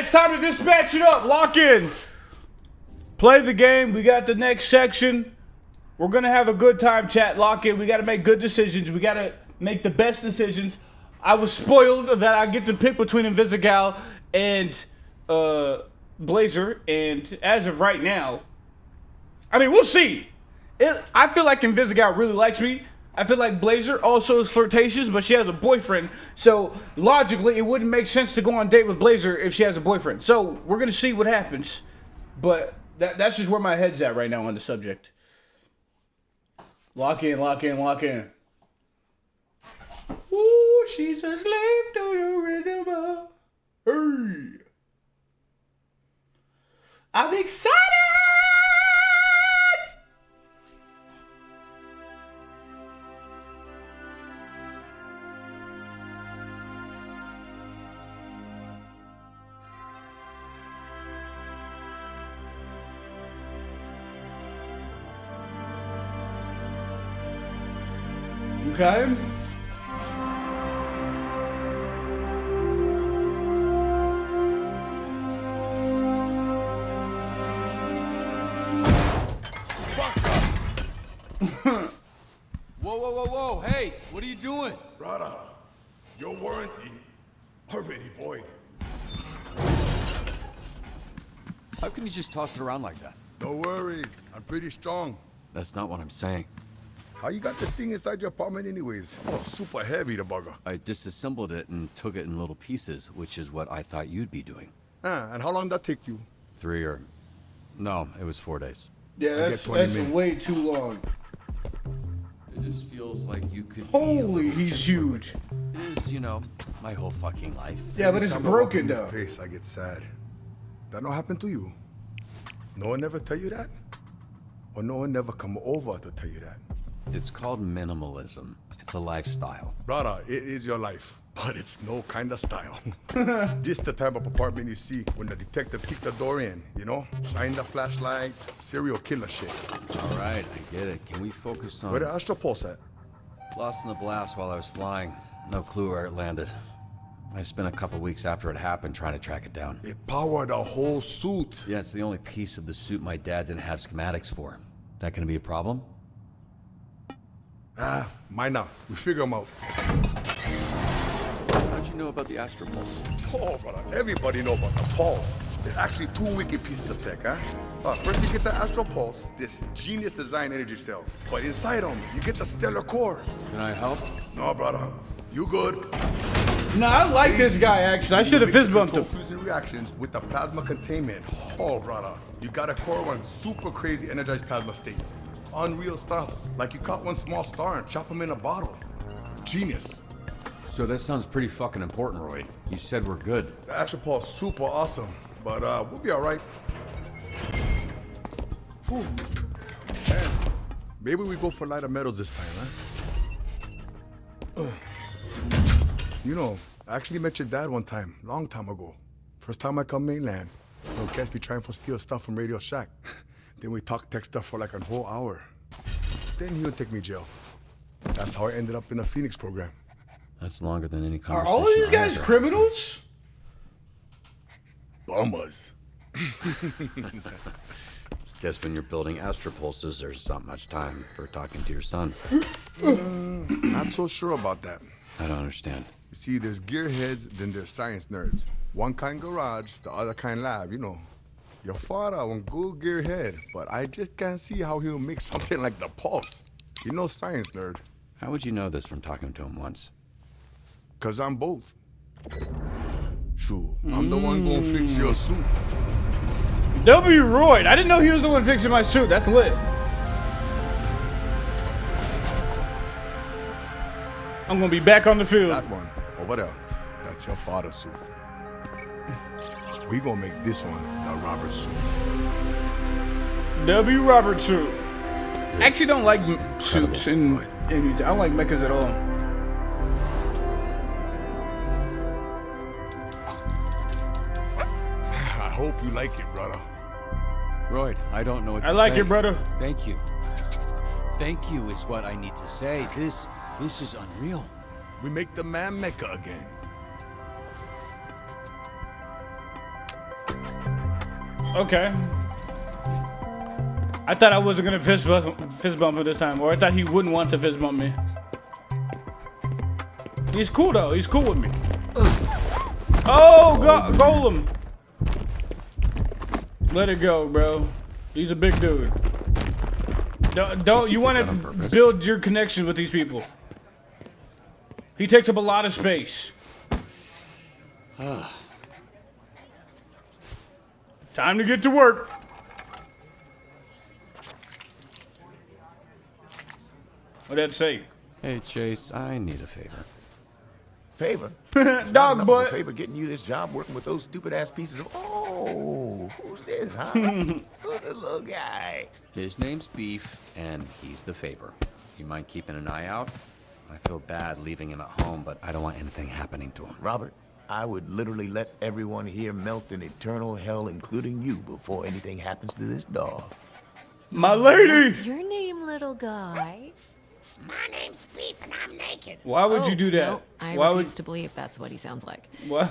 it's time to dispatch it up. Lock in. Play the game. We got the next section. We're going to have a good time, chat. Lock in. We got to make good decisions. We got to make the best decisions. I was spoiled that I get to pick between ThuhBigA and Blazer. And as of right now, I mean, we'll see. I feel like ThuhBigA really likes me. I feel like Blazer also is flirtatious, but she has a boyfriend. So, logically, it wouldn't make sense to go on a date with Blazer if she has a boyfriend. So, we're going to see what happens. But that's just where my head's at right now on the subject. Lock in, lock in, lock in. Ooh, she's a slave to the rhythm of... Hey. I'm excited! Okay. Whoa, hey, what are you doing? Brother, your warranty already void. How can you just toss it around like that? No worries, I'm pretty strong. That's not what I'm saying. How you got this thing inside your apartment anyways? Oh, super heavy, the bugger. I disassembled it and took it in little pieces, which is what I thought you'd be doing. And how long did that take you? 3 or... No, it was 4 days. Yeah, that's way too long. It just feels like you could... Holy, he's huge. It is, you know, my whole fucking life. Yeah, but it's broken though. Place, I get sad. That not happen to you? No one ever tell you that? Or no one never come over to tell you that? It's called minimalism. It's a lifestyle. Brother, it is your life, but it's no kind of style. This the type of apartment you see when the detective kick the door in, you know? Shine the flashlight, serial killer shit. All right, I get it. Can we focus on... Where the Astro Pulse at? Lost in the blast while I was flying. No clue where it landed. I spent a couple weeks after it happened trying to track it down. It powered the whole suit. Yeah, it's the only piece of the suit my dad didn't have schematics for. That gonna be a problem? Mine not. We figure them out. How'd you know about the Astro Pulse? Oh, brother, everybody know about the Pulse. They're actually 2 wicked pieces of tech, huh? First you get the Astro Pulse, this genius design energy cell. But inside them, you get the stellar core. Can I help? No, brother. You good. Nah, I like this guy, actually. I should have fist bumped him. Fusion reactions with the plasma containment. Oh, brother. You got a core one super crazy energized plasma state. Unreal stuffs. Like you caught one small star and chop them in a bottle. Genius. So that sounds pretty fucking important, Royd. You said we're good. The Astro Pulse super awesome. But we'll be alright. Whew. Man, maybe we go for lighter metals this time, huh? You know, I actually met your dad one time, long time ago. First time I come mainland. He'll catch me trying to steal stuff from Radio Shack. Then we talk tech stuff for like a whole hour. Then he would take me to jail. That's how I ended up in a Phoenix program. That's longer than any Are conversation. all of these guys criminals? Bummers. Guess when you're building Astro Pulses, there's not much time for talking to your son. Not so sure about that. I don't understand. You see, there's gearheads, then there's science nerds. One kind garage, the other kind lab, you know. Your father one good gearhead, but I just can't see how he'll make something like the Pulse. You know, science nerd. How would you know this from talking to him once? 'Cause I'm both. Sure, I'm the one gonna fix your suit. W. Royd. I didn't know he was the one fixing my suit. That's lit. I'm gonna be back on the field. That one, over there, that's your father's suit. We gonna make this one the Robert suit. W. Robert suit. I actually don't like suits and I don't like mechas at all. I hope you like it, brother. Royd, I don't know what to I like say. it, brother. Thank you. Thank you is what I need to say. This is unreal. We make the man Mecca again. Okay. I thought I wasn't gonna fist bump him this time, or I thought he wouldn't want to fist bump me. He's cool though. He's cool with me. Oh, Golem. Let it go, bro. He's a big dude. Don't you want to build your connections with these people? He takes up a lot of space. Time to get to work. What'd that say? Hey, Chase, I need a favor. Favor? Dog butt. Favor getting you this job working with those stupid ass pieces of. Oh, who's this, huh? Who's this little guy? His name's Beef, and he's the favor. You mind keeping an eye out? I feel bad leaving him at home, but I don't want anything happening to him. Robert, I would literally let everyone here melt in eternal hell, including you, before anything happens to this dog. My lady. What's your name, little guy? My name's Beef, and I'm naked. Why would you do that? No, I Why refuse to believe that's what he sounds like. What?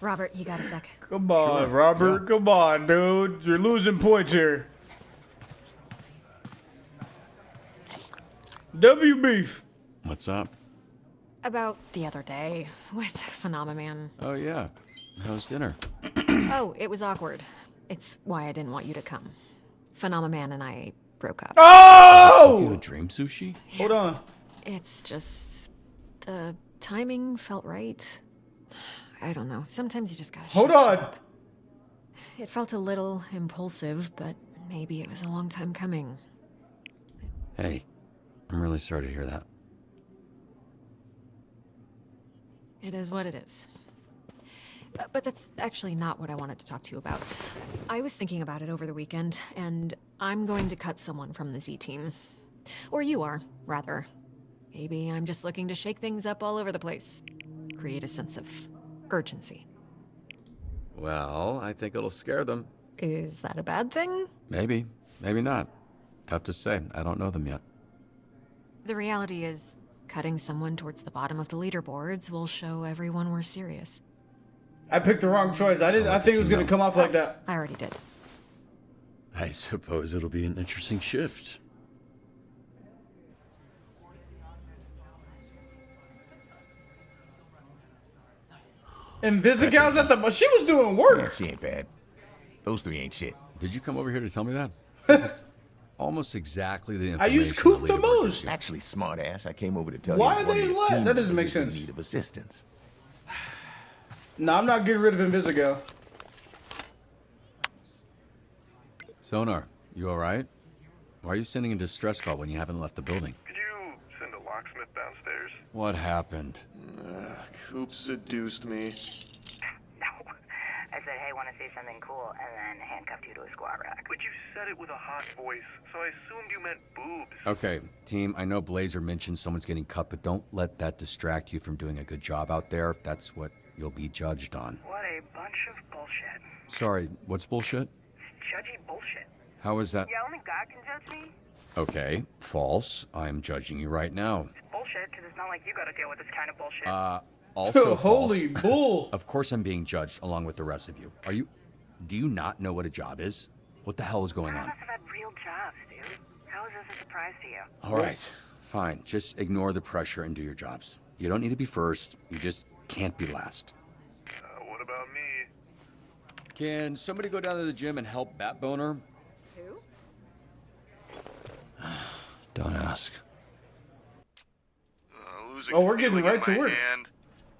Robert, you got a sec? Come on, Sure, Robert. yeah. Come on, dude. You're losing points here. W Beef. What's up? About the other day with Phenomenon. Oh, yeah. How's dinner? Oh, it was awkward. It's why I didn't want you to come. Phenomenon and I broke up. You Oh! a dream sushi? Hold on. It's just the timing felt right. I don't know. Sometimes you just gotta. Hold shut on. up. It felt a little impulsive, but maybe it was a long time coming. Hey, I'm really sorry to hear that. It is what it is. But that's actually not what I wanted to talk to you about. I was thinking about it over the weekend, and I'm going to cut someone from the Z team. Or you are, rather. Maybe I'm just looking to shake things up all over the place. Create a sense of urgency. Well, I think it'll scare them. Is that a bad thing? Maybe. Maybe not. Tough to say. I don't know them yet. The reality is, cutting someone towards the bottom of the leaderboards will show everyone we're serious. I picked the wrong choice. I think it was gonna come off like that. I already did. I suppose it'll be an interesting shift. And Visigal's at the. She was doing Yeah, work. she ain't bad. Those three ain't shit. Did you come over here to tell me that? It's almost exactly the I information use Coop the leaderboard most. gives you. Actually, smart ass. I came over to tell Why you are one they of your lying? team That doesn't make members is in sense. need of assistance. No, I'm not getting rid of Invisigal. Sonar, you alright? Why are you sending a distress call when you haven't left the building? Could you send a locksmith downstairs? What happened? Coop seduced me. No. I said, hey, want to see something cool, and then handcuffed you to a squat rack. But you said it with a hot voice, so I assumed you meant boobs. Okay, team, I know Blazer mentioned someone's getting cut, but don't let that distract you from doing a good job out there. That's what you'll be judged on. What a bunch of bullshit. Sorry, what's bullshit? Judgy bullshit. How is that? Yeah, only God can judge me. Okay, false. I'm judging you right now. It's bullshit, because it's not like you got to deal with this kind of bullshit. Also Holy false. bull. Of course I'm being judged along with the rest of you. Do you not know what a job is? What the hell is going None on? of us have had real jobs, dude. How is this a surprise to you? All right, fine. Just ignore the pressure and do your jobs. You don't need to be first. You just can't be last. What about me? Can somebody go down to the gym and help Bat Boner? Who? Don't ask. Losing Oh, we're getting feeling in right to my work. hand,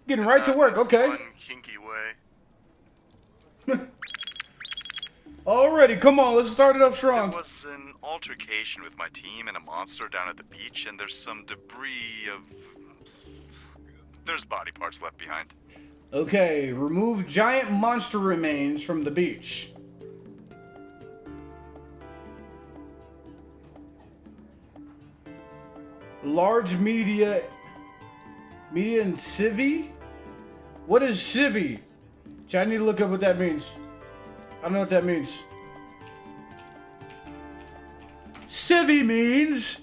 Getting right to not work. in a Okay. fun, kinky way. Alrighty, come on. Let's start it up There strong. was an altercation with my team and a monster down at the beach, and there's some debris of. There's body parts left behind. Okay, remove giant monster remains from the beach. Large media and civvy? What is civvy? I need to look up what that means. I don't know what that means. Civvy means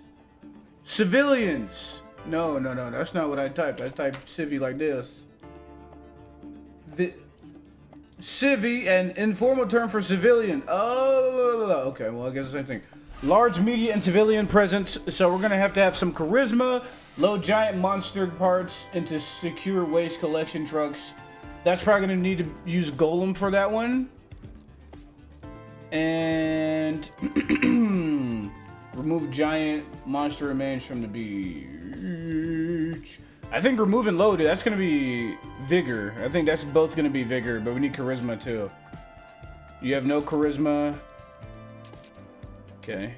civilians. No, that's not what I typed. I typed civvy like this. Civvy, an informal term for civilian. Oh, okay. Well, I guess the same thing. Large media and civilian presence. So we're gonna have to have some charisma. Load giant monster parts into secure waste collection trucks. That's probably gonna need to use Golem for that one. And remove giant monster remains from the beach. I think removing loaded, that's gonna be vigor. I think that's both gonna be vigor, but we need charisma too. You have no charisma. Okay.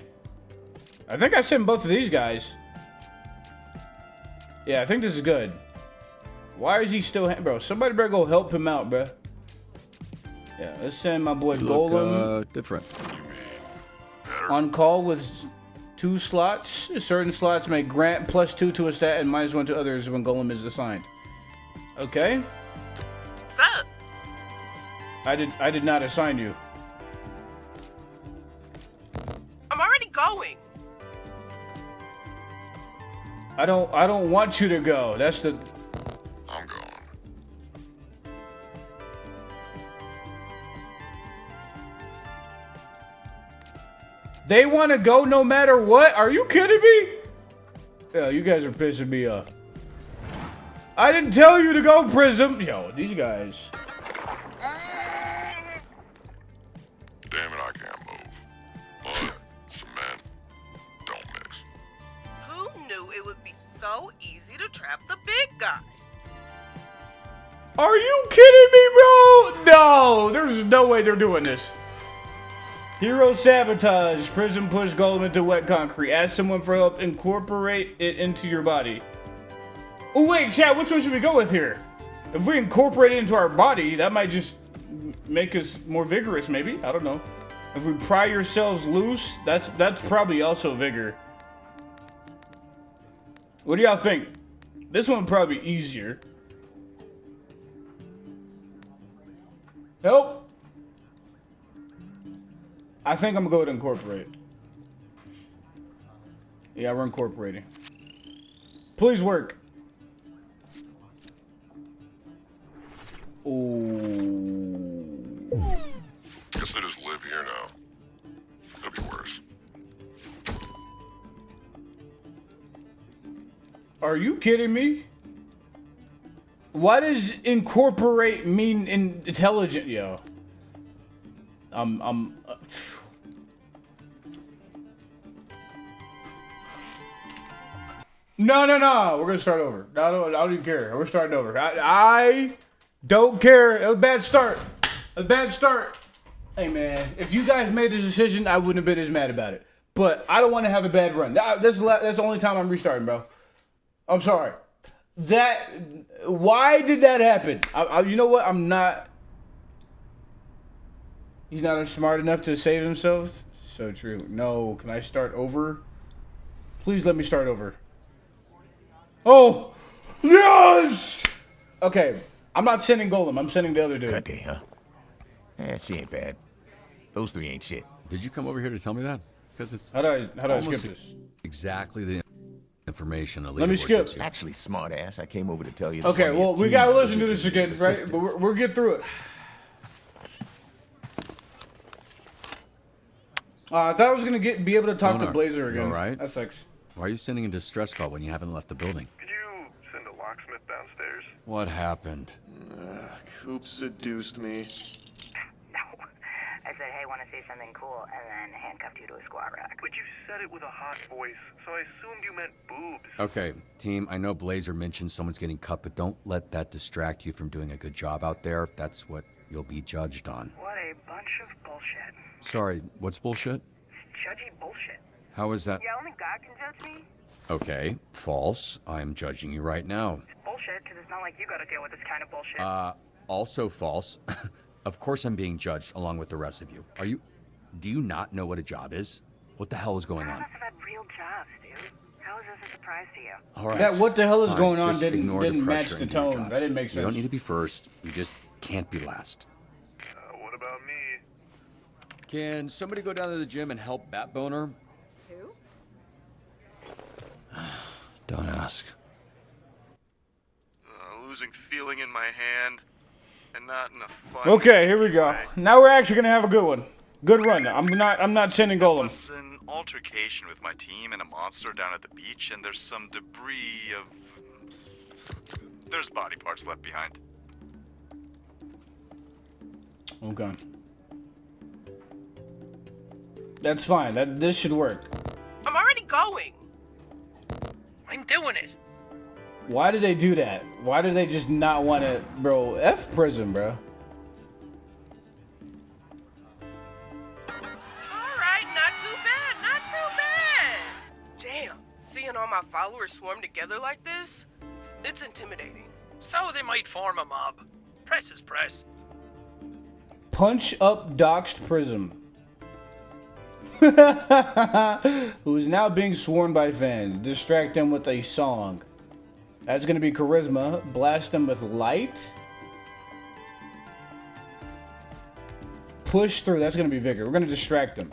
I think I sent both of these guys. Yeah, I think this is good. Why is he still... Bro, somebody better go help him out, bro. Yeah, let's send my boy Golem. Different. On call with 2 slots. Certain slots may grant +2 to a stat and -1 to others when Golem is assigned. Okay. What's up? I did not assign you. I'm already going. I don't want you to go. That's the... I'm going. They want to go no matter what? Are you kidding me? Yeah, you guys are pissing me off. I didn't tell you to go, Prism. Yo, these guys. Damn it, I can't move. Mud, cement, don't mix. Who knew it would be so easy to trap the big guy? Are you kidding me, bro? No, there's no way they're doing this. Hero sabotage. Prism push Golem into wet concrete. Ask someone for help. Incorporate it into your body. Oh, wait, chat, which one should we go with here? If we incorporate it into our body, that might just make us more vigorous, maybe? I don't know. If we pry yourselves loose, that's probably also vigor. What do y'all think? This one would probably be easier. Help! I think I'm gonna go with incorporate. Yeah, we're incorporating. Please work. Ooh. Guess I just live here now. Could be worse. Are you kidding me? Why does incorporate mean intelligent, yo? No. We're gonna start over. I don't even care. We're starting over. I don't care. It was a bad start. A bad start. Hey man, if you guys made this decision, I wouldn't have been as mad about it. But I don't want to have a bad run. That's the only time I'm restarting, bro. I'm sorry. Why did that happen? You know what? He's not smart enough to save himself. So true. No, can I start over? Please let me start over. Oh, yes! Okay, I'm not sending Golem. I'm sending the other dude. Okay, huh? She ain't bad. Those 3 ain't shit. Did you come over here to tell me that? Because it's How do I skip this? exactly the information. Let me skip. Actually, smart ass. I came over to tell you. Okay, well, we gotta listen to this again, right? But we'll get through it. I thought I was gonna be able to talk to Blazer again. All right. That sucks. Why are you sending a distress call when you haven't left the building? Could you send a locksmith downstairs? What happened? Coop seduced me. No. I said, hey, want to say something cool, and then handcuffed you to a squat rack. But you said it with a hot voice, so I assumed you meant boobs. Okay, team, I know Blazer mentioned someone's getting cut, but don't let that distract you from doing a good job out there. That's what you'll be judged on. What a bunch of bullshit. Sorry, what's bullshit? Judgy bullshit. How is that? Yeah, only God can judge me. Okay, false. I'm judging you right now. It's bullshit, because it's not like you gotta deal with this kind of bullshit. Also false. Of course I'm being judged along with the rest of you. Do you not know what a job is? What the hell is going None on? of us have had real jobs, dude. How is this a surprise to you? All right. That what the hell is fine, going on just ignore didn't match pressure the into your tone. jobs. That didn't make sense. You don't need to be first. You just can't be last. What about me? Can somebody go down to the gym and help Batboner? Who? Don't ask. Losing feeling in my hand. and not in a fun. Okay, here we go. way. Now we're actually gonna have a good one. Good run. I'm not sending There Golem. was an altercation with my team and a monster down at the beach, and there's some debris of. There's body parts left behind. Okay. That's fine. This should work. I'm already going. I'm doing it. Why did they do that? Why did they just not want to, bro? F prison, bro. Alright, not too bad, not too bad. Damn, seeing all my followers swarm together like this, it's intimidating. So they might form a mob. Press is press. Punch up doxed Prism. Who is now being sworn by fans. Distract them with a song. That's gonna be charisma. Blast them with light. Push through. That's gonna be vigor. We're gonna distract them.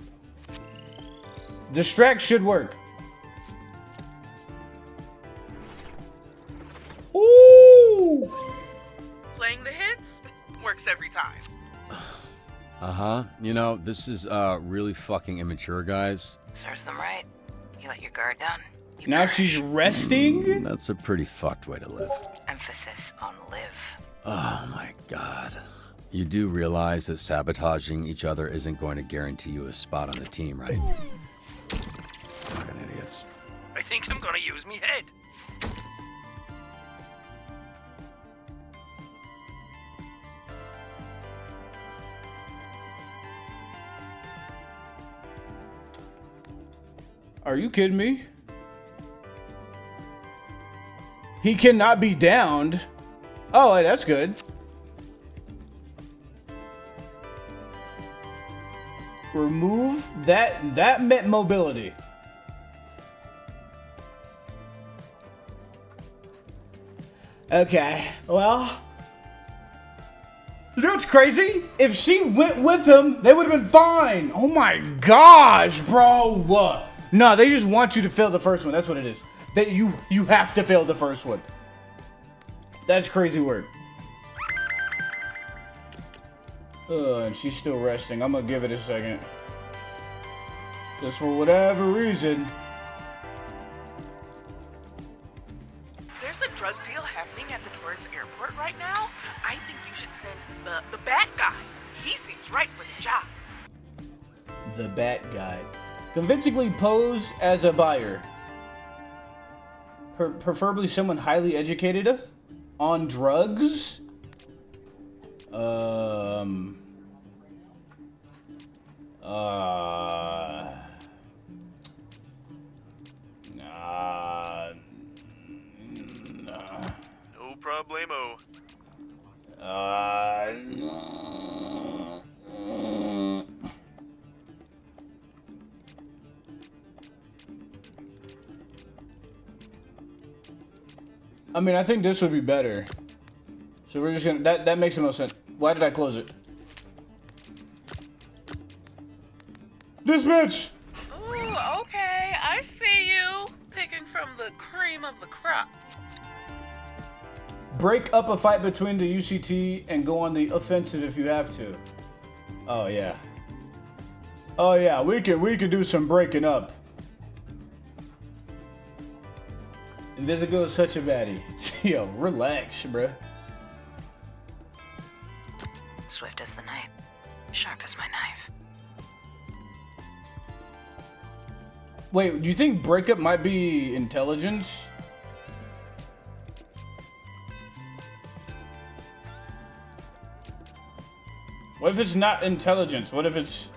Distract should work. Ooh! Playing the hits works every time. Uh-huh. You know, this is really fucking immature, guys. Serves them right. You let your guard down. You Now perish. she's resting? That's a pretty fucked way to live. Emphasis on live. Oh my god. You do realize that sabotaging each other isn't going to guarantee you a spot on the team, right? Fucking idiots. I think I'm gonna use me head. Are you kidding me? He cannot be downed. Oh, hey, that's good. Remove that meant mobility. Okay, well, you know what's crazy? If she went with him, they would have been fine. Oh my gosh, bro. No, they just want you to fail the first one. That's what it is. You have to fail the first one. That's crazy work. And she's still resting. I'm gonna give it a second. Just for whatever reason. There's a drug deal happening at the Torrance airport right now. I think you should send the bad guy. He seems right for the job. The bat guy. Convincingly pose as a buyer. Preferably someone highly educated on drugs. No problemo. I mean, I think this would be better. So we're just gonna, that makes the most sense. Why did I close it? This bitch! Ooh, okay, I see you. Picking from the cream of the crop. Break up a fight between the UCT and go on the offensive if you have to. Oh yeah. Oh yeah, we could do some breaking up. Invisigo is such a baddie. Yo, relax, bruh. Swift as the night. Sharp as my knife. Wait, do you think breakup might be intelligence? What if it's not intelligence? What if it's...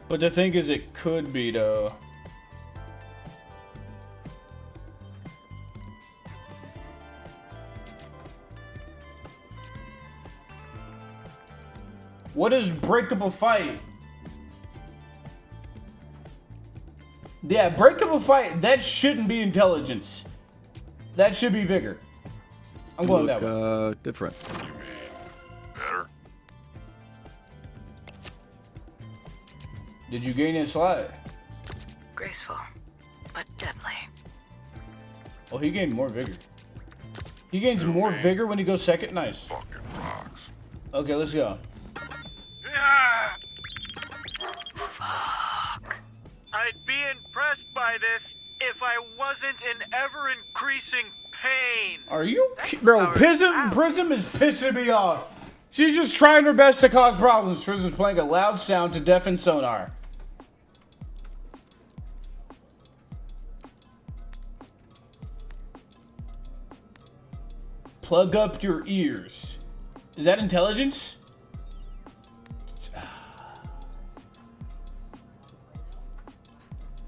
But the thing is, it could be, though. What is break up a fight? Yeah, break up a fight, that shouldn't be intelligence. That should be vigor. I'm going that way. Different. You mean better? Did you gain a slide? Graceful, but deadly. Oh, he gained more vigor. He gains more vigor when he goes second. Nice. Fucking rocks. Okay, let's go. Fuck. I'd be impressed by this if I wasn't in ever-increasing pain. Are you, bro? Prism is pissing me off. She's just trying her best to cause problems. Prism's playing a loud sound to deafen sonar. Plug up your ears. Is that intelligence?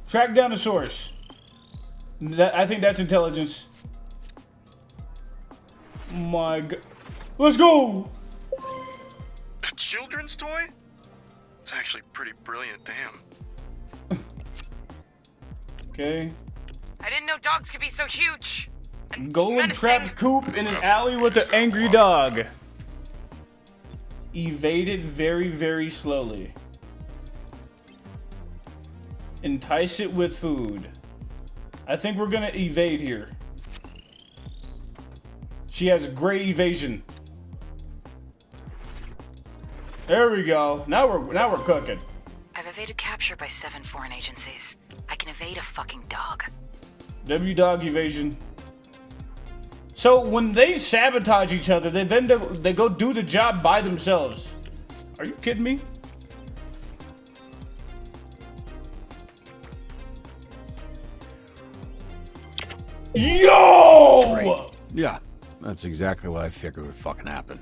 Track down the source. I think that's intelligence. My God. Let's go! A children's toy? It's actually pretty brilliant, damn. Okay. I didn't know dogs could be so huge. Golem trapped Coop in an alley with an angry dog. Evaded very, very slowly. Entice it with food. I think we're gonna evade here. She has great evasion. There we go. Now we're cooking. I've evaded capture by 7 foreign agencies. I can evade a fucking dog. W-dog evasion. So when they sabotage each other, they go do the job by themselves. Are you kidding me? Yo! Great. Yeah, that's exactly what I figured would fucking happen.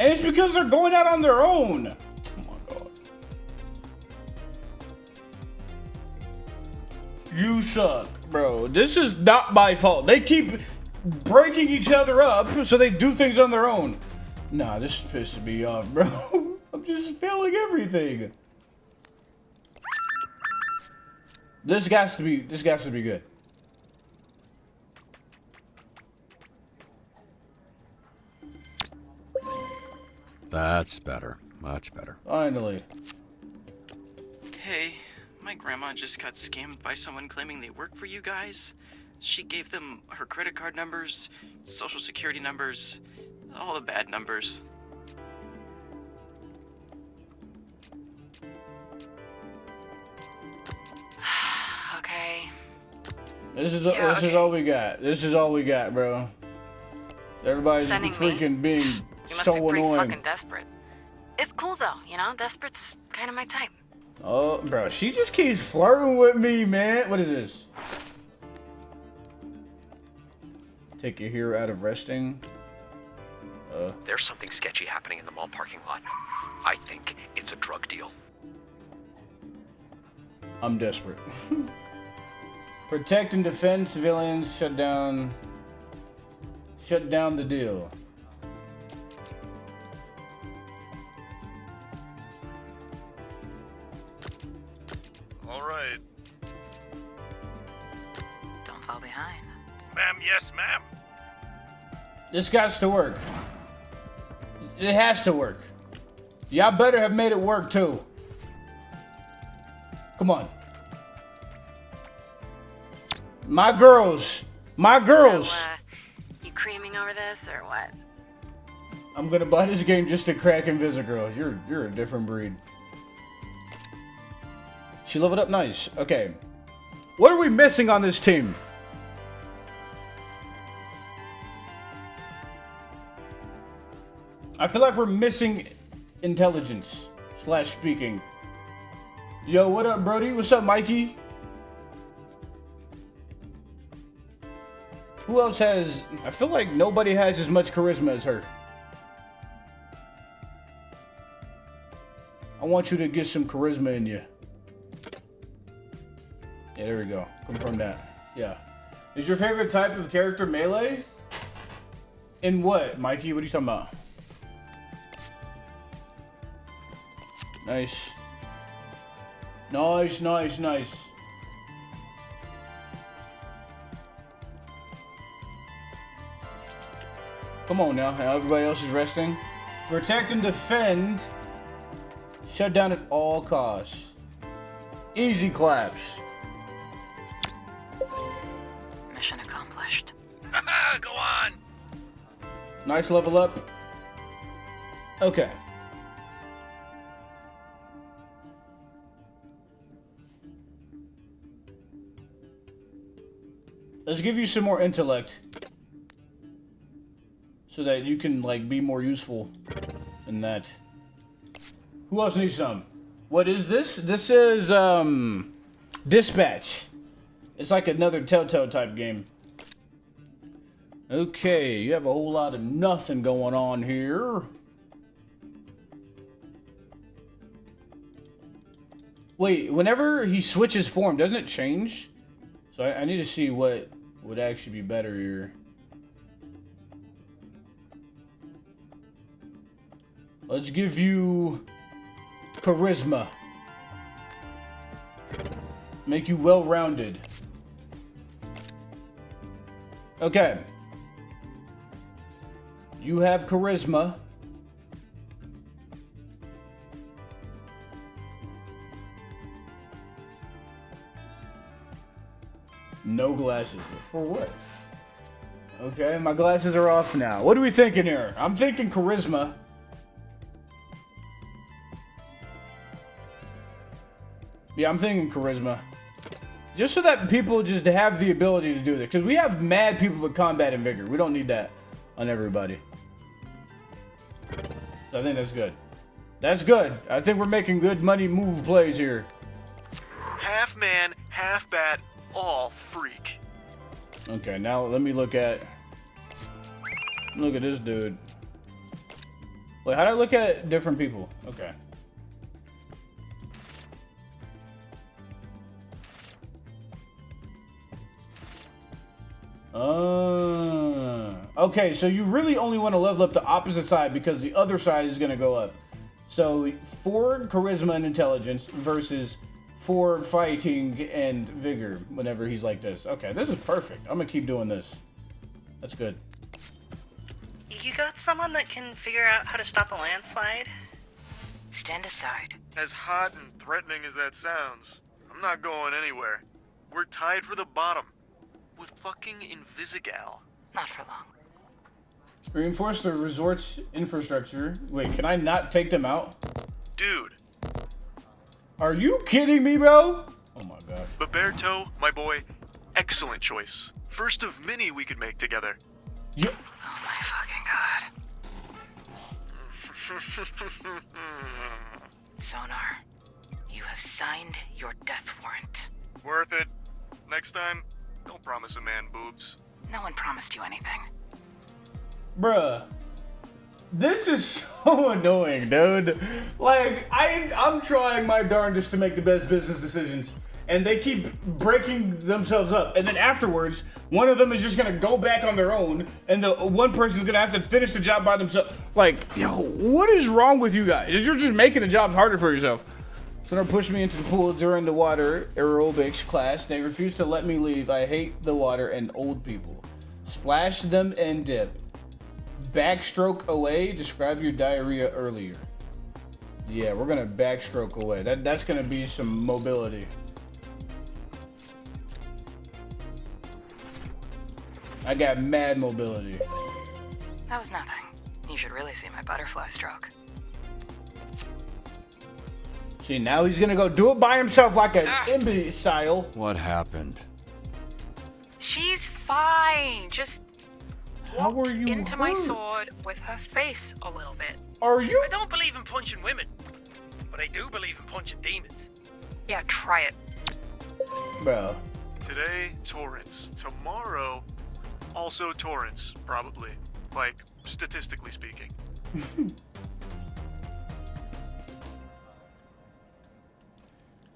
And it's because they're going out on their own. Oh my God. You suck, bro. This is not my fault. They keep breaking each other up so they do things on their own. Nah, this is pissing me off, bro. I'm just failing everything. This has to be good. That's better. Much better. Finally. Hey, my grandma just got scammed by someone claiming they work for you guys. She gave them her credit card numbers, social security numbers, all the bad numbers. Okay. This is all we got. This is all we got, bro. Everybody's freaking being You must so be pretty annoying. fucking desperate. It's cool though, you know? Desperate's kind of my type. Oh, bro, she just keeps flirting with me, man. What is this? Take your hero out of resting. There's something sketchy happening in the mall parking lot. I think it's a drug deal. I'm desperate. Protect and defend civilians. Shut down the deal. All right. Don't fall behind. Ma'am, yes, ma'am. This got to work. It has to work. Y'all better have made it work too. Come on. My girls. So, you creaming over this or what? I'm gonna buy this game just to crack and visit girls. You're a different breed. She leveled up nice. Okay. What are we missing on this team? I feel like we're missing intelligence / speaking. Yo, what up, Brody? What's up, Mikey? Who else has... I feel like nobody has as much charisma as her. I want you to get some charisma in you. Yeah, there we go. Confirm that. Yeah. Is your favorite type of character melee? In what, Mikey? What are you talking about? Nice. Nice, nice, nice. Come on now. Everybody else is resting. Protect and defend. Shut down at all costs. Easy claps. accomplished. Go on. Nice level up. Okay. Let's give you some more intellect. So that you can, like, be more useful in that. Who else needs some? What is this? This is, Dispatch. It's like another Telltale type game. Okay, you have a whole lot of nothing going on here. Wait, whenever he switches form, doesn't it change? So I need to see what would actually be better here. Let's give you charisma. Make you well-rounded. Okay. You have charisma. No glasses. For what? Okay, my glasses are off now. What are we thinking here? I'm thinking charisma. Yeah, I'm thinking charisma. Just so that people just have the ability to do this. Because we have mad people with combat and vigor. We don't need that on everybody. So I think that's good. That's good. I think we're making good money move plays here. Half man, half bat, all freak. Okay, now let me look at this dude. Wait, how do I look at different people? Okay. Okay, so you really only want to level up the opposite side because the other side is going to go up. So 4 charisma and intelligence versus 4 fighting and vigor whenever he's like this. Okay, this is perfect. I'm going to keep doing this. That's good. You got someone that can figure out how to stop a landslide? Stand aside. As hot and threatening as that sounds, I'm not going anywhere. We're tied for the bottom. With fucking Invisigal. Not for long. Reinforce the resort's infrastructure. Wait, can I not take them out? Dude. Are you kidding me, bro? Oh my god. Beberto, my boy, excellent choice. First of many we could make together. Yeah. Oh my fucking god. Sonar, you have signed your death warrant. Worth it. Next time, don't promise a man boobs. No one promised you anything. Bruh. This is so annoying, dude. Like, I'm trying my darndest to make the best business decisions. And they keep breaking themselves up. And then afterwards, one of them is just gonna go back on their own. And the one person's gonna have to finish the job by themselves. Like, yo, what is wrong with you guys? You're just making the job harder for yourself. So they pushed me into the pool during the water aerobics class. They refused to let me leave. I hate the water and old people. Splash them and dip. Backstroke away. Describe your diarrhea earlier. Yeah, we're gonna backstroke away. That's gonna be some mobility. I got mad mobility. That was nothing. You should really see my butterfly stroke. See, now he's gonna go do it by himself like an imbecile. What happened? She's fine. Just How are you into my hurt? sword with her face a little bit. Are you? I don't believe in punching women, but I do believe in punching demons. Yeah, try it. Bro. Today, Torrance. Tomorrow, also Torrance, probably. Like, statistically speaking.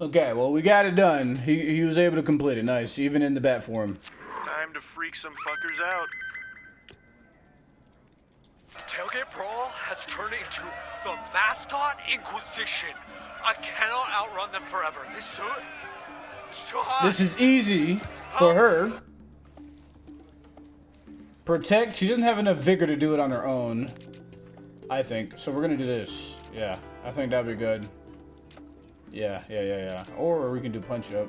Okay, well, we got it done. He was able to complete it. Nice, even in the bat form. Time to freak some fuckers out. Tailgate Brawl has turned into the mascot Inquisition. I cannot outrun them forever. It's too hot. This is easy for her. Protect. She doesn't have enough vigor to do it on her own, I think. So we're gonna do this. Yeah, I think that'd be good. Yeah. Or we can do punch up.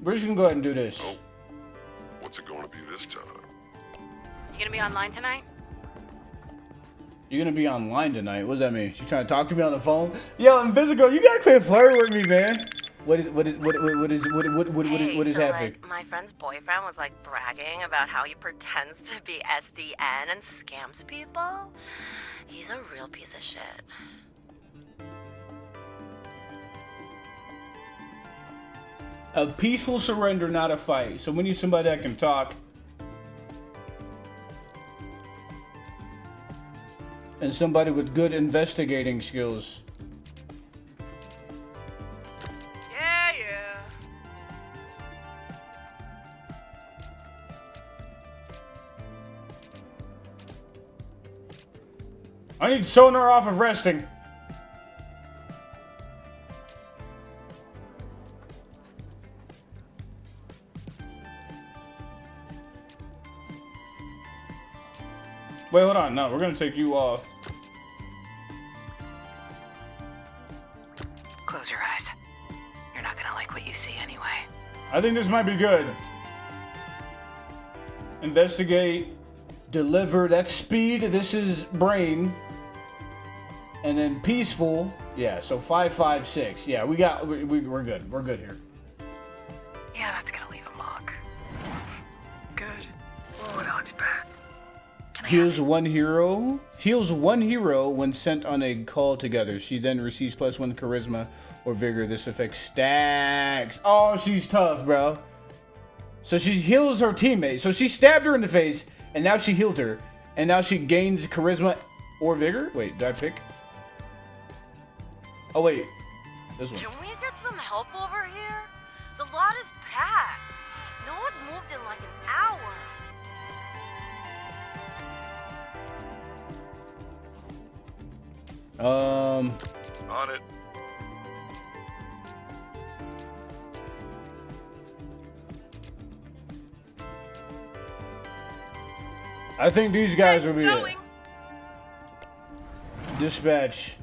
We're just gonna go ahead and do this. Oh, what's it going to be this time? You gonna be online tonight? You're gonna be online tonight. What does that mean? She's trying to talk to me on the phone? Yo, Invisible, you gotta quit flirting with me, man. What is happening? Like, my friend's boyfriend was like bragging about how he pretends to be SDN and scams people. He's a real piece of shit. A peaceful surrender, not a fight. So we need somebody that can talk. And somebody with good investigating skills. Yeah, yeah. I need Sonar off of resting. Wait, hold on. No, we're gonna take you off. Close your eyes. You're not gonna like what you see anyway. I think this might be good. Investigate, deliver. That's speed. This is brain. And then peaceful. Yeah, so 5, 5, 6. Yeah, we're good. We're good here. Yeah, that's gonna leave a mark. Good. Oh, now it's back. Heals one hero when sent on a call together. She then receives +1 charisma or vigor. This affects stacks. Oh, she's tough, bro. So she heals her teammate. So she stabbed her in the face, and now she healed her. And now she gains charisma or vigor? Wait, did I pick? Oh, wait. This one. Can we get some help over here? The lot is packed. No one moved in like an hour. On it. I think these guys will be it. Dispatch.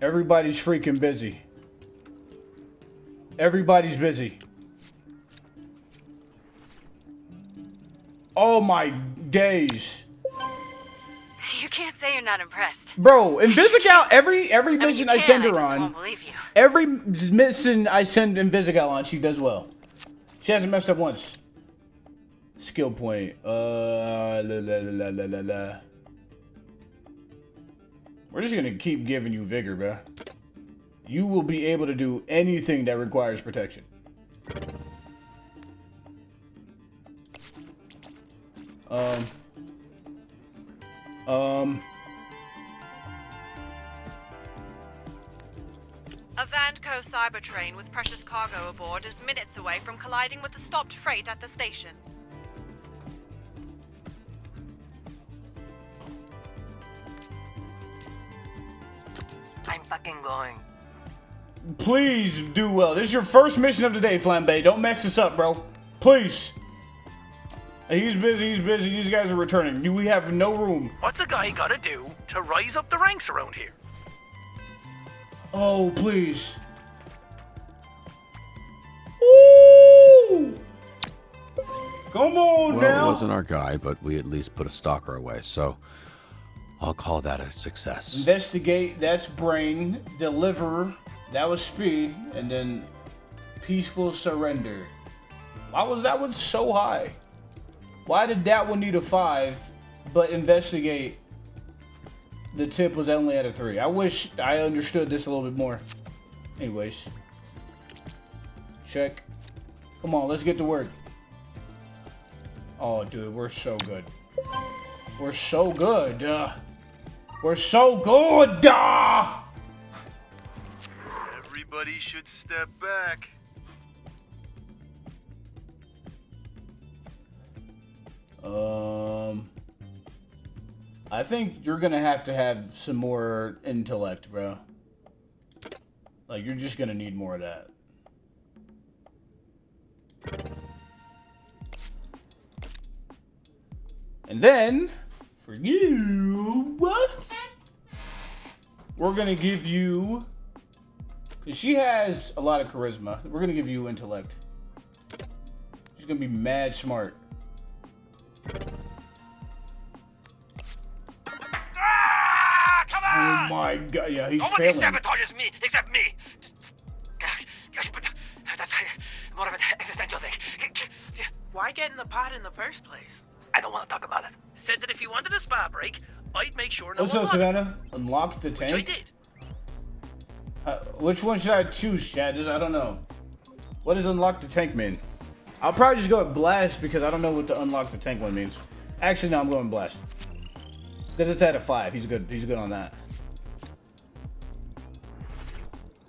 Everybody's freaking busy. Everybody's busy. Oh my days. You can't say you're not impressed. Bro, Invisigal, every mission I send her I just on, won't believe you. every mission I send Invisigal on, she does well. She hasn't messed up once. Skill point. We're just gonna keep giving you vigor, bro. You will be able to do anything that requires protection. A Vanco cyber train with precious cargo aboard is minutes away from colliding with the stopped freight at the station. I'm fucking going. Please do well. This is your first mission of the day, Flambe. Don't mess this up, bro. Please. He's busy, he's busy. These guys are returning. We have no room. What's a guy gotta do to rise up the ranks around here? Oh, please. Ooh! Come on Well, now. it wasn't our guy, but we at least put a stalker away, so I'll call that a success. Investigate, that's brain. Deliver, that was speed. And then peaceful surrender. Why was that one so high? Why did that one need a 5, but investigate, the tip was only at a 3? I wish I understood this a little bit more. Anyways. Check. Come on, let's get to work. Oh, dude, we're so good. We're so good. We're so good. Everybody should step back. I think you're gonna have to have some more intellect, bro. Like, you're just gonna need more of that. And then, for you, we're gonna give you, because she has a lot of charisma, we're gonna give you intellect. gonna be mad smart. Come on! Oh my god, yeah, he's Nobody failing. sabotages me except me. That's more of an existential thing. Why get in the pot in the first place? I don't want to talk about it. Said that if you wanted a spa break, I'd make sure no What's one up, wanted it. Savannah? Unlock the Which I tank? did. Which one should I choose, Chad? I don't know. What does unlock the tank mean? I'll probably just go with blast because I don't know what the unlock the tank one means. Actually, no, I'm going blast. Because it's at a 5. He's good. He's good on that.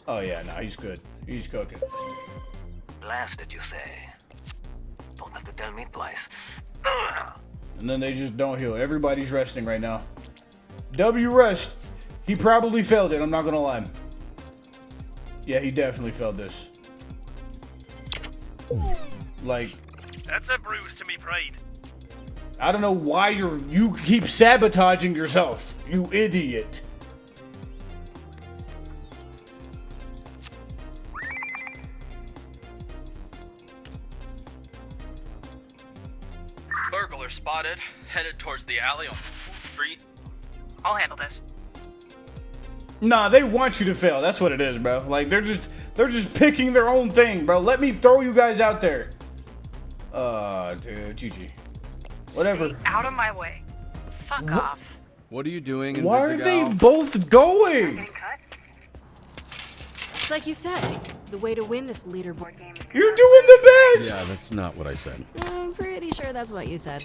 Oh, yeah, no, he's good. He's cooking. Blasted, you say? Don't have to tell me twice. And then they just don't heal. Everybody's resting right now. W rest. He probably failed it. I'm not going to lie. Yeah, he definitely failed this. Like, That's a bruise to me pride. I don't know why you keep sabotaging yourself, you idiot. Burglar spotted, headed towards the alley on Street. I'll handle this. Nah, they want you to fail. That's what it is, bro. Like they're just picking their own thing, bro. Let me throw you guys out there. Dude, GG. Whatever. Stay out of my way. Fuck off. What are you doing in Why are ThuhBigA? they both going? It's like you said, the way to win this leaderboard game. You're doing the best! Yeah, that's not what I said. I'm pretty sure that's what you said.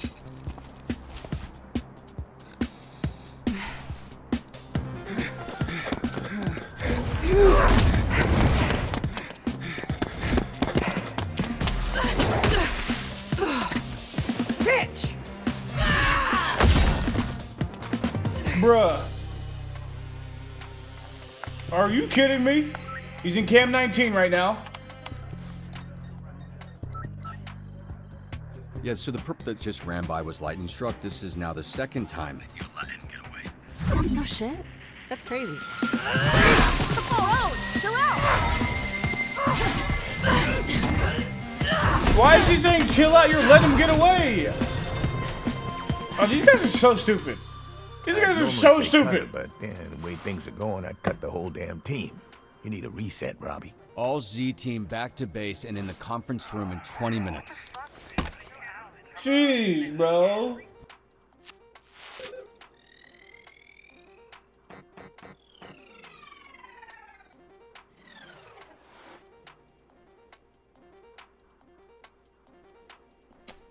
Bitch! Bruh. Are you kidding me? He's in Cam 19 right now. Yeah, so the perp that just ran by was lightning struck. This is now the second time that you let him get away. No shit. That's crazy. Oh, chill out. Why is she saying chill out? You're letting him get away. Oh, these guys are so stupid. These guys are so stupid. But the way things are going, I'd cut the whole damn team. You need a reset, Robbie. All Z team back to base and in the conference room in 20 minutes. Jeez, bro.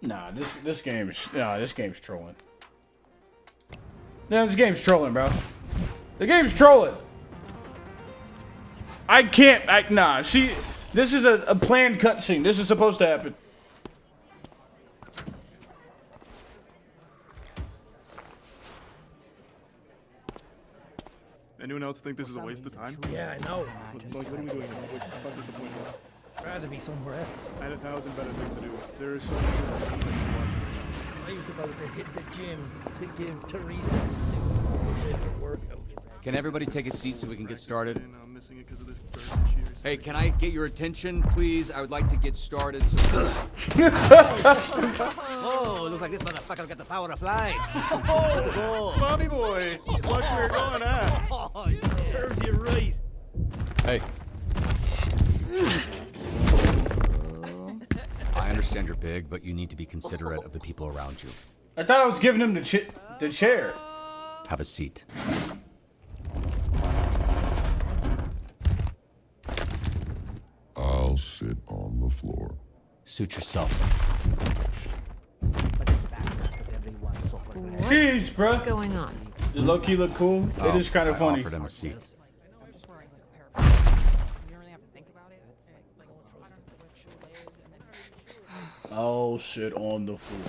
Nah, this game's trolling. No, this game's trolling, bro. The game's trolling. I can't. Nah. See, this is a planned cutscene. This is supposed to happen. Anyone else think this is a waste of time? Yeah, I know. What are we doing? What the fuck is the point of this? I'd rather be somewhere else. I had 1,000 better things to do. There is so many different things to watch. I was about to hit the gym to give Teresa and Sue's a different workout. Can everybody take a seat so we can get started? I'm missing it because of this burn issue. Hey, can I get your attention, please? I would like to get started. Oh, looks like this motherfucker got the power of flying. Oh, Bobby boy, watch where you're going, huh? Oh, serves you right. Hey. I understand you're big, but you need to be considerate of the people around you. I thought I was giving him the chair. Have a seat. I'll sit on the floor. Suit yourself. Jeez, bro. What's going on? Does low-key look cool? It is kind of funny. I offered him a seat. Oh, shit on the floor.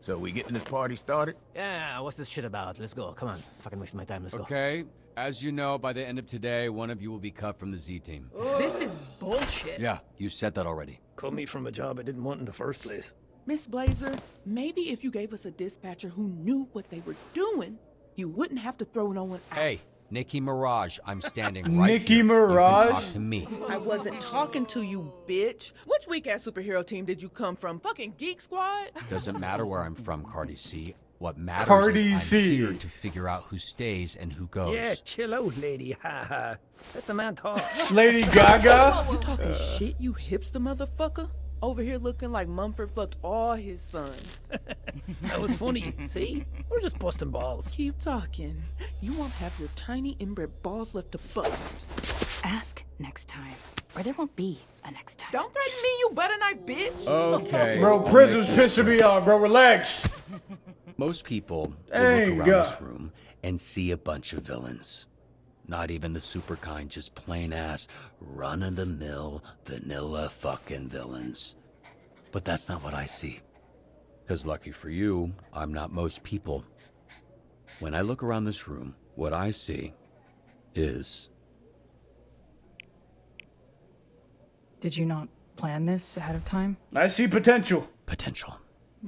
So we getting this party started? Yeah, what's this shit about? Let's go. Come on. Fucking wasting my time. Let's go. Okay. As you know, by the end of today, one of you will be cut from the Z team. This is bullshit. Yeah, you said that already. Cut me from a job I didn't want in the first place. Miss Blazer, maybe if you gave us a dispatcher who knew what they were doing, you wouldn't have to throw no one out. Hey, Nicki Mirage, I'm standing right Nicki here. Mirage? You can talk to me. I wasn't talking to you, bitch. Which weak-ass superhero team did you come from? Fucking Geek Squad? Doesn't matter where I'm from, Cardi C. What matters Cardi is C. I'm here to figure out who stays and who goes. Yeah, chill out, lady. Ha ha. Let the man talk. Lady Gaga? You talking shit, you hipster motherfucker? Over here looking like Mumford fucked all his sons. That was funny. See? We're just busting balls. Keep talking. You won't have your tiny inbred balls left to bust. Ask next time, or there won't be a next time. Don't threaten me, you butter knife bitch. Okay. Bro, Prism's pissing me off, bro. Relax. Most people will Dang, look around God. this room and see a bunch of villains. Not even the super kind, just plain ass, run-of-the-mill, vanilla fucking villains. But that's not what I see. Because lucky for you, I'm not most people. When I look around this room, what I see is... Did you not plan this ahead of time? I see potential. Potential.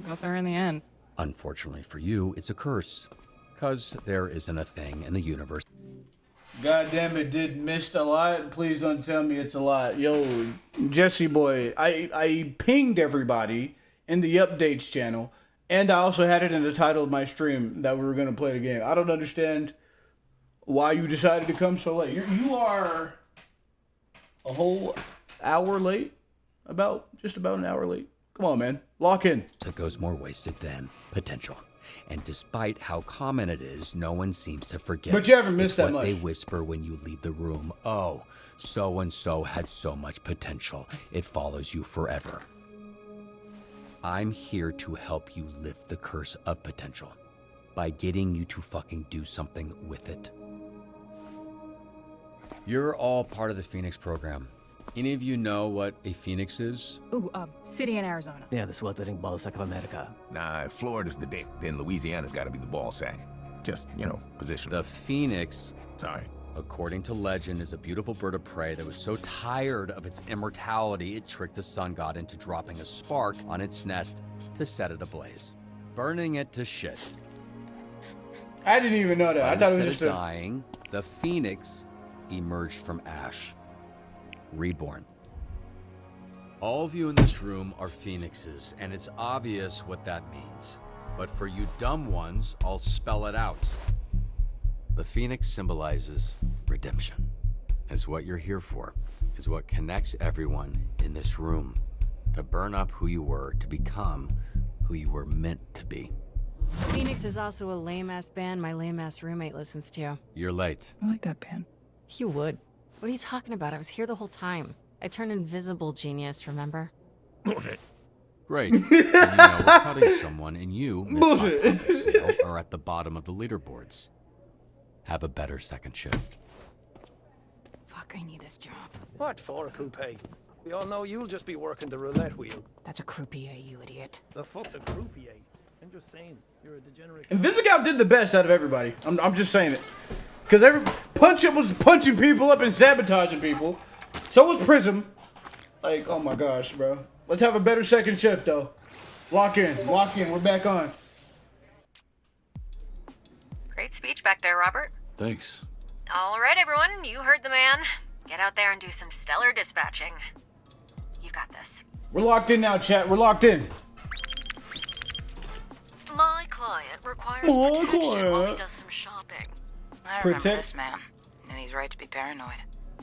Got there in the end. Unfortunately for you, it's a curse. Because there isn't a thing in the universe. God damn it, did missed a lot. Please don't tell me it's a lot. Yo, Jesse boy, I pinged everybody in the updates channel, and I also had it in the title of my stream that we were going to play the game. I don't understand why you decided to come so late. You are a whole hour late? Just about an hour late. Come on, man. Lock in. It goes more wasted than potential. And despite how common it is, no one seems to forget. But you haven't missed it's that what much. They whisper when you leave the room. Oh, so-and-so had so much potential. It follows you forever. I'm here to help you lift the curse of potential by getting you to fucking do something with it. You're all part of the Phoenix program. Any of you know what a Phoenix is? Ooh, city in Arizona. Yeah, the sweltering ballsack of America. Nah, if Florida's the dick, then Louisiana's gotta be the ball sack. Just, position. The Phoenix, Sorry. according to legend, is a beautiful bird of prey that was so tired of its immortality, it tricked the sun god into dropping a spark on its nest to set it ablaze, burning it to shit. I didn't even know that. I thought it was just a... dying, the Phoenix emerged from ash, reborn. All of you in this room are Phoenixes, and it's obvious what that means. But for you dumb ones, I'll spell it out. The Phoenix symbolizes redemption. It's what you're here for. It's what connects everyone in this room. To burn up who you were, to become who you were meant to be. Phoenix is also a lame-ass band my lame-ass roommate listens to. You're late. I like that band. You would. What are you talking about? I was here the whole time. I turned invisible, genius, remember? Great. And you know we're cutting someone, and you, Miss Hot Topic Sale, are at the bottom of the leaderboards. Have a better second shift. Fuck, I need this job. What for, Coupe? We all know you'll just be working the roulette wheel. That's a croupier, you idiot. The fuck's a croupier? I'm just saying, you're a degenerate. And Visigout did the best out of everybody. I'm just saying it. Because Punch It was punching people up and sabotaging people. So was Prism. Like, oh my gosh, bro. Let's have a better second shift, though. Lock in. We're back on. Great speech back there, Robert. Thanks. All right, everyone, you heard the man. Get out there and do some stellar dispatching. You got this. We're locked in now, chat. We're locked in. My client requires protection while he does some shopping. I remember this man, and he's right to be paranoid.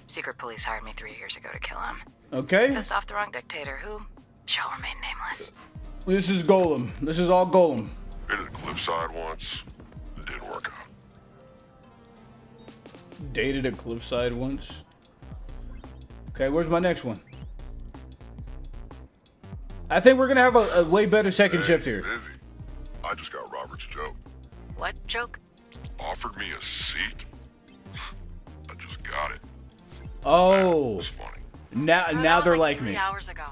Secret police hired me 3 years ago to kill him. Okay. Pissed off the wrong dictator who shall remain nameless. This is Golem. This is all Golem. Been to the cliffside once. It didn't work out. Dated a cliffside once. Okay, where's my next one? I think we're gonna have a way better second shift here. Busy. I just got Robert's joke. What joke? Offered me a seat. I just got it. Oh. It was funny. Now they're like 3 me. hours ago.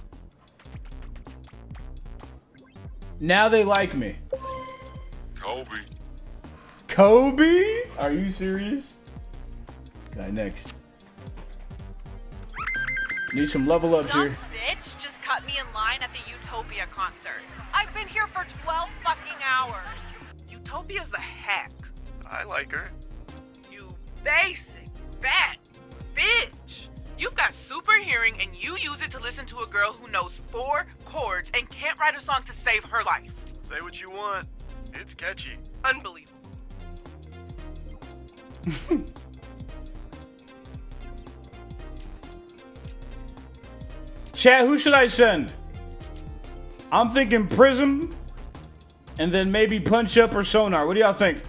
Now they like me. Kobe. Kobe? Are you serious? Guy next. Need some level ups Some here. bitch just cut me in line at the Utopia concert. I've been here for 12 fucking hours. Utopia's a hack. I like her. You Basic, fat, bitch. You've got super hearing and you use it to listen to a girl who knows 4 chords and can't write a song to save her life. Say what you want. It's catchy. Unbelievable. Chat, who should I send? I'm thinking Prism, and then maybe Punch Up or Sonar. What do y'all think?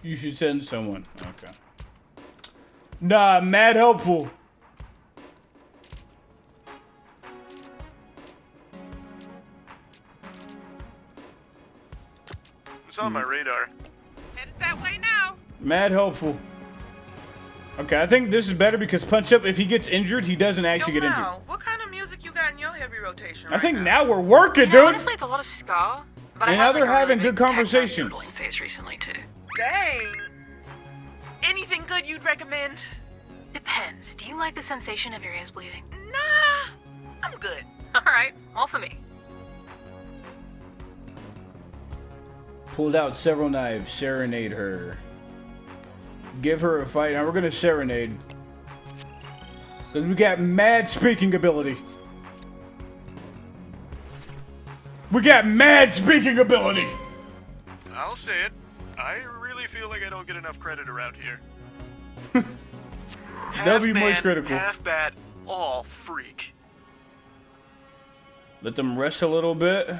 You should send someone. Okay. Nah, mad helpful. It's on my radar. Headed that way now. Mad helpful. Okay, I think this is better because Punch Up, if he gets injured, he doesn't actually get injured. Wow, what kind of music you got in your heavy rotation I think now we're working, dude. Honestly, it's a lot of ska. But And I now have they're like, a having really good big techno conversations. yodeling phase recently too. Dang. Anything good you'd recommend? Depends. Do you like the sensation of your hands bleeding? Nah, I'm good. All right, all for me. Pulled out several knives, serenade her. Give her a fight. Now we're gonna serenade. Because we got mad speaking ability. We got mad speaking ability. I'll say it. I really feel like I don't get enough credit around here. That'll be Half most man, critical. Half bat, all freak. Let them rest a little bit.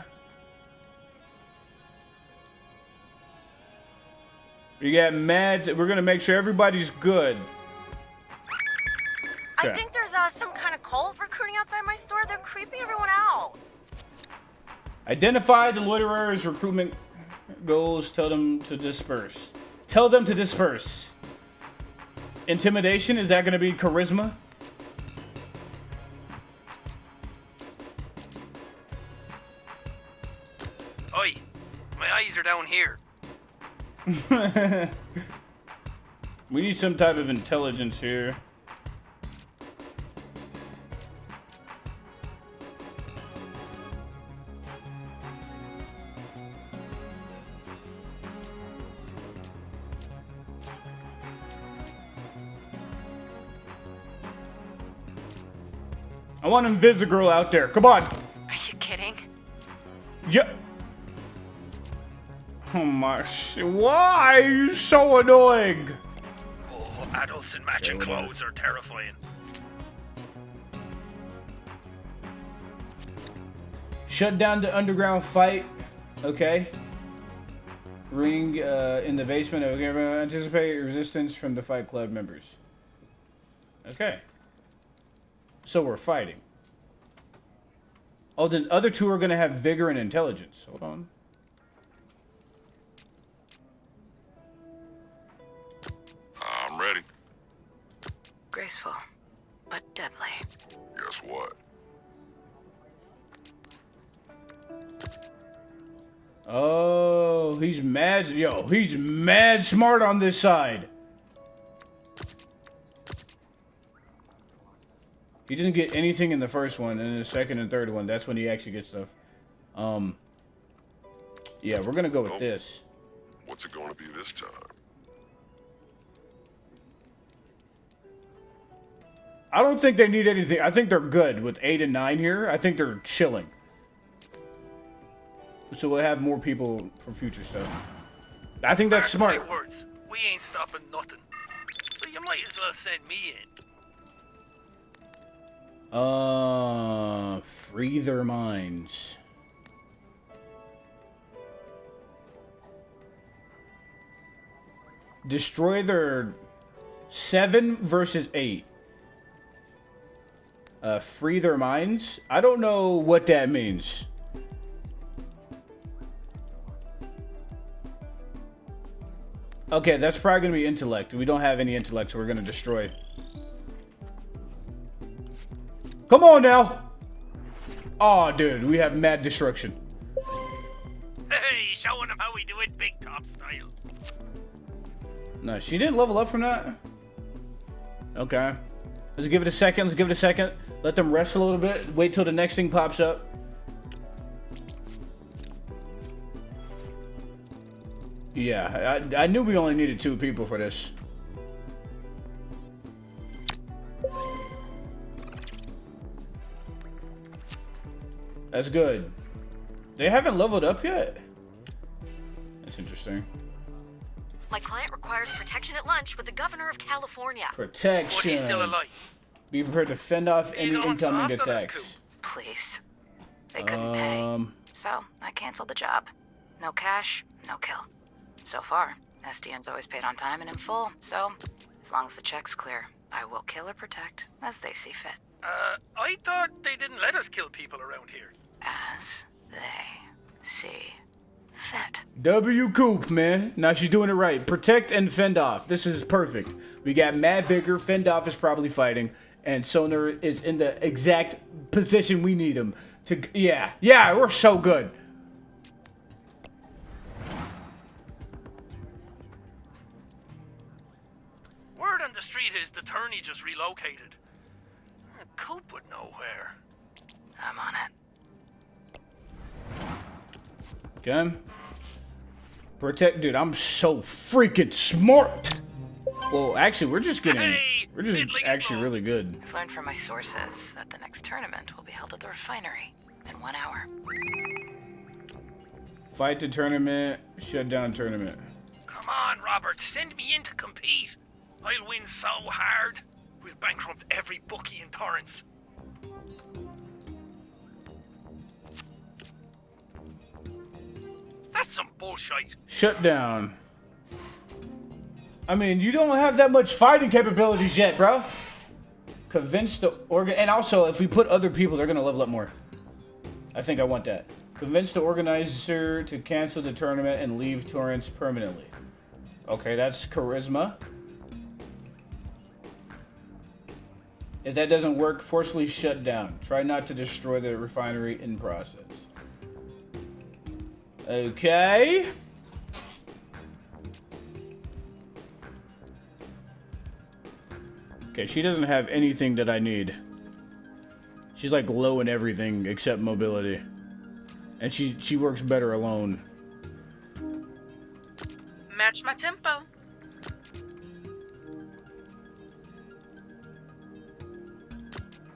We got mad. We're gonna make sure everybody's good. I Okay. think there's some kind of cult recruiting outside my store. They're creeping everyone out. Identify the loiterers' recruitment goals. Tell them to disperse. Tell them to disperse. Intimidation, is that going to be charisma? Oi, my eyes are down here. We need some type of intelligence here. I want Invisigirl out there. Come on. Are you kidding? Yeah. Oh my shit. Why are you so annoying? Oh, adults in matching clothes are terrifying. Shut down the underground fight. Okay. Ring in the basement. Okay. Anticipate resistance from the Fight Club members. Okay. So we're fighting. Oh, the other two are going to have vigor and intelligence. Hold on. I'm ready. Graceful, but deadly. Guess what? Oh, he's mad. Yo, he's mad smart on this side. He didn't get anything in the first one, and in the second and third one, that's when he actually gets stuff. Yeah, we're gonna go with this. What's it going to be this time? I don't think they need anything. I think they're good with 8 and 9 here. I think they're chilling. So we'll have more people for future stuff. I think that's smart. My words, we ain't stopping nothing. So you might as well send me in. Free their minds. Destroy their 7 versus 8. Free their minds? I don't know what that means. Okay, that's probably gonna be intellect. We don't have any intellect, so we're gonna destroy. Come on now! Oh, dude, we have mad destruction. Hey, showing them how we do it big top style. No, she didn't level up from that? Okay. Let's give it a second. Let's give it a second. Let them rest a little bit. Wait till the next thing pops up. Yeah, I knew we only needed 2 people for this. That's good. They haven't leveled up yet? That's interesting. My client requires protection at lunch with the governor of California. Protection. But he's still alive. Be prepared to fend off any incoming attacks. Please. They couldn't pay. So I canceled the job. No cash, no kill. So far, SDN's always paid on time and in full. So, as long as the check's clear, I will kill or protect as they see fit. I thought they didn't let us kill people around here. As they see fit. W Coop, man. Now she's doing it right. Protect and fend off. This is perfect. We got Mad Vigor. Fend off is probably fighting. And Sonar is in the exact position we need him to. Yeah, we're so good. Word on the street is the attorney just relocated. Coop would know where. I'm on it. Okay. Protect, dude. I'm so freaking smart. Well, actually, we're just actually really good. I've learned from my sources that the next tournament will be held at the refinery in 1 hour. Fight the tournament, shut down tournament. Come on, Robert. Send me in to compete. I'll win so hard. We'll bankrupt every bookie in Torrance. That's some bullshit. Shut down. I mean, you don't have that much fighting capabilities yet, bro. Convince the and also, if we put other people, they're gonna level up more. I think I want that. Convince the organizer to cancel the tournament and leave Torrance permanently. Okay, that's charisma. If that doesn't work, forcefully shut down. Try not to destroy the refinery in process. Okay. Okay, she doesn't have anything that I need. She's like low in everything except mobility. And she works better alone. Match my tempo.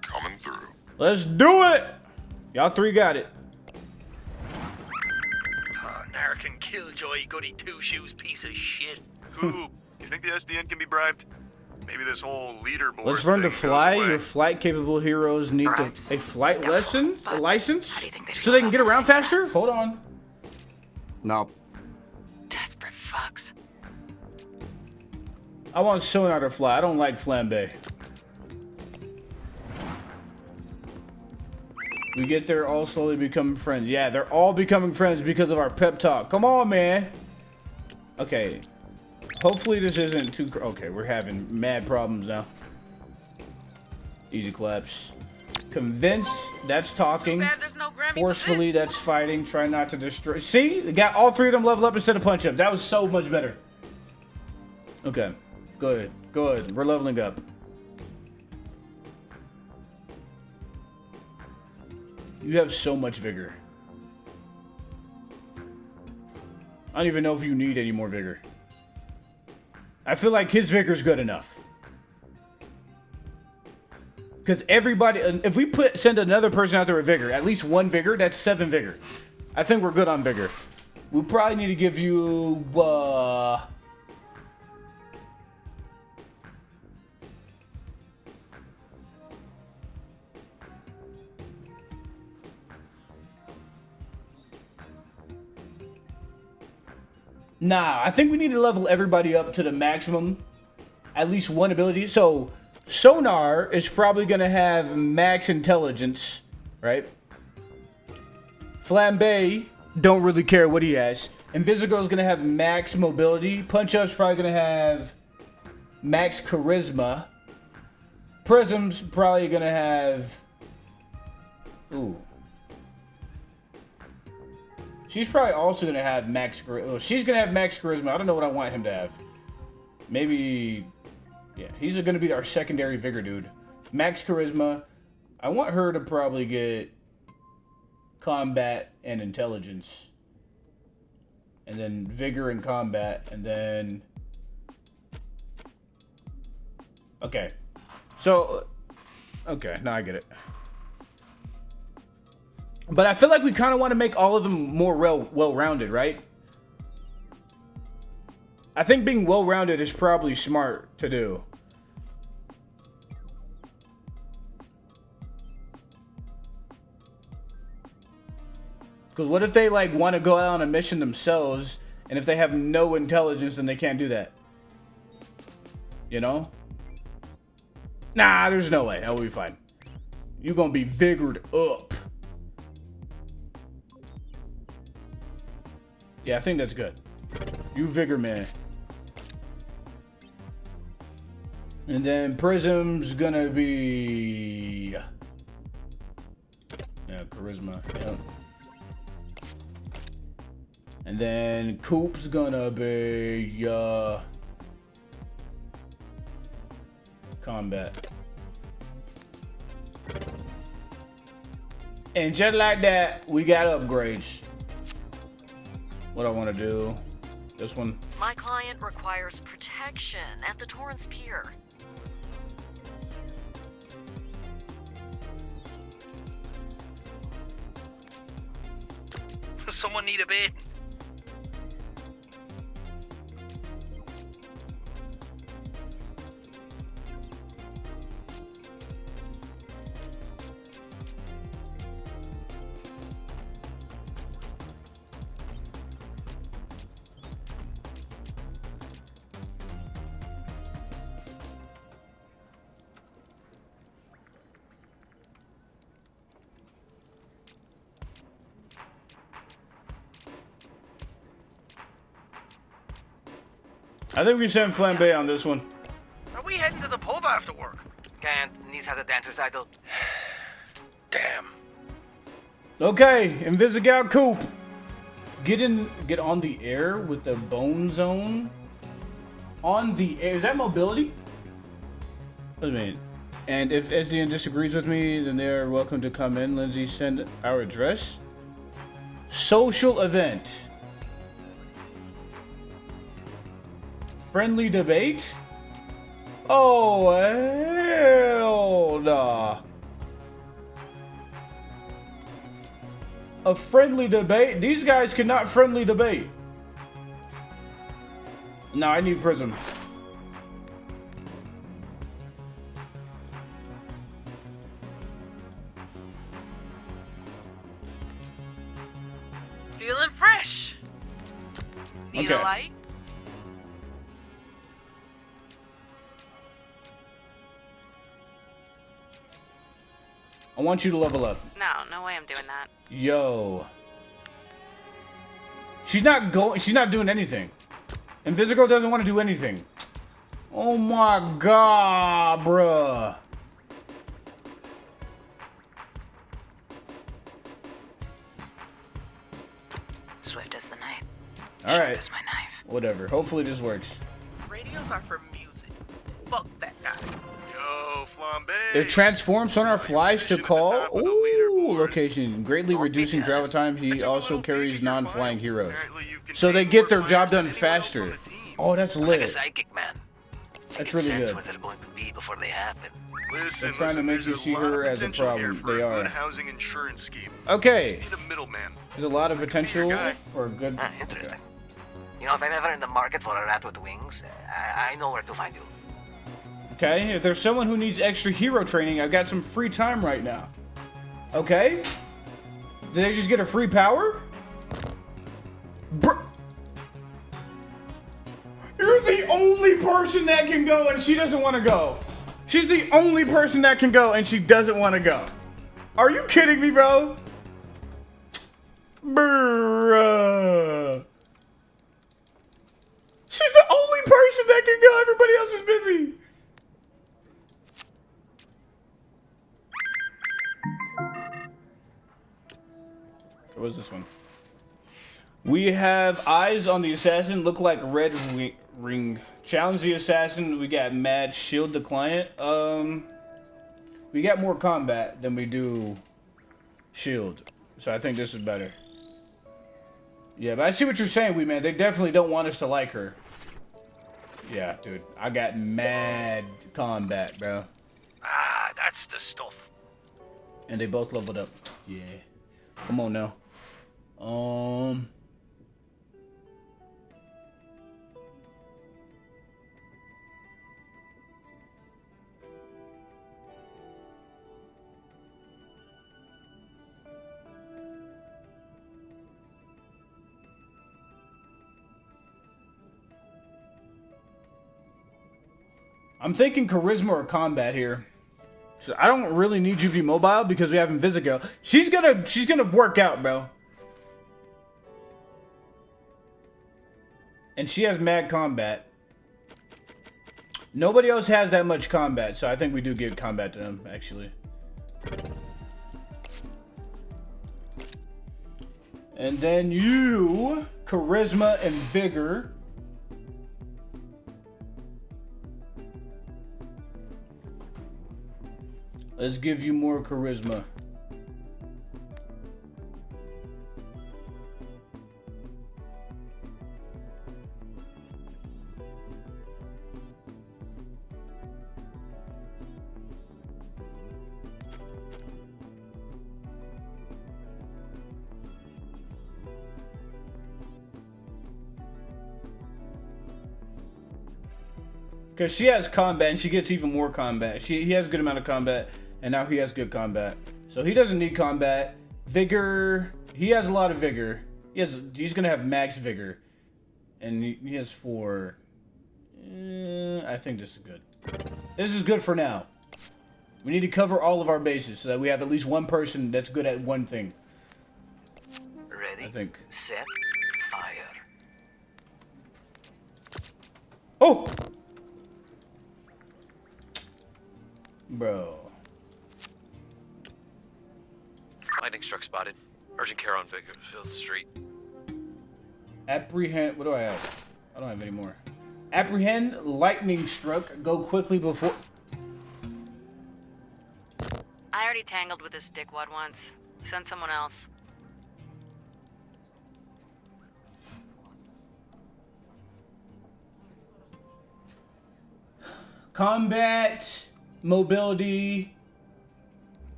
Coming through. Let's do it! Y'all 3 got it. American killjoy goody two-shoes piece of shit. Who? You think the SDN can be bribed? Maybe this whole leaderboard. Let's learn to thing fly. goes away. Your flight-capable heroes need a flight license, so they can get around faster. Hold on. No. Desperate fucks. I want Sonar to fly. I don't like Flambe. We get there, all slowly becoming friends. Yeah, they're all becoming friends because of our pep talk. Come on, man. Okay. Hopefully this isn't too... Okay, we're having mad problems now. Easy claps. Convince, that's talking. Forcefully, that's fighting. Try not to destroy. See? They got all 3 of them level up instead of punch up. That was so much better. Okay. Good. Good. We're leveling up. You have so much vigor. I don't even know if you need any more vigor. I feel like his vigor's good enough. Because everybody, if we send another person out there with vigor, at least 1 vigor, that's 7 vigor. I think we're good on vigor. We probably need to give you, Nah, I think we need to level everybody up to the maximum. At least 1 ability. So, Sonar is probably going to have max intelligence, right? Flambe, don't really care what he has. Invisigo's going to have max mobility. Punch-Up's probably going to have max charisma. Prism's probably going to have... Ooh. She's probably also going to have max charisma. She's going to have max charisma. I don't know what I want him to have. Maybe... Yeah, he's going to be our secondary vigor dude. Max charisma. I want her to probably get combat and intelligence. And then vigor and combat. And then... Okay. So... Okay, now I get it. But I feel like we kind of want to make all of them more well-rounded, right? I think being well-rounded is probably smart to do. Because what if they, like, want to go out on a mission themselves, and if they have no intelligence, then they can't do that? You know? Nah, there's no way. That will be fine. You're gonna be vigored up. Yeah, I think that's good. You vigor man. And then Prism's gonna be... Yeah, charisma. Yeah. And then Coop's gonna be... combat. And just like that, we got upgrades. What I want to do. This one. My client requires protection at the Torrance Pier. Someone need a bed? I think we send Flambe on this one. Are we heading to the pub after work? Can't. Niece has a dancer's idol. Damn. Okay, Invisigal Coop. Get on the air with the Bone Zone. On the air. Is that mobility? Wait a minute. And if SDN disagrees with me, then they are welcome to come in. Lindsay, send our address. Social event. Friendly debate? Oh, hell nah. A friendly debate? These guys cannot friendly debate. No, I need Prism. Feeling fresh. Need a light? I want you to level up. No way I'm doing that. Yo. She's not doing anything. Invisigal doesn't want to do anything. Oh my god, bruh. Swift as the knife. Alright. As my knife. Whatever. Hopefully this works. Radios are for music. Fuck that guy. Yo, Flambe. It transforms on our flies to call. Ooh, location. Greatly reducing travel time. He also carries non-flying heroes. So they get their job done faster. Oh, that's Like a lit. psychic man. That's really Sense good. what they're going to be before they happen. They're trying to make you see her as a problem. They Good are. housing insurance scheme. Okay. Just need a middleman. There's a lot of potential for a good. Interesting. You know, if I'm ever in the market for a rat with wings, I know where to find you. Okay, if there's someone who needs extra hero training, I've got some free time right now. Okay? Did they just get a free power? You're the only person that can go and she doesn't want to go. She's the only person that can go and she doesn't want to go. Are you kidding me, bro? Bruh. She's the only person that can go. Everybody else is busy. What's this one? We have eyes on the assassin. Look like red ring. Challenge the assassin. We got mad. Shield the client. We got more combat than we do shield. So I think this is better. Yeah, but I see what you're saying, Wee Man. They definitely don't want us to like her. Yeah, dude. I got mad combat, bro. Ah, that's the stuff. And they both leveled up. Yeah. Come on now. I'm thinking charisma or combat here. So I don't really need you to be mobile because we have Invisigo. She's gonna work out, bro. And she has mad combat. Nobody else has that much combat, so I think we do give combat to them, actually. And then you, charisma and vigor. Let's give you more charisma. Because she has combat and she gets even more combat. He has a good amount of combat and now he has good combat. So he doesn't need combat. Vigor, he has a lot of vigor. He's going to have max vigor. And he has 4. I think this is good. This is good for now. We need to cover all of our bases so that we have at least one person that's good at one thing. Ready? I think. Set. Fire. Oh! Bro. Lightning struck spotted. Urgent care on Bakersfield Street. Apprehend. What do I have? I don't have any more. Apprehend. Lightning struck. Go quickly before. I already tangled with this dickwad once. Send someone else. Combat. Mobility.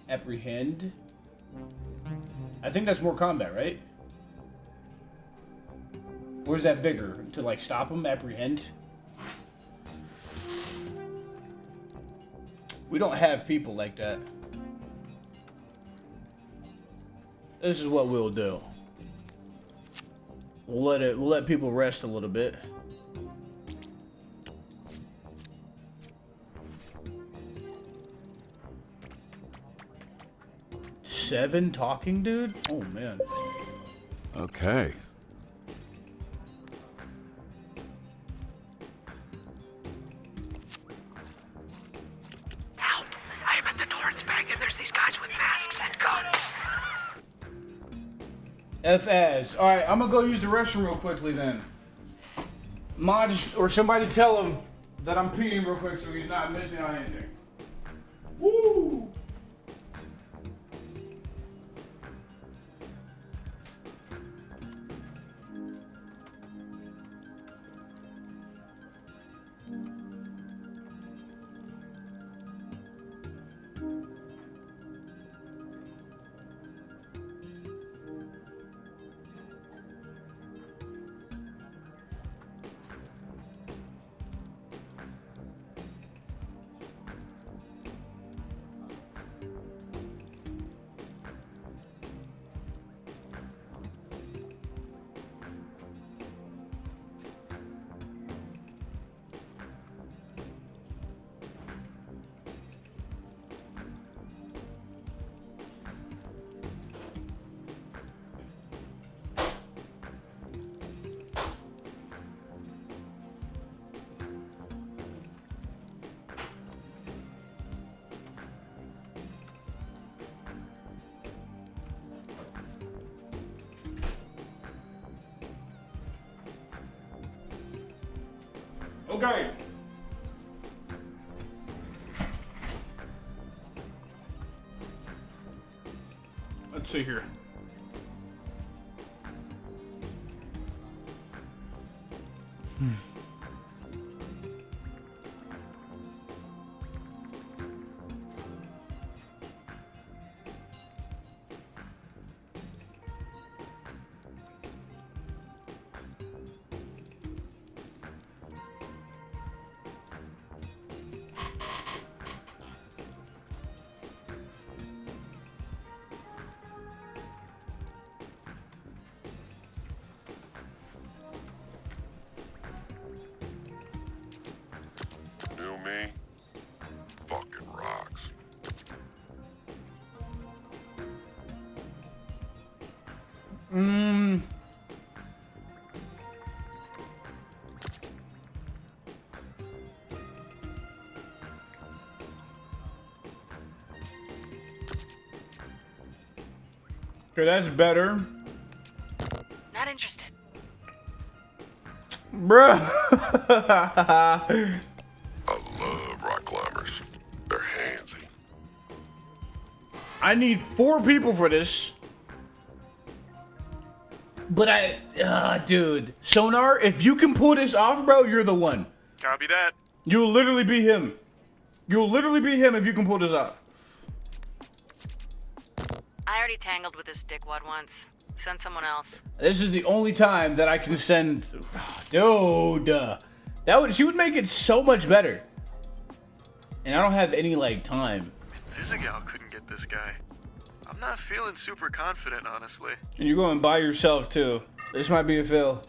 Apprehend. I think that's more combat, right? Or is that vigor? To like stop him? Apprehend? We don't have people like that. This is what we'll do. We'll let people rest a little bit. Seven talking, dude? Oh, man. Okay. Help! I am at the Torrance Bank and there's these guys with masks and guns. F-As. Alright, I'm gonna go use the restroom real quickly then. Mod or somebody tell him that I'm peeing real quick so he's not missing on anything. Woo! Okay. see here. New me fucking rocks. Okay, that's better. Not interested. Bruh. I love rock climbers. They're handsy. I need 4 people for this. But dude, Sonar, if you can pull this off, bro, you're the one. Copy that. You'll literally be him. You'll literally be him if you can pull this off. I already tangled with this dickwad once. Send someone else. This is the only time that I can send, dude. She would make it so much better. And I don't have any like time. ThuhBigA couldn't get this guy. I'm not feeling super confident, honestly. And you're going by yourself too. This might be a fail.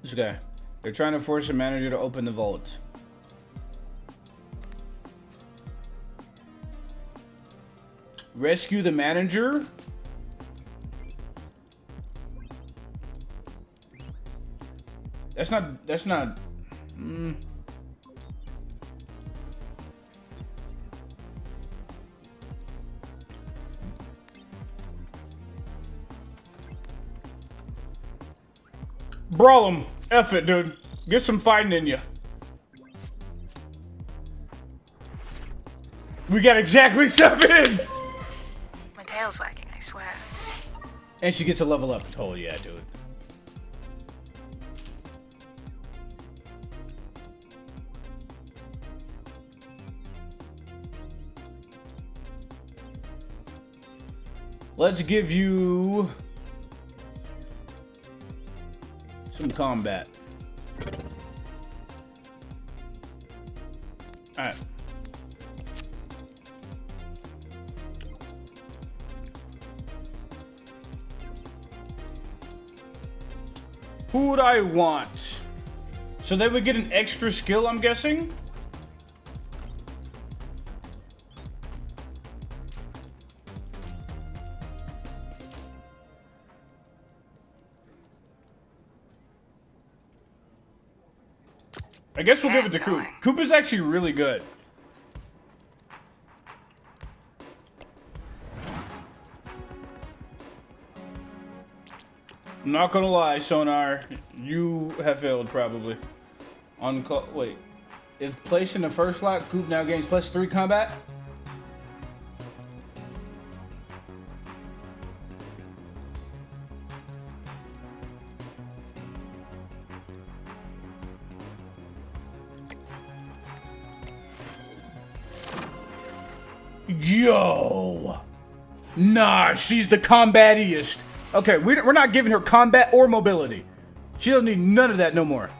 This guy. They're trying to force the manager to open the vault. Rescue the manager? That's not. Brawl him. F it, dude. Get some fighting in you. We got exactly 7! My tail's wagging, I swear. And she gets a level up. Oh, yeah, dude. Let's give you some combat. Alright. Who would I want? So they would get an extra skill, I'm guessing? I guess we'll give it to Coop. Coop is actually really good. I'm not gonna lie, Sonar, you have failed probably. Wait. If placed in the first slot, Coop now gains +3 combat? Yo! Nah, she's the combatiest. Okay, we're not giving her combat or mobility. She doesn't need none of that no more.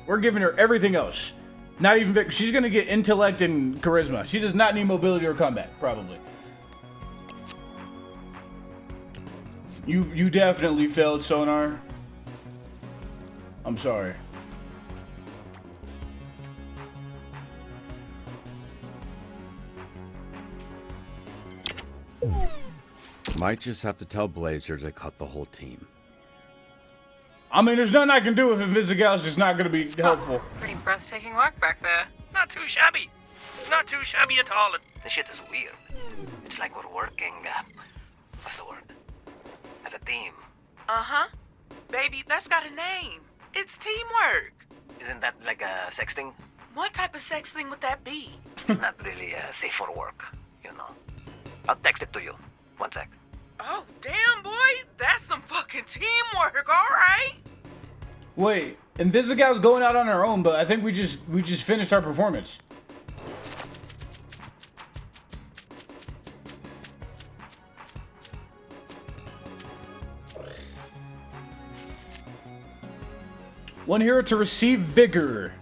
We're giving her everything else. Not even she's gonna get intellect and charisma. She does not need mobility or combat, probably. You definitely failed, Sonar. I'm sorry. Might just have to tell Blazer to cut the whole team. I mean, there's nothing I can do if ThuhBigA's just not gonna be helpful. Pretty breathtaking work back there. Not too shabby. Not too shabby at all. This shit is weird. It's like we're working, what's the word? As a team. Uh-huh. Baby, that's got a name. It's teamwork. Isn't that like a sex thing? What type of sex thing would that be? It's not really safe for work, you know. I'll text it to you One sec. Oh, damn, boy. That's some fucking teamwork, alright? Wait, Invisigal's going out on our own, but I think we just finished our performance. One hero to receive vigor.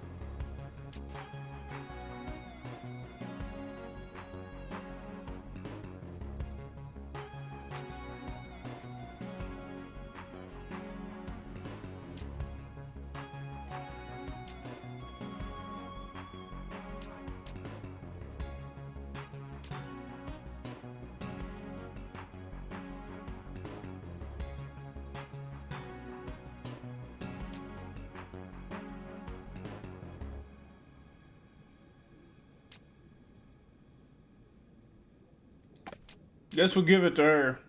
Guess we'll give it to her.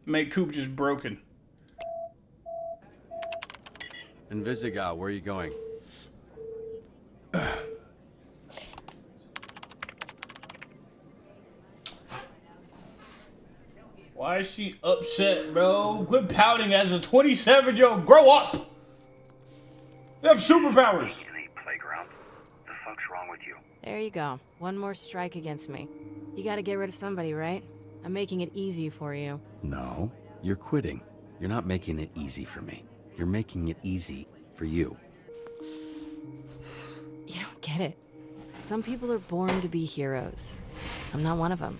Make Coop just broken. Invisigal, where are you going? Why is she upset, bro? Quit pouting as a 27-year-old. Grow up! You have superpowers. Playground. The fuck's wrong with you? There you go. One more strike against me. You gotta get rid of somebody, right? I'm making it easy for you. No, you're quitting. You're not making it easy for me. You're making it easy for you. You don't get it. Some people are born to be heroes. I'm not one of them.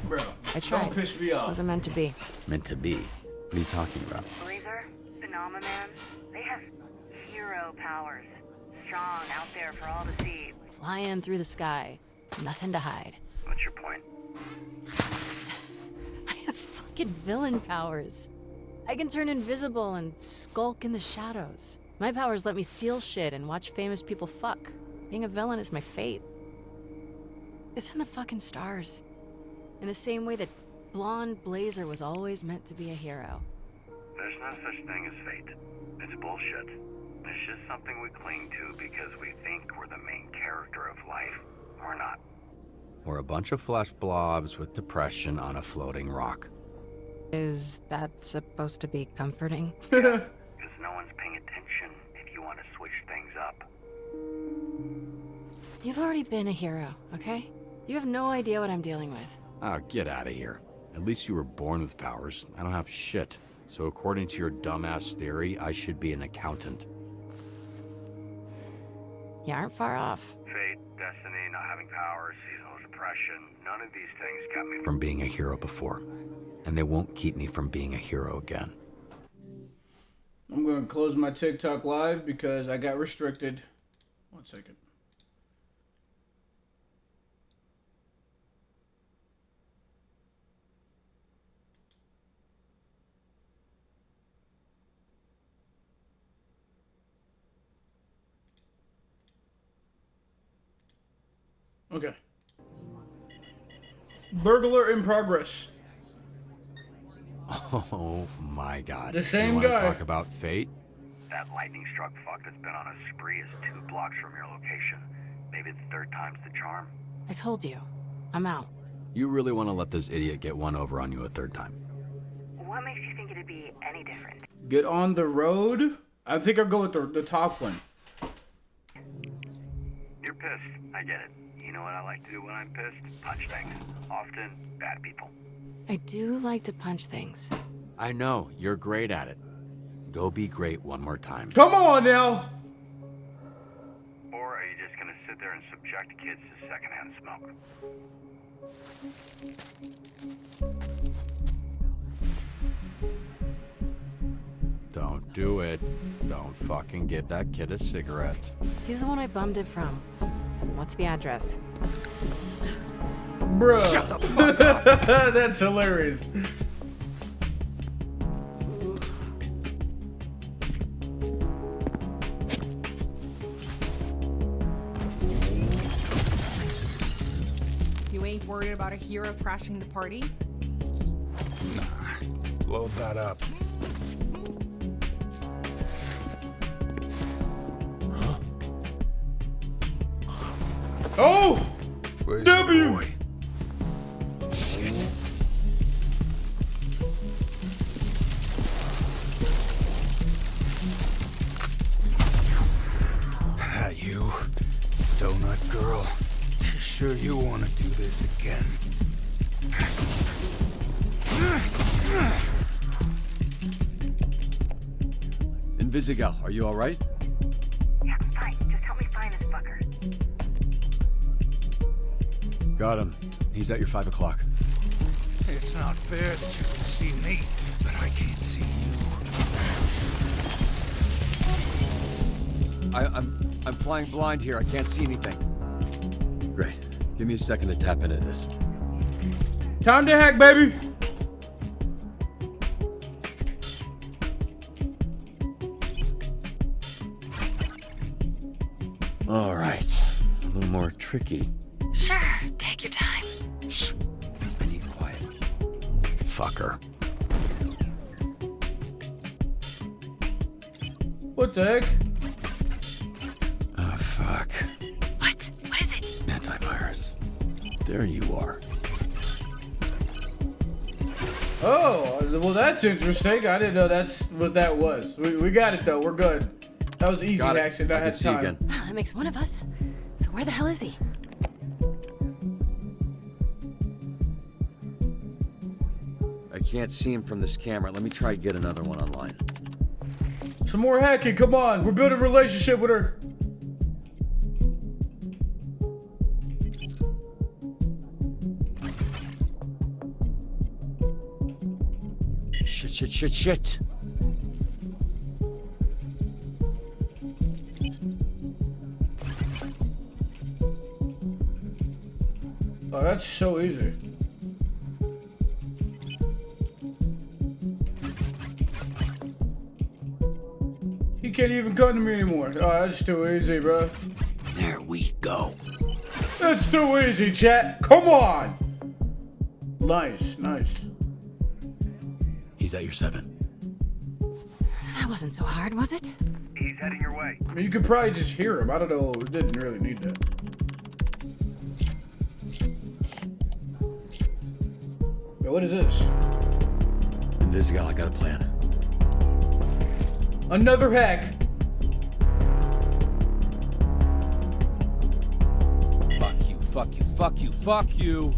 Bro, I tried. don't piss me This off. wasn't meant to be. Meant to be? What are you talking about? Blazer, Phenomenon, they have hero powers. Strong out there for all to see. Flying through the sky. Nothing to hide. What's your point? I have fucking villain powers. I can turn invisible and skulk in the shadows. My powers let me steal shit and watch famous people fuck. Being a villain is my fate. It's in the fucking stars. In the same way that blonde Blazer was always meant to be a hero. There's no such thing as fate. It's bullshit. It's just something we cling to because we think we're the main character of life. We're not. We're a bunch of flesh blobs with depression on a floating rock. Is that supposed to be comforting? Because no one's paying attention if you want to switch things up. You've already been a hero, okay? You have no idea what I'm dealing with. Oh, get out of here. At least you were born with powers. I don't have shit. So according to your dumbass theory, I should be an accountant. You aren't far off. Fate, destiny, not having powers, seasonal depression, none of these things kept me From being a hero before. And they won't keep me from being a hero again. I'm going to close my TikTok live because I got restricted. 1 second. Okay. Burglar in progress. Oh my god. The same you wanna guy. talk about fate? That lightning-struck fuck that's been on a spree is 2 blocks from your location. Maybe the third time's the charm. I told you. I'm out. You really want to let this idiot get one over on you a third time? What makes you think it'd be any different? Get on the road. I think I'll go with the top one. You're pissed. I get it. You know what I like to do when I'm pissed? Punch things. Often, bad people. I do like to punch things. I know, you're great at it. Go be great one more time. Come on now. Or are you just gonna sit there and subject kids to secondhand smoke? Don't do it. Don't fucking give that kid a cigarette. He's the one I bummed it from. What's the address? Bruh. Shut the fuck up. That's hilarious. You ain't worried about a hero crashing the party? Load that up. Oh! Where's W! your boy? sure you want to do this again. ThuhBigA, are you alright? Yeah, I'm fine. Just help me find this fucker. Got him. He's at your 5 o'clock. It's not fair that you can see me, but I can't see you. I'm flying blind here. I can't see anything. Great. Give me a second to tap into this. Time to hack, baby. All right. A little more tricky. Sure, take your time. Shh. I need quiet. Fucker. What the heck? Oh, fuck. What? What is it? Antivirus. There you are. Oh, well, that's interesting. I didn't know that's what that was. We got it, though. We're good. That was easy action. I had see you time. again. That makes one of us. So where the hell is he? I can't see him from this camera. Let me try to get another one online. Some more hacking. Come on. We're building a relationship with her. Shit. Oh, that's so easy. He can't even come to me anymore. Oh, that's too easy, bro. There we go. That's too easy, chat. Come on. Nice. He's at your 7. That wasn't so hard, was it? He's heading your way. I mean, you could probably just hear him. I don't know. It didn't really need that. Yo, what is this? ThuhBigA, I got a plan. Another hack. Fuck you.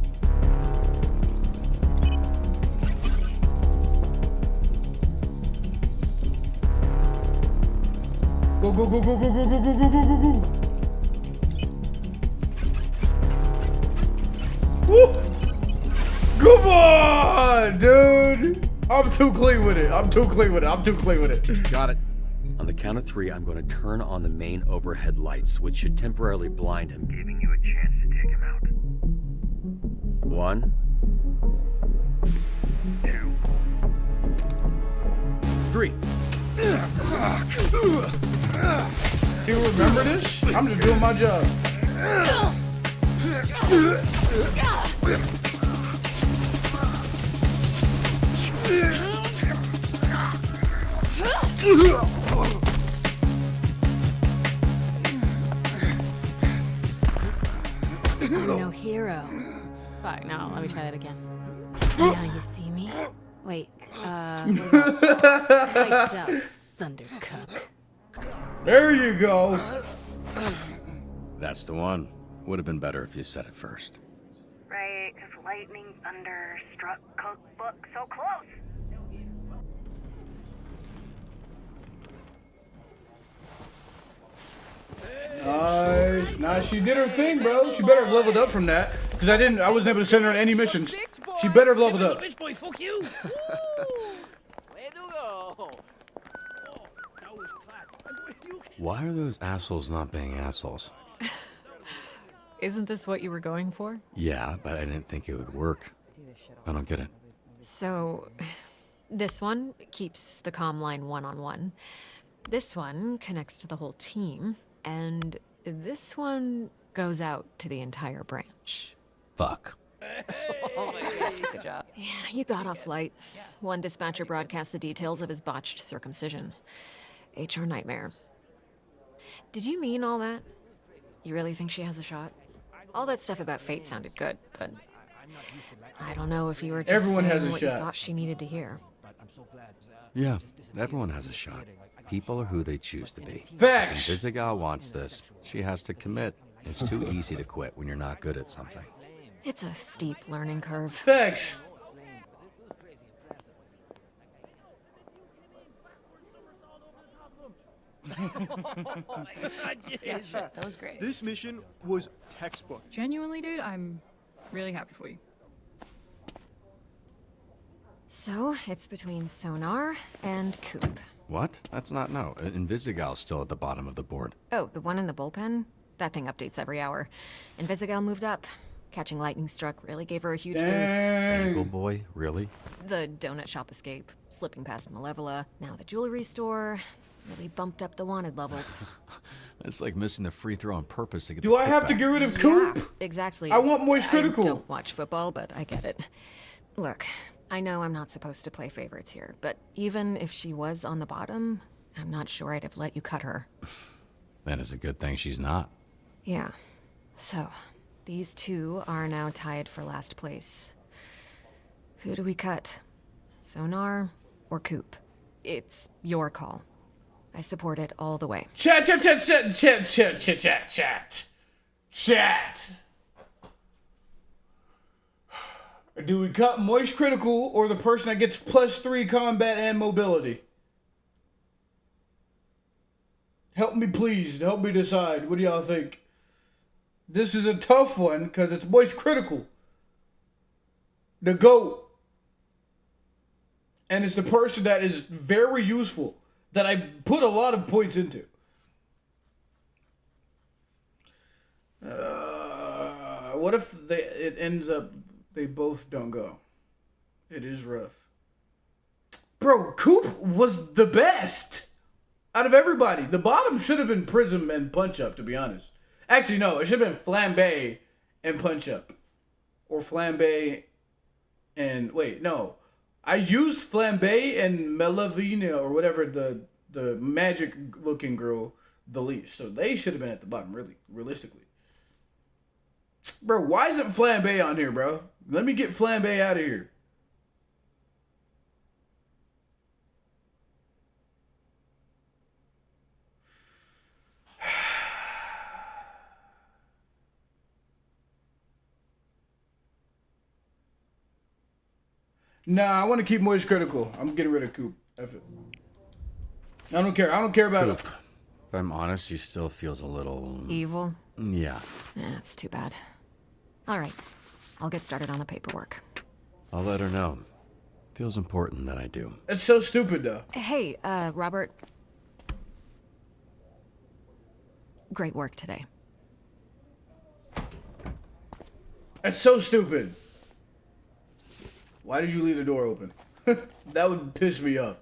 Go. Woo! Come on, dude. I'm too clean with it. Got it. On the count of 3, I'm going to turn on the main overhead lights, which should temporarily blind him. Giving you a chance to take him out. 1, 2, 3. Do you remember this? I'm just doing my job. I'm no hero. Fuck, no, let me try that again. Now you see me? Wait, lights out, Thundercook. There you go. That's the one. Would have been better if you said it first. Right, because lightning, thunder, struck, cookbook, so close. Nice. She did her thing, bro. She better have leveled up from that. Because I wasn't able to send her on any missions. She better have leveled up. Bitch boy, fuck you. Why are those assholes not being assholes? Isn't this what you were going for? Yeah, but I didn't think it would work. I don't get it. So, this one keeps the comm line one-on-one. This one connects to the whole team. And this one goes out to the entire branch. Fuck. Good job. Yeah, you got off light. One dispatcher broadcast the details of his botched circumcision. HR nightmare. Did you mean all that? You really think she has a shot? All that stuff about fate sounded good, but I don't know if you were just Everyone saying has a what shot. you thought she needed to hear. Yeah, everyone has a shot. People are who they choose to be. Facts. If ThuhBigA wants this, she has to commit. It's too easy to quit when you're not good at something. It's a steep learning curve. Thanks. Yeah, shit, that was great. This mission was textbook. Genuinely, dude, I'm really happy for you. So, it's between Sonar and Coop. What? That's not no. Invisigal's still at the bottom of the board. Oh, the one in the bullpen? That thing updates every hour. Invisigal moved up. Catching lightning struck really gave her a huge boost. Bagel Boy? Really? The donut shop escape, slipping past Malevola, now the jewelry store, really bumped up the wanted levels. That's like missing the free throw on purpose to get Do the I have to putback. get rid of Coop? Yeah, exactly. I want Moist Critical. I don't watch football, but I get it. Look, I know I'm not supposed to play favorites here, but even if she was on the bottom, I'm not sure I'd have let you cut her. Then it's a good thing she's not. Yeah. So, these two are now tied for last place. Who do we cut? Sonar or Coop? It's your call. I support it all the way. Chat. Do we cut Moist Critical or the person that gets +3 combat and mobility? Help me, please. Help me decide. What do y'all think? This is a tough one because it's Moist Critical. The GOAT. And it's the person that is very useful, that I put a lot of points into. What if it ends up they both don't go? It is rough. Bro, Coop was the best out of everybody. The bottom should have been Prism and Punch Up, to be honest. Actually, no, it should have been Flambe and Punch Up. Or Flambe and... Wait, no. I used Flambe and Melavina, or whatever the magic-looking girl, the least. So they should have been at the bottom, really, realistically. Bro, why isn't Flambe on here, bro? Let me get Flambe out of here. Nah, I want to keep Moist Critical. I'm getting rid of Coop. F it. I don't care. I don't care about Coop. If I'm honest, she still feels a little... Evil? Yeah. That's too bad. All right. I'll get started on the paperwork. I'll let her know. Feels important that I do. It's so stupid, though. Hey, Robert. Great work today. That's so stupid. Why did you leave the door open? That would piss me off.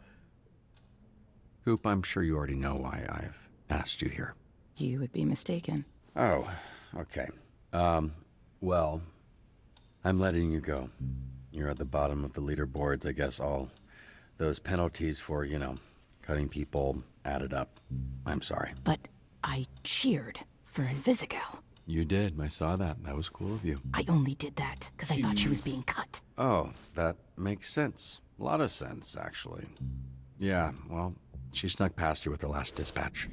Coop, I'm sure you already know why I've asked you here. You would be mistaken. Oh, okay. Well, I'm letting you go. You're at the bottom of the leaderboards. I guess all those penalties for, you know, cutting people added up. I'm sorry. But I cheered for Invisigal. You did. I saw that. That was cool of you. I only did that because I thought she was being cut. Oh, that makes sense. A lot of sense, actually. Yeah, well, she snuck past you with the last dispatch.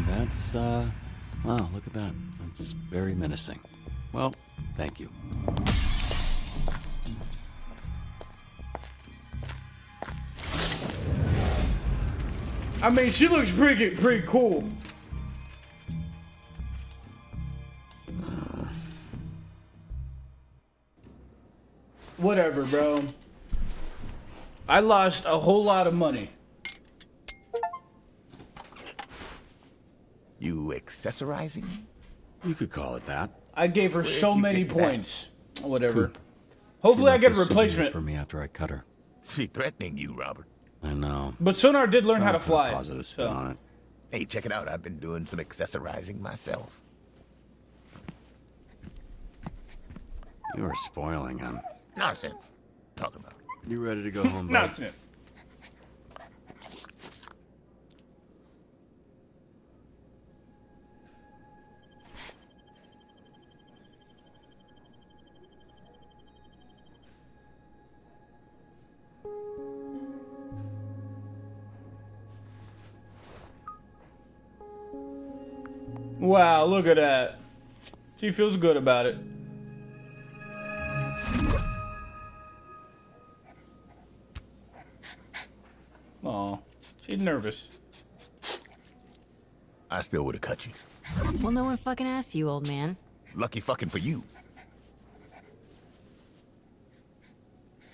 That's, wow, look at that. That's very menacing. Well, thank you. I mean, she looks pretty cool. Whatever, bro. I lost a whole lot of money. You accessorizing? You could call it that. I gave her Where'd so you many get that? points. Whatever. Coop. Hopefully I She get a left souvenir replacement. for me after I cut her. She threatening you, Robert. I know. But Sonar did learn how to Put a fly. positive spin on it. Hey, check it out. I've been doing some accessorizing myself. You are spoiling him. Nonsense. Talk about it. You ready to go home, bud? Nonsense. Wow, look at that. She feels good about it. Aw, she's nervous. I still would have cut you. Well, no one fucking asked you, old man. Lucky fucking for you.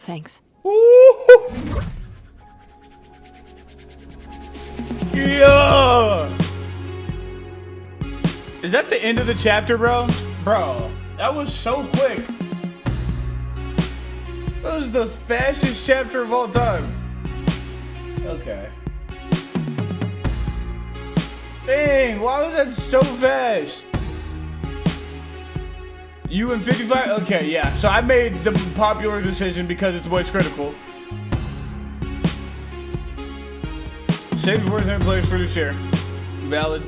Thanks. Yeah! Is that the end of the chapter, bro? Bro, that was so quick. That was the fastest chapter of all time. Okay. Dang, why was that so fast? You and 55? Okay, yeah. So I made the popular decision because it's what's critical. Save words and players for the chair. Valid.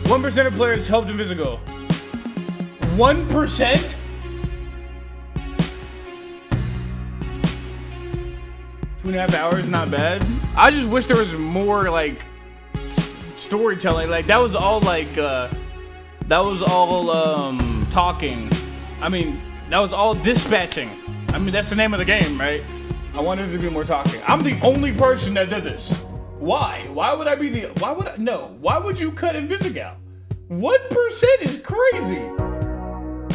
1% of players helped Invisigo. 1%? Two and a half hours, not bad. I just wish there was more like storytelling. Like that was all like talking. I mean, that was all dispatching. I mean, that's the name of the game, right? I wanted there to be more talking. I'm the only person that did this. Why? Why would I be the? Why would I? No. Why would you cut Invisigal? 1% is crazy.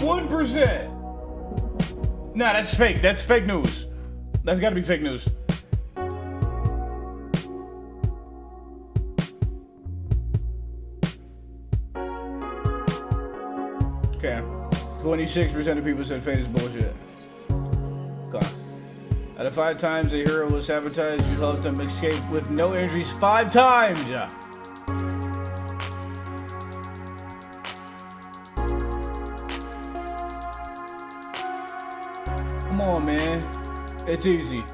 1%. Nah, that's fake. That's fake news. That's got to be fake news. Okay. 26% of people said fate is bullshit. Okay. Out of 5 times a hero was sabotaged, you helped them escape with no injuries 5 times. Come on, man. It's easy.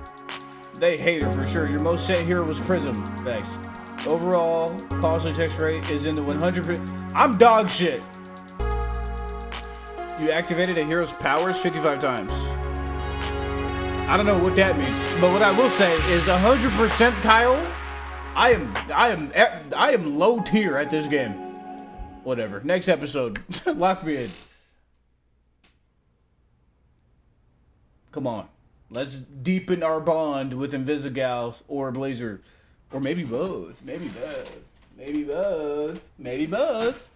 They hate her for sure. Your most set hero was Prism. Thanks. Overall, cost success rate is in the 100%. I'm dog shit. You activated a hero's powers 55 times. I don't know what that means, but what I will say is 100% Kyle. I am low tier at this game. Whatever. Next episode. Lock me in. Come on. Let's deepen our bond with Invisigal or Blazer. Or maybe both. Maybe both. Maybe both. Maybe both.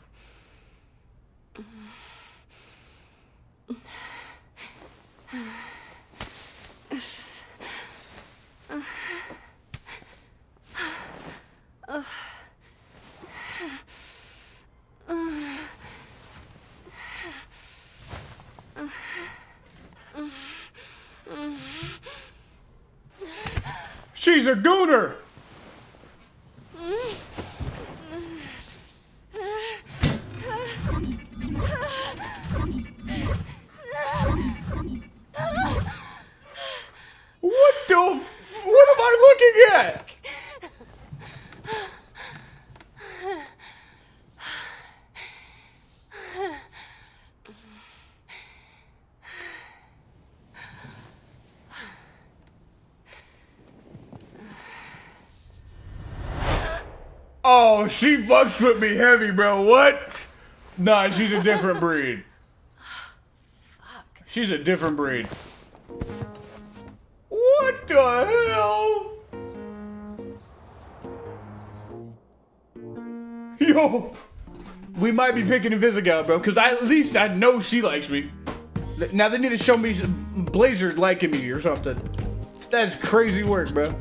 She's a gooner! What am I looking at? Oh, she fucks with me heavy, bro. What? Nah, she's a different breed. She's a different breed. What the hell? Yo, we might be picking Invisigal, bro, because at least I know she likes me. Now they need to show me Blazer liking me or something. That's crazy work, bro.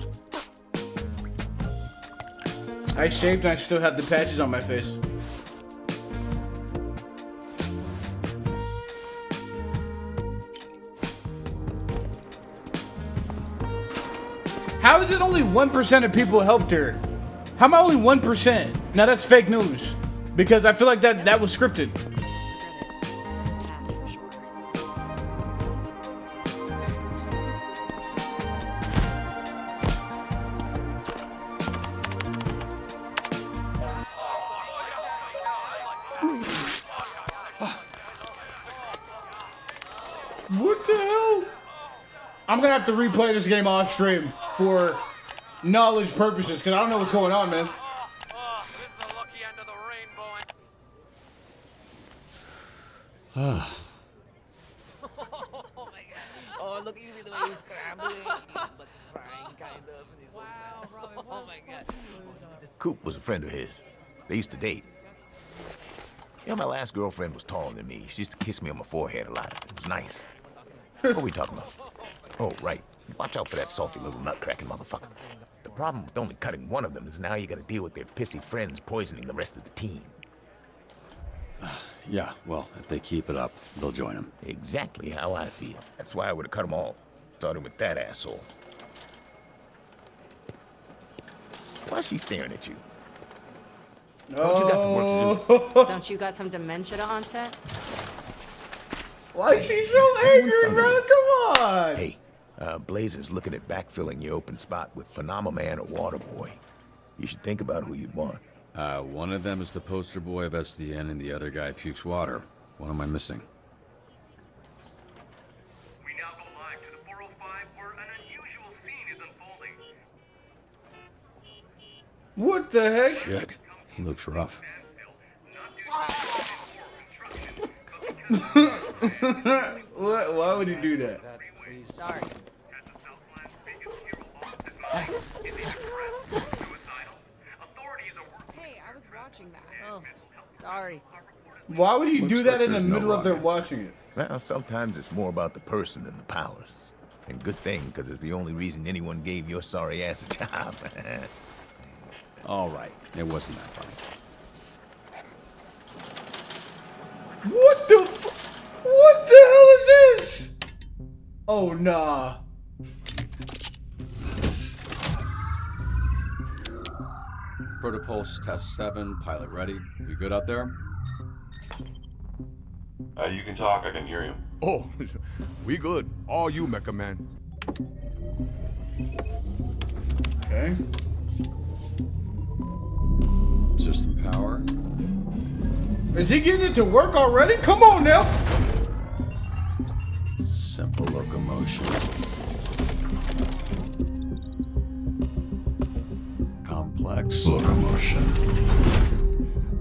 I shaved and I still have the patches on my face. How is it only 1% of people helped her? How am I only 1%? Now that's fake news. Because I feel like that was scripted. What the hell? I'm gonna have to replay this game off stream for knowledge purposes, because I don't know what's going on, man. This is the lucky Oh, look, you see the way he's scrambling, but crying kind of, and he's so sad. Oh my god. Coop was a friend of his. They used to date. You know, my last girlfriend was taller than me. She used to kiss me on my forehead a lot. It was nice. What are we talking about? Oh, right. Watch out for that salty little nut-cracking motherfucker. The problem with only cutting one of them is now you gotta deal with their pissy friends poisoning the rest of the team. Yeah, well, if they keep it up, they'll join him. Exactly how I feel. That's why I would've cut them all. Starting with that asshole. Why's she staring at you? Don't you got some work to do? Don't you got some dementia to onset? Why is she so angry, bro? Come on. Hey, Blazer's looking at backfilling your open spot with Phenomenon or Waterboy. You should think about who you'd want. One of them is the poster boy of SDN and the other guy pukes water. What am I missing? We now go live to the 405 where an unusual scene is unfolding. What the heck? Shit, he looks rough. Why would he do that? Sorry. Hey, I was watching that. Oh, sorry. Why would he do Looks that like in the there's no middle of them wrong watching it? Well, sometimes it's more about the person than the powers. And good thing, because it's the only reason anyone gave your sorry ass a job. All right, it wasn't that funny. What the hell is this? Oh, nah. Protopulse test 7, pilot ready. You good out there? You can talk, I can hear you. Oh, we good. All you, Mecha Man. Okay. System power. Is he getting it to work already? Come on now. Simple locomotion. Complex locomotion.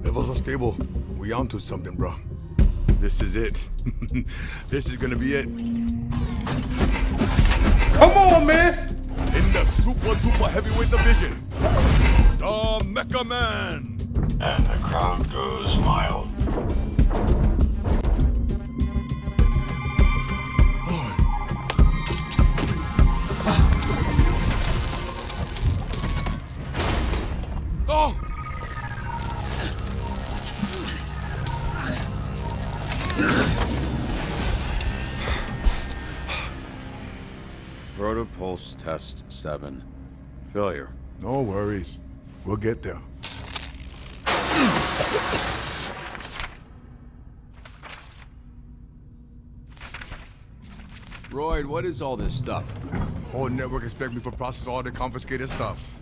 Levels are stable. We onto something, bro. This is it. This is gonna be it. Come on, man. In the super duper heavyweight division, the Mecha Man. And the crowd goes wild. Oh! Protopulse test 7. Failure. No worries. We'll get there. Royd, what is all this stuff? Whole network expect me to process all the confiscated stuff.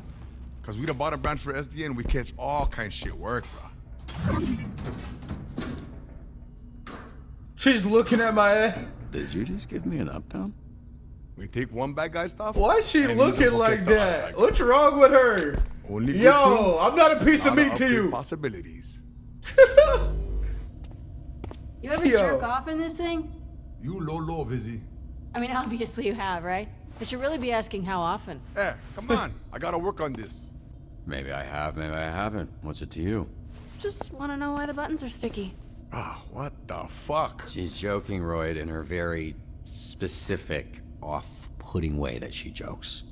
Cause we the bottom branch for SDN, we catch all kind of shit work, bro. She's looking at my ass. Did you just give me an up-down? We take one bad guy stuff. Why is she and looking use it like for that? What's wrong with her? Only Yo, I'm not a piece of meat to you. Possibilities. You ever Yo. jerk off in this thing? You low, Vizzy. I mean, obviously you have, right? I should really be asking how often. Hey, come on. I gotta work on this. Maybe I have, maybe I haven't. What's it to you? Just want to know why the buttons are sticky. Ah, what the fuck? She's joking, Royd, in her very specific, off-putting way that she jokes.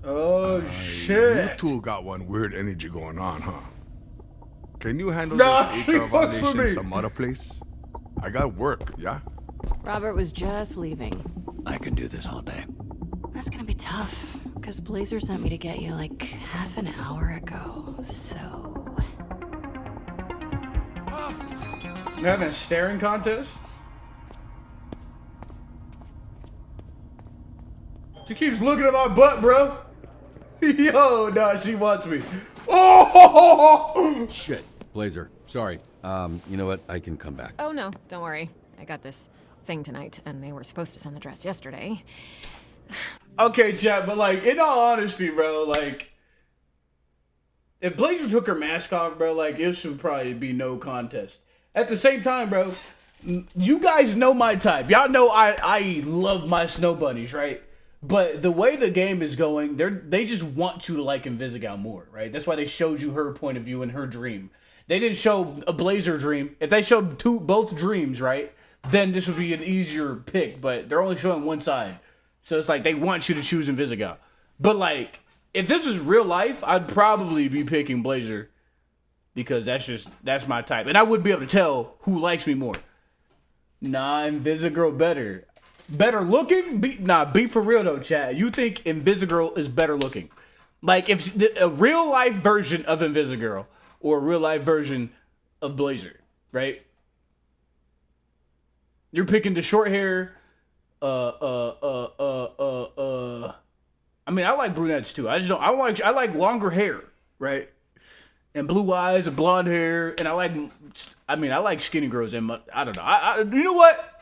Oh, shit. You two got one weird energy going on, huh? Can you handle Nah, this she HR fucks with violation me. some other place? I got work, yeah? Robert was just leaving. I can do this all day. That's gonna be tough, because Blazer sent me to get you like half an hour ago, so... You having a staring contest? She keeps looking at my butt, bro. Yo, nah, she wants me. Oh! Shit. Blazer, sorry. You know what? I can come back. Oh, no, don't worry. I got this thing tonight, and they were supposed to send the dress yesterday. Okay, chat, but like, in all honesty, bro, like, if Blazer took her mask off, bro, like, it should probably be no contest. at the same time, bro, you guys know my type. Y'all know I love my snow bunnies, right? But the way the game is going, they just want you to like Invisigal more, right? That's why they showed you her point of view and her dream. They didn't show a Blazer dream. If they showed both dreams, right, then this would be an easier pick. But they're only showing one side, so it's like they want you to choose Invisigal. But like, if this is real life, I'd probably be picking Blazer because that's my type, and I wouldn't be able to tell who likes me more. Nah, Invisigirl better. Better looking? Be for real though, Chad. You think Invisigirl is better looking? Like, if a real life version of Invisigirl or a real life version of Blazer, right? You're picking the short hair. I mean, I like brunettes too. I like longer hair, right? And blue eyes and blonde hair, and I like skinny girls. And I don't know. You know what?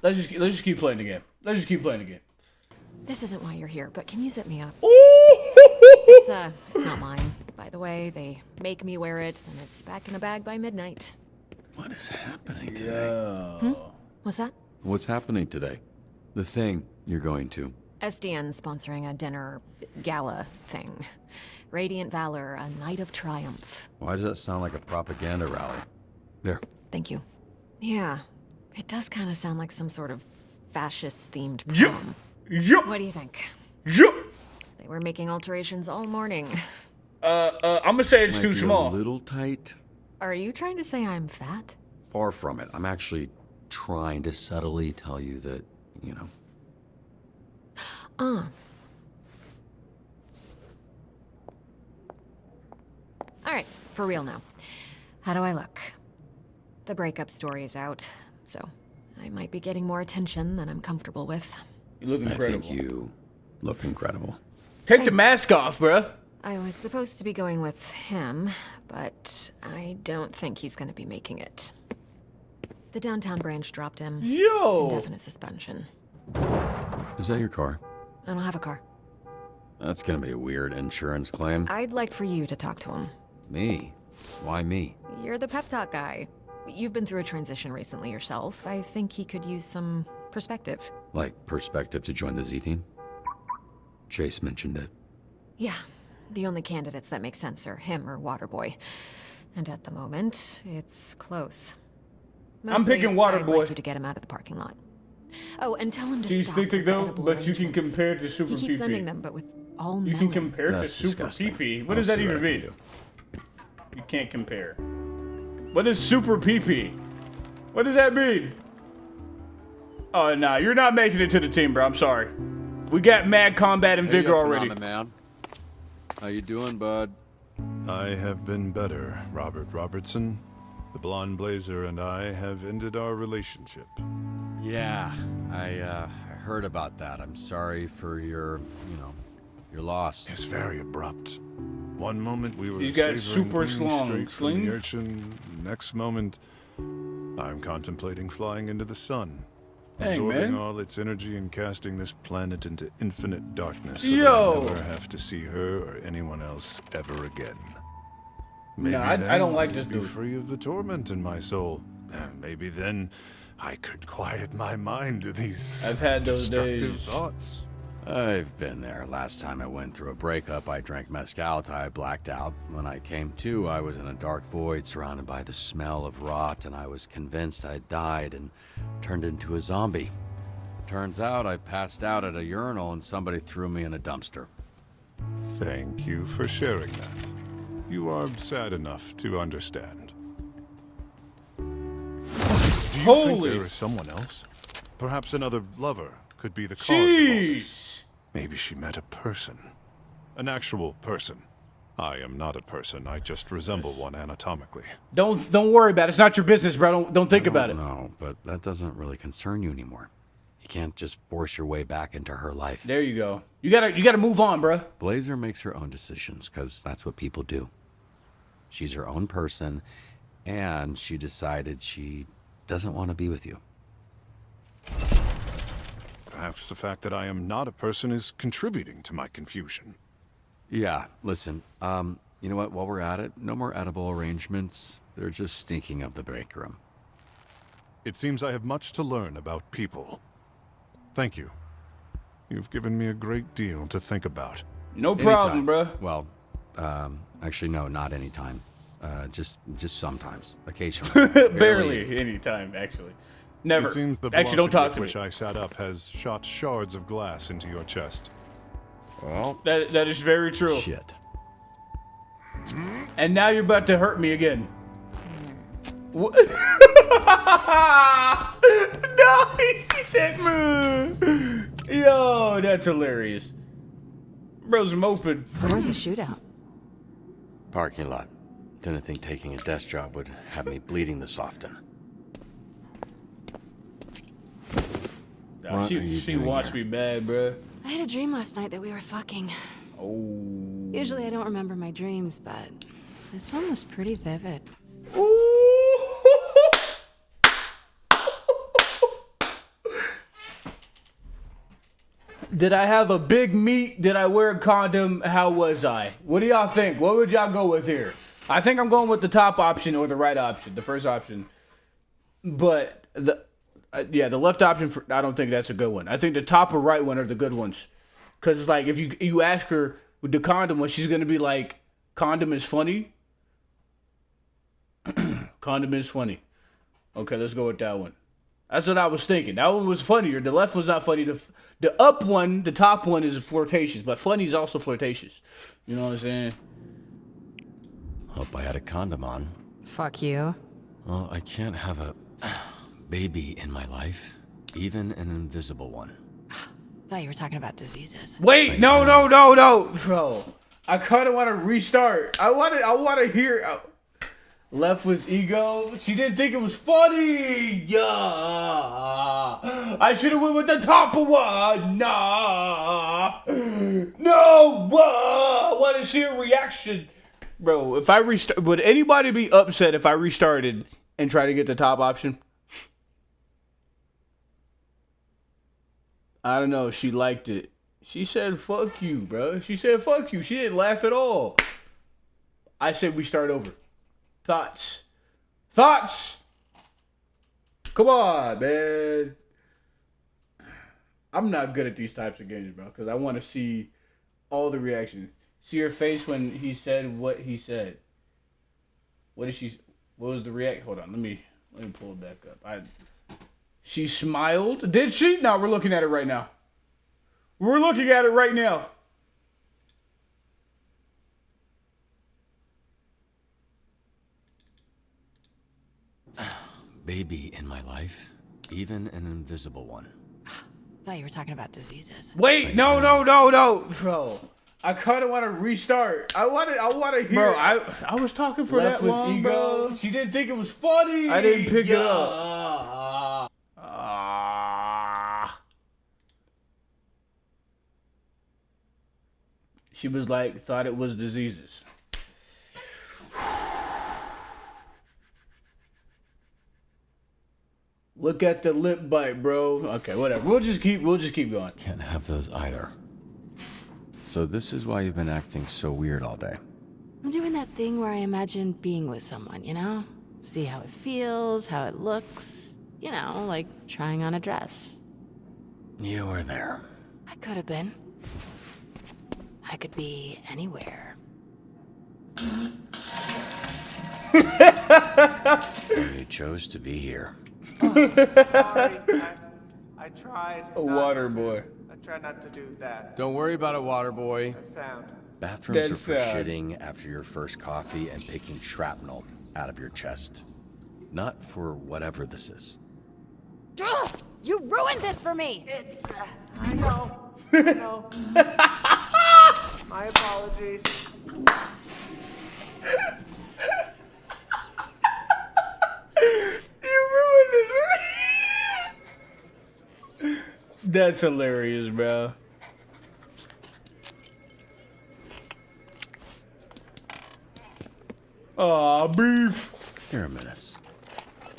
Let's just keep playing the game. Let's just keep playing the game. This isn't why you're here, but can you zip me up? Ooh! It's not mine. By the way, they make me wear it, and it's back in the bag by midnight. What is happening today? What's that? What's happening today? The thing you're going to. SDN sponsoring a dinner gala thing. Radiant Valor, a night of triumph. Why does that sound like a propaganda rally? There. Thank you. Yeah, it does kind of sound like some sort of fascist-themed prom. What do you think? They were making alterations all morning. I'm gonna say it's Might too be small. A little tight. Are you trying to say I'm fat? Far from it. I'm actually trying to subtly tell you that, you know. All right, for real now. How do I look? The breakup story is out, so I might be getting more attention than I'm comfortable with. You look incredible. I think you look incredible. Take the mask off, bruh. I was supposed to be going with him, but I don't think he's going to be making it. The downtown branch dropped him. Yo! Indefinite suspension. Is that your car? I don't have a car. That's gonna be a weird insurance claim. I'd like for you to talk to him. Me? Why me? You're the pep talk guy. You've been through a transition recently yourself. I think he could use some perspective. Like perspective to join the Z team? Chase mentioned it. Yeah. The only candidates that make sense are him or Waterboy. And at the moment, it's close. I'm picking Waterboy. I'd like you to get him out of the parking lot. Oh, and tell him to She's stop thinking with the though, edible but you can arrangements. compare to Super He keeps PP. sending them, but with all You melon. can compare to That's Super disgusting. PP. What I'll does that see what even I can mean? do. You can't compare. What is Super PP? What does that mean? Oh, nah, you're not making it to the team, bro. I'm sorry. We got Mad Combat and Vigor already. Man. How you doing, bud? I have been better, Robert Robertson. The blonde blazer and I have ended our relationship. Yeah, I heard about that. I'm sorry for your loss. It's very abrupt. One moment we were You got savoring super green slung, straight from sling? the urchin. Next moment, I'm contemplating flying into the sun, Hey, absorbing man. all its energy and casting this planet into infinite darkness so Yo. that I'll never have to see her or anyone else ever again. Maybe I then don't like I'll this be dude. free of the torment in my soul. Maybe then I could quiet my mind to these I've had those destructive days. thoughts. I've been there. Last time I went through a breakup, I drank mezcal till I blacked out. When I came to, I was in a dark void surrounded by the smell of rot, and I was convinced I'd died and turned into a zombie. Turns out I passed out at a urinal and somebody threw me in a dumpster. Thank you for sharing that. You are sad enough to understand. Do you think there is someone else? Perhaps another lover could be the cause of all this. Maybe she met a person. An actual person. I am not a person. I just resemble one anatomically. Don't worry about it. It's not your business, bro. Don't think about it. No, but that doesn't really concern you anymore. You can't just force your way back into her life. There you go. You gotta move on, bro. Blazer makes her own decisions, because that's what people do. She's her own person, and she decided she doesn't want to be with you. Perhaps the fact that I am not a person is contributing to my confusion. Yeah, listen, You know what? While we're at it, no more edible arrangements. They're just stinking up the break room. It seems I have much to learn about people. Thank you. You've given me a great deal to think about. No problem, Anytime. bro. Well, actually, no, not anytime. Just sometimes, occasionally. Barely anytime, actually. Never. It seems the Actually, don't velocity talk with to me. which I sat up has shot shards of glass into your chest. Well, that is very true. Shit. And now you're about to hurt me again. No, he said, yo, that's hilarious. Bro's moping. Where's the shootout? Parking lot. Didn't think taking a desk job would have me bleeding this often. Nah, she watched me bad, bro. I had a dream last night that we were fucking. Oh. Usually I don't remember my dreams, but this one was pretty vivid. Did I have a big meat? Did I wear a condom? How was I? What do y'all think? What would y'all go with here? I think I'm going with the top option or the right option, the first option. But the left option, I don't think that's a good one. I think the top or right one are the good ones. Because it's like, if you ask her with the condom one, she's going to be like, condom is funny. Condom is funny. Okay, let's go with that one. That's what I was thinking. That one was funnier. The left was not funny. The up one, the top one is flirtatious, but funny is also flirtatious. You know what I'm saying? Hope I had a condom on. Fuck you. Well, I can't have a baby in my life, even an invisible one. Thought you were talking about diseases. Wait, no, bro. I kind of want to restart. I want to hear. Left was ego. She didn't think it was funny. Yeah, I should have went with the top one. Nah, no. Want to see a reaction, bro? If I restart, would anybody be upset if I restarted and tried to get the top option? I don't know. She liked it. She said, fuck you, bro. She said, fuck you. She didn't laugh at all. I said we start over. Thoughts? Come on, man. I'm not good at these types of games, bro, because I want to see all the reactions. See her face when he said what he said. What was the react? Hold on, let me pull it back up. She smiled. Did she? No, we're looking at it right now. Baby in my life, even an invisible one. Thought you were talking about diseases. Wait, no, bro. I kind of want to restart. I want to hear. Bro, I was talking for that long, bro. She didn't think it was funny. I didn't pick it up. She was like, thought it was diseases. Look at the lip bite, bro. Okay, whatever. We'll just keep going. Can't have those either. So this is why you've been acting so weird all day. I'm doing that thing where I imagine being with someone, you know? See how it feels, how it looks. You know, like trying on a dress. You were there. I could have been. I could be anywhere. You chose to be here. Sorry, I tried. A water boy. I tried not to do that. Don't worry about it, water boy. Sound. Bathrooms are for shitting after your first coffee and picking shrapnel out of your chest. Not for whatever this is. Ugh, you ruined this for me! It's, I know. My apologies. You ruined this, bro. That's hilarious, bro. Aw, beef. You're a menace.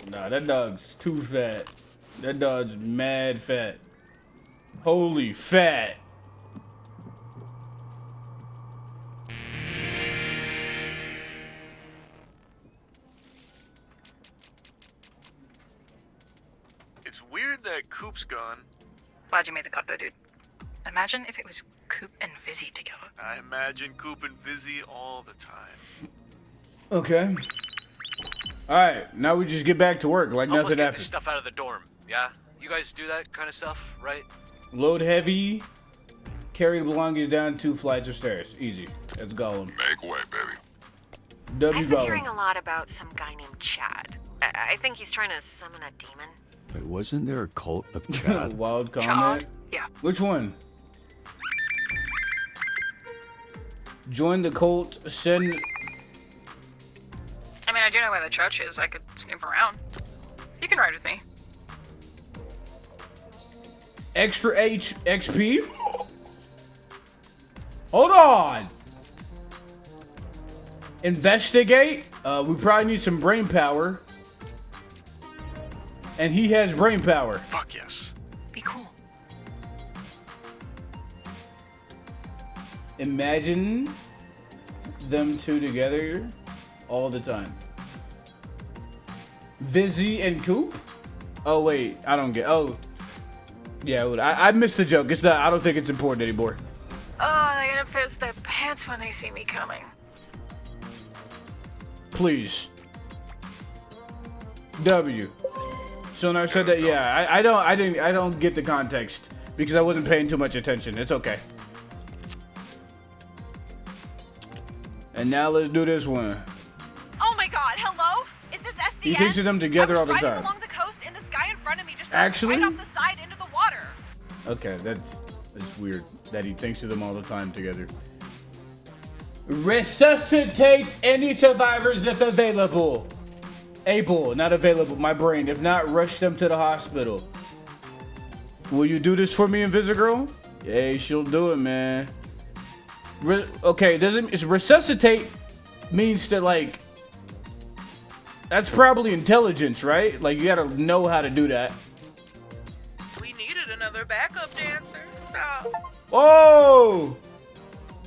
Nah, that dog's too fat. That dog's mad fat. Holy fat. It's weird that Coop's gone. Glad you made the cut though, dude. Imagine if it was Coop and Vizzy together. I imagine Coop and Vizzy all the time. Okay. Alright, now we just get back to work like Help us nothing get happened. this stuff out of the dorm, yeah? You guys do that kind of stuff, right? Load heavy. Carry the belongings down 2 flights of stairs. Easy. Let's go. Make way, baby. I've been Gollum. hearing a lot about some guy named Chad. I think he's trying to summon a demon. Wait, wasn't there a cult of Chad? Wild comment. Chad? Yeah. Which one? Join the cult. Send. I mean, I do know where the church is. I could snoop around. You can ride with me. Extra XP? Hold on. Investigate? We probably need some brain power. And he has brain power. Fuck yes. Be cool. Imagine them two together all the time. Vizzy and Coop? Oh wait, I don't get. Oh, yeah, I missed the joke. It's not. I don't think it's important anymore. Oh, they're gonna piss their pants when they see me coming. Please. W. So when I said that, yeah, I don't get the context because I wasn't paying too much attention. It's okay. And now let's do this one. Oh my god, hello? Is this SDN? He thinks of them together all the driving time. along the coast and this guy in front of me just Actually? right off the side into the water. Okay, that's weird that he thinks of them all the time together. Resuscitate any survivors if available. Able, not available. My brain. If not, rush them to the hospital. Will you do this for me, Invisigirl? Yeah, she'll do it, man. Okay, it's resuscitate means that, like, that's probably intelligence, right? Like, you gotta know how to do that. We needed another backup dancer. Stop. Oh!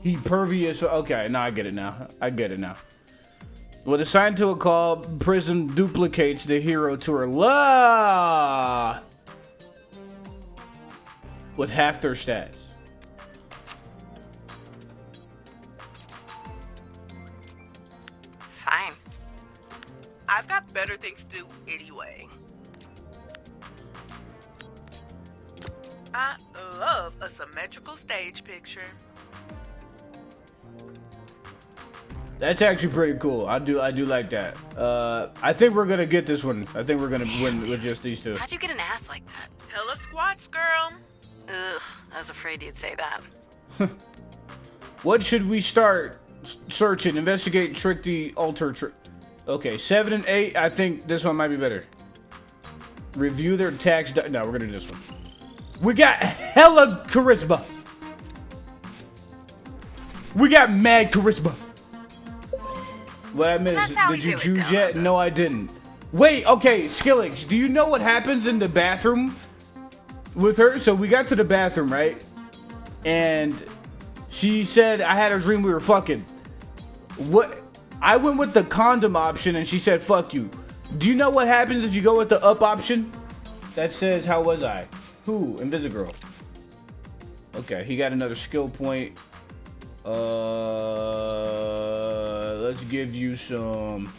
He pervious. Okay, now I get it now. I get it now. When assigned to a call, Prism duplicates the hero to her with half their stats. Fine. I've got better things to do anyway. I love a symmetrical stage picture. That's actually pretty cool. I do like that. I think we're gonna get this one. I think we're gonna win with just these two. How'd you get an ass like that? Hella squats, girl. Ugh, I was afraid you'd say that. What should we start searching? Investigate, trick the alter trick. Okay, 7 and 8. I think this one might be better. Review their tax. No, we're gonna do this one. We got hella charisma. We got mad charisma. What I missed? Did you choose yet? No, I didn't. Wait, okay, Skillix, do you know what happens in the bathroom with her? So we got to the bathroom, right? And she said I had a dream we were fucking. What? I went with the condom option and she said fuck you. Do you know what happens if you go with the up option? That says how was I? Who? Invisigirl. Okay, he got another skill point. Let's give you some.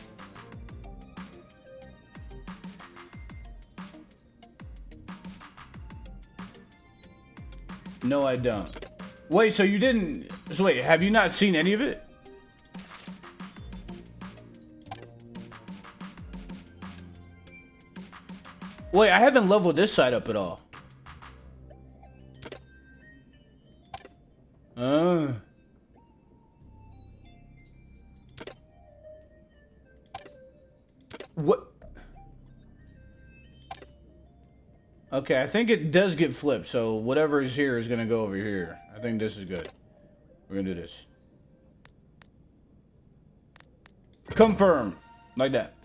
No, I don't. Wait, so you didn't. So wait, have you not seen any of it? Wait, I haven't leveled this side up at all. What? Okay, I think it does get flipped, so whatever is here is gonna go over here. I think this is good. We're gonna do this. Confirm. Like that.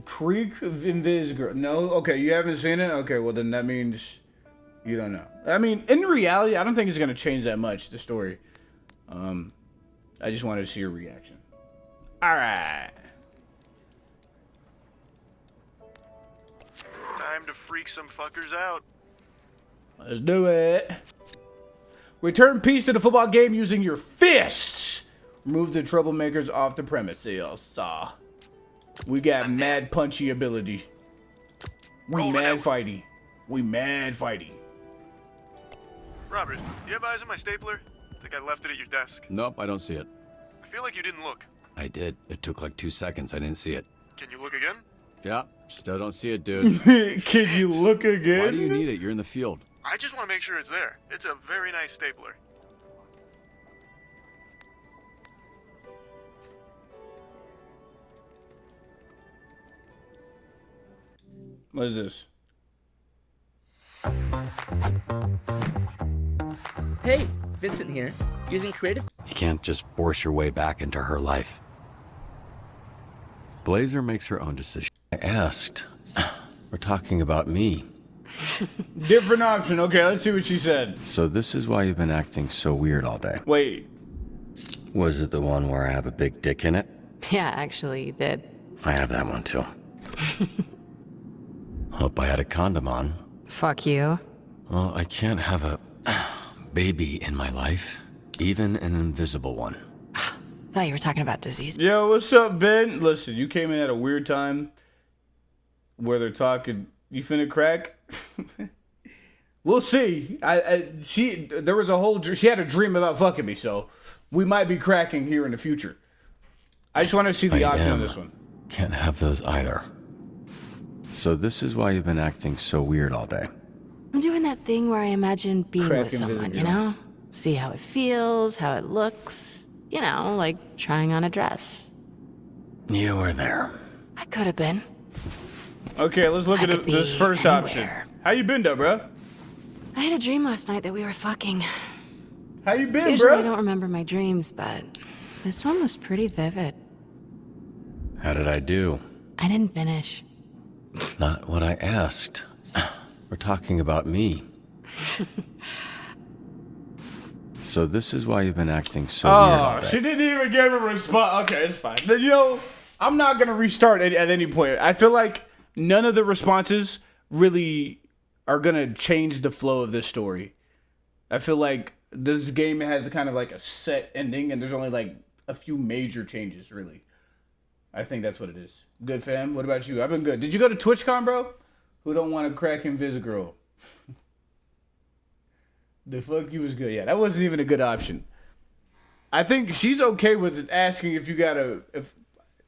Creek of Invisigirl. No? Okay, you haven't seen it? Okay, well then that means you don't know. I mean, in reality, I don't think it's gonna change that much, the story. I just wanted to see your reaction. Alright. Time to freak some fuckers out. Let's do it. Return peace to the football game using your fists. Remove the troublemakers off the premises. We got mad punchy ability. We mad fighty. We mad fighty. Robert, do you have eyes on my stapler? I think I left it at your desk. Nope, I don't see it. I feel like you didn't look. I did. It took like 2 seconds. I didn't see it. Can you look again? Yeah, still don't see it, dude. Can you look again? Why do you need it? You're in the field. I just want to make sure it's there. It's a very nice stapler. What is this? Hey, Vincent here. Using creative. You can't just force your way back into her life. Blazer makes her own decision. I asked. We're talking about me. Different option. Okay, let's see what she said. So this is why you've been acting so weird all day. Wait. Was it the one where I have a big dick in it? Yeah, actually, you did. I have that one too. Hope I had a condom on. Fuck you. Well, I can't have a baby in my life, even an invisible one. Thought you were talking about disease. Yo, what's up, Ben? Listen, you came in at a weird time where they're talking. You finna crack? We'll see. She had a dream about fucking me, so we might be cracking here in the future. I just want to see the option on this one. Can't have those either. So this is why you've been acting so weird all day. I'm doing that thing where I imagine being with Cracking someone, the you know? See how it feels, how it looks. You know, like trying on a dress. You were there. I could have been. Okay, let's look at this first option. How you been, though, bro? I had a dream last night that we were fucking. How you been, Usually bro? I don't remember my dreams, but this one was pretty vivid. How did I do? I didn't finish. Not what I asked. We're talking about me. So this is why you've been acting so weird all day. She didn't even give a response. Okay, it's fine. But, I'm not going to restart at any point. I feel like none of the responses really are going to change the flow of this story. I feel like this game has kind of like a set ending, and there's only like a few major changes, really. I think that's what it is. Good, fam. What about you? I've been good. Did you go to TwitchCon, bro? Who don't want to crack Invisigirl? The fuck you was good. Yeah, that wasn't even a good option. I think she's okay with asking if you got if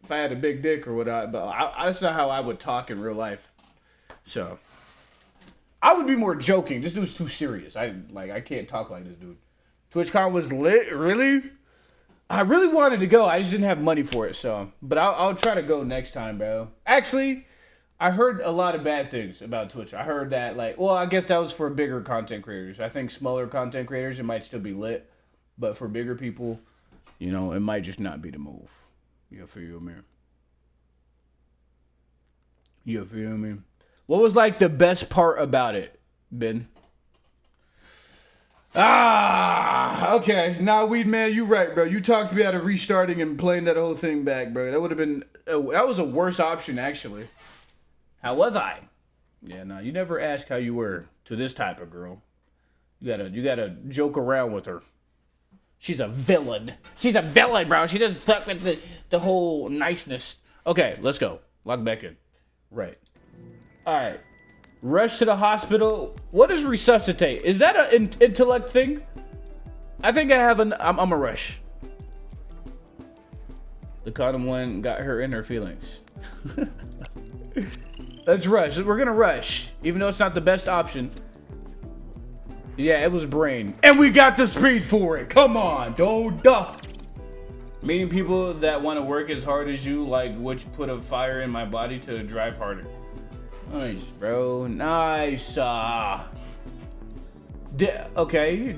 I had a big dick or whatnot, but that's not how I would talk in real life. So I would be more joking. This dude's too serious. I can't talk like this dude. TwitchCon was lit, really? I really wanted to go. I just didn't have money for it, so. But I'll try to go next time, bro. Actually, I heard a lot of bad things about Twitch. I heard that, I guess that was for bigger content creators. I think smaller content creators, it might still be lit. But for bigger people, it might just not be the move. You feel me? You feel me? What was, the best part about it, Ben? Okay. Nah, Weed Man, you right, bro. You talked me out of restarting and playing that whole thing back, bro. That would have been... that was a worse option, actually. How was I? Yeah, no, you never ask how you were to this type of girl. You gotta joke around with her. She's a villain. She's a villain, bro. She doesn't fuck with the whole niceness. Okay, let's go. Log back in. Right. All right. Rush to the hospital. What is resuscitate? Is that an intellect thing? I think I have I'm a rush. The condom one got her in her feelings. Let's rush. We're gonna rush, even though it's not the best option. Yeah, it was brain, and we got the speed for it. Come on, don't duck. Meeting people that want to work as hard as you, which put a fire in my body to drive harder. Nice, bro. Nice. Okay.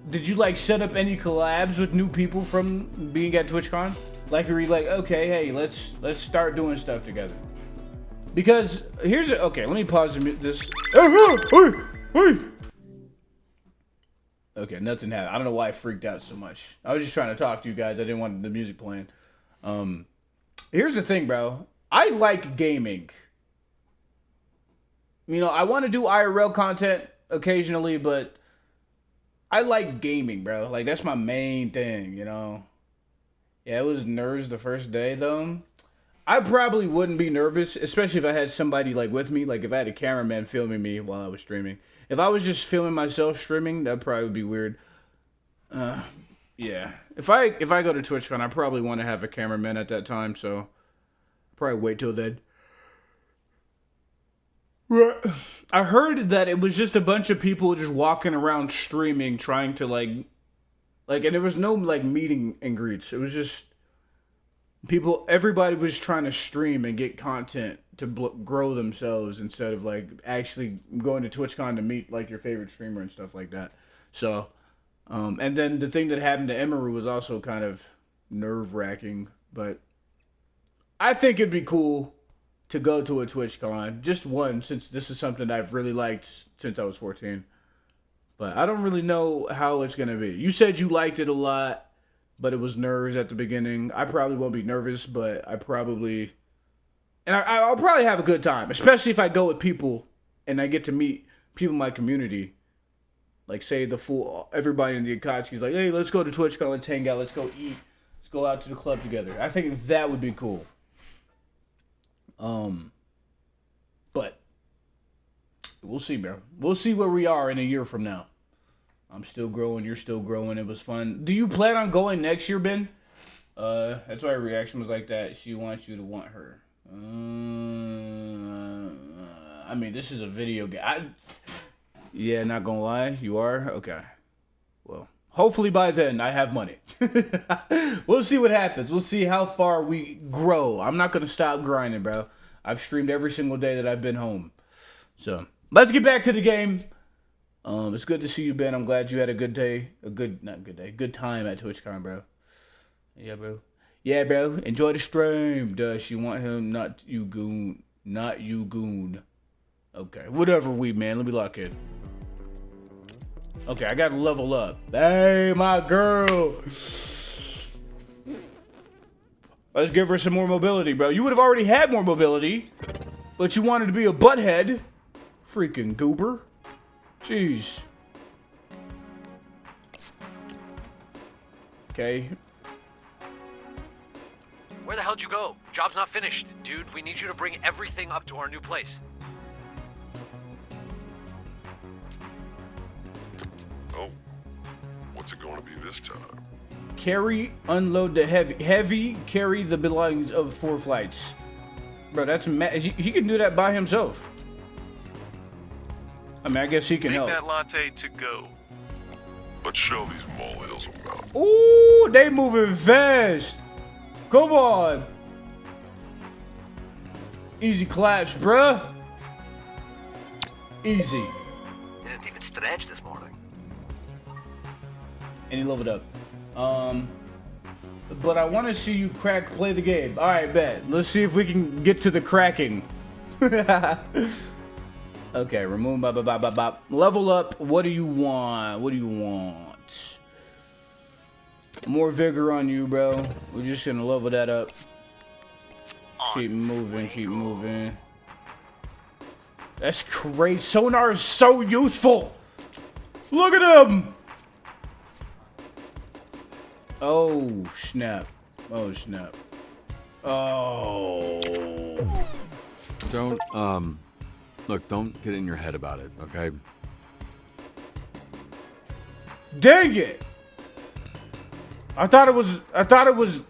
Did you set up any collabs with new people from being at TwitchCon? Are you okay, hey, let's start doing stuff together. Because okay, let me pause this. Okay, nothing happened. I don't know why I freaked out so much. I was just trying to talk to you guys. I didn't want the music playing. Here's the thing, bro. I like gaming. You know, I want to do IRL content occasionally, but I like gaming, bro. Like, that's my main thing, you know? Yeah, it was nerves the first day, though. I probably wouldn't be nervous, especially if I had somebody, like, with me. Like, if I had a cameraman filming me while I was streaming. If I was just filming myself streaming, that probably would be weird. Yeah. If I go to TwitchCon, I probably want to have a cameraman at that time, so probably wait till then. I heard that it was just a bunch of people just walking around streaming, trying to and there was no like meeting and greets. It was just people. Everybody was trying to stream and get content to grow themselves instead of like actually going to TwitchCon to meet like your favorite streamer and stuff like that. So, and then the thing that happened to Emery was also kind of nerve-wracking, but I think it'd be cool to go to a TwitchCon, just one, since this is something I've really liked since I was 14. But I don't really know how it's gonna be. You said you liked it a lot, but it was nerves at the beginning. I probably won't be nervous, but I'll probably have a good time, especially if I go with people and I get to meet people in my community. Like, say everybody in the Akatsuki's like, hey, let's go to TwitchCon, let's hang out, let's go eat, let's go out to the club together. I think that would be cool. But we'll see, bro. We'll see where we are in a year from now. I'm still growing. You're still growing. It was fun. Do you plan on going next year, Ben? That's why her reaction was like that. She wants you to want her. I mean, this is a video game. Yeah, not gonna lie. You are? Okay. Well, hopefully by then I have money. We'll see what happens. We'll see how far we grow. I'm not going to stop grinding, bro. I've streamed every single day that I've been home. So, let's get back to the game. It's good to see you, Ben. I'm glad you had a good day. Good time at TwitchCon, bro. Yeah, bro. Yeah, bro. Enjoy the stream. Does she want him? Not you, goon. Not you, goon. Okay. Whatever, man. Let me lock in. Okay, I gotta level up. Hey, my girl. Let's give her some more mobility, bro. You would have already had more mobility, but you wanted to be a butthead. Freaking goober. Jeez. Okay. Where the hell'd you go? Job's not finished. Dude, we need you to bring everything up to our new place. Oh, what's it going to be this time? Carry, unload the heavy, carry the belongings of 4 flights. Bro, that's he can do that by himself. I mean, I guess he can help. Make that latte to go. Let's show these molehills about. Ooh, they moving fast. Come on. Easy claps, bruh. Easy. Didn't even stretch this morning. And he leveled up. But I want to see you play the game. All right, bet. Let's see if we can get to the cracking. Okay, remove level up. What do you want? What do you want? More vigor on you, bro. We're just gonna level that up. Keep moving, keep moving. That's great. Sonar is so useful. Look at him. Oh, snap. Oh, snap. Oh. Look, don't get in your head about it, okay? Dang it! I thought it was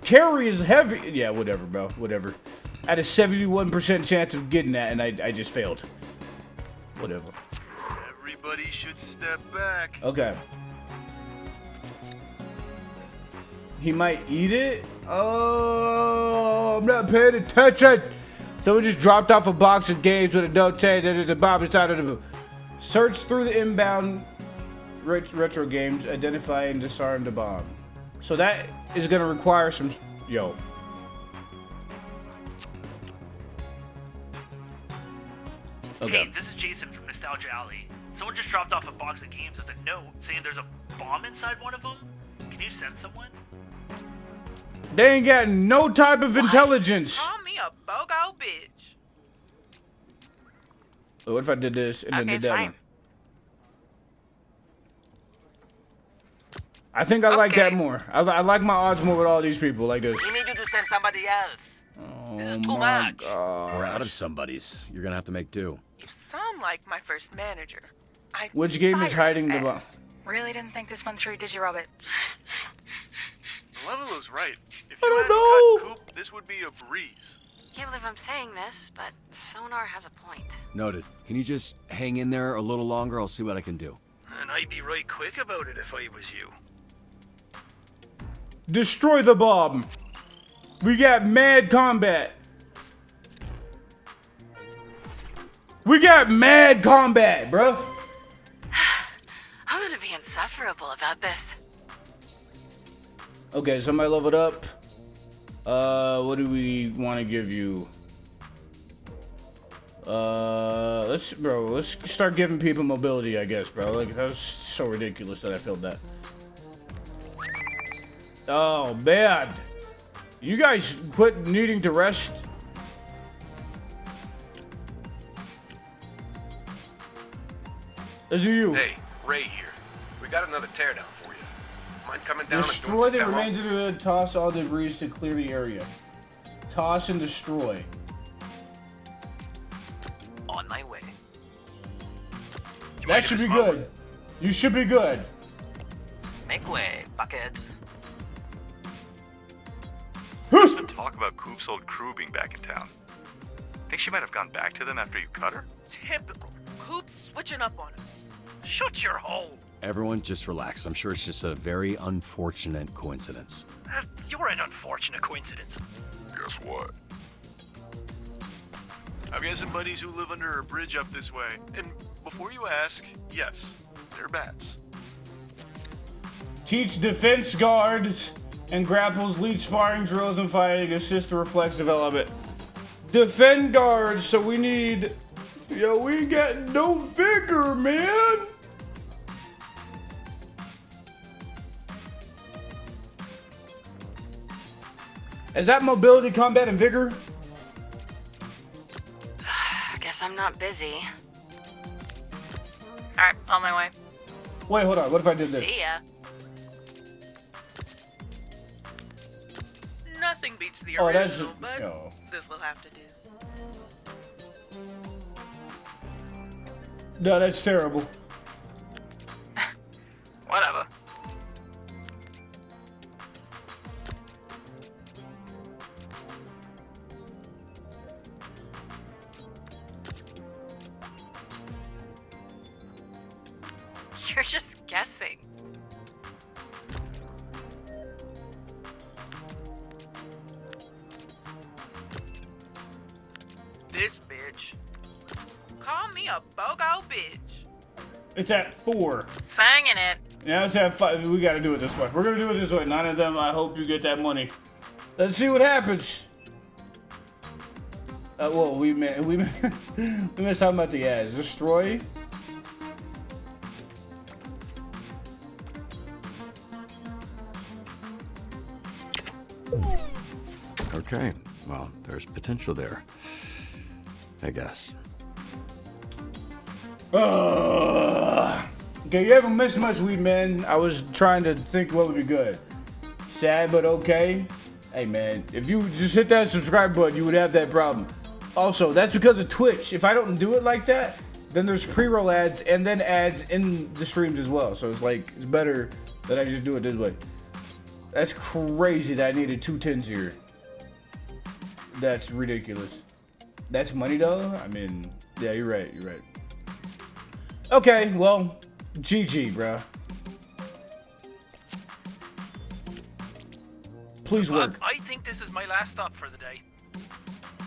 carry is heavy. Yeah, whatever, bro. Whatever. I had a 71% chance of getting that, and I just failed. Whatever. Everybody should step back. Okay. He might eat it? Oh, I'm not paying attention. Someone just dropped off a box of games with a note saying that there's a bomb inside of the boot. Search through the inbound retro games, identify and disarm the bomb. So that is going to require some... Yo. Okay. Hey, this is Jason from Nostalgia Alley. Someone just dropped off a box of games with a note saying there's a bomb inside one of them. Can you send someone? They ain't got no type of intelligence. Call me a BOGO bitch. What if I did this and then did that one? I think I like that more. I like my odds more with all these people like this. We need you to send somebody else. This is too my much. We're out of somebody's. You're gonna have to make do. You sound like my first manager. Which game is hiding the bomb? Really didn't think this one through, did you, Robert? Levelo's right. If I you don't hadn't know. cut Coop, this would be a breeze. Can't believe I'm saying this, but Sonar has a point. Noted. Can you just hang in there a little longer? I'll see what I can do. And I'd be right quick about it if I was you. Destroy the bomb. We got mad combat. We got mad combat, bruh. I'm gonna be insufferable about this. Okay, somebody leveled up. What do we want to give you? Let's start giving people mobility, I guess, bro. Like, that was so ridiculous that I felt that. Oh, man. You guys quit needing to rest. This is you. Hey, Ray here. We got another teardown for you. Mind coming down Destroy and the doing some remains of the hood, toss all debris to clear the area. Toss and destroy. On my way. That should be good. You should be good. Make way, buckets. There's been talk about Coop's old crew being back in town. Think she might have gone back to them after you cut her? Typical. Coop switching up on us. Shut your hole. Everyone just relax. I'm sure it's just a very unfortunate coincidence. You're an unfortunate coincidence. Guess what? I've got some buddies who live under a bridge up this way. And before you ask, yes, they're bats. Teach defense guards and grapples, lead sparring drills and fighting, assist the reflex development. Defend guards, so we need... Yo, we got no vigor, man! Is that mobility, combat, and vigor? Guess I'm not busy. Alright, on my way. Wait, hold on. What if I did this? See ya. Nothing beats the Oh, that's original, but no. this will have to do. No, that's terrible. Whatever. You're just guessing. This bitch. Call me a BOGO bitch. It's at 4. Fanging it. Yeah, it's at 5. We gotta do it this way. We're gonna do it this way. 9 of them, I hope you get that money. Let's see what happens. Well, we missed talking about the ads. Destroy. Okay, well, there's potential there. I guess. Okay, you haven't missed much, weed man. I was trying to think what would be good. Sad, but okay. Hey, man, if you just hit that subscribe button, you would have that problem. Also, that's because of Twitch. If I don't do it like that, then there's pre-roll ads and then ads in the streams as well. So it's like, it's better that I just do it this way. That's crazy that I needed 2 10s here. That's ridiculous. That's money though? I mean, yeah, you're right, you're right. Okay, well, GG, bro. Please work. I think this is my last stop for the day.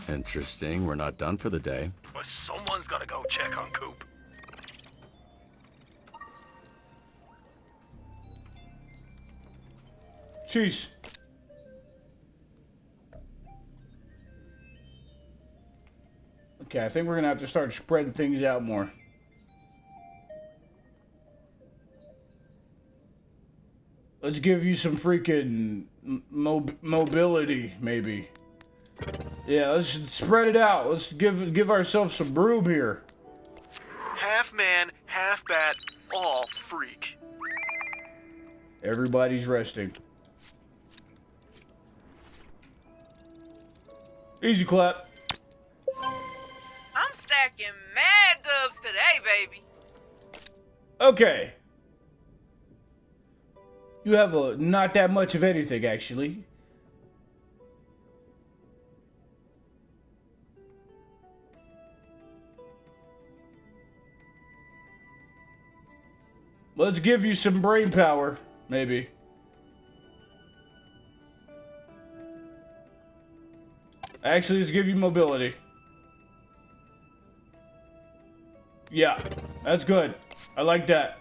Interesting. We're not done for the day. But someone's gotta go check on Coop. Cheese. Okay, I think we're gonna have to start spreading things out more. Let's give you some freaking mobility, maybe. Yeah, let's spread it out. Let's give ourselves some broom here. half man, half bat, all freak. Everybody's resting. Easy clap. I'm stacking mad dubs today, baby. Okay. You have not that much of anything, actually. Let's give you some brain power, maybe. Actually, let's give you mobility. Yeah, that's good. I like that.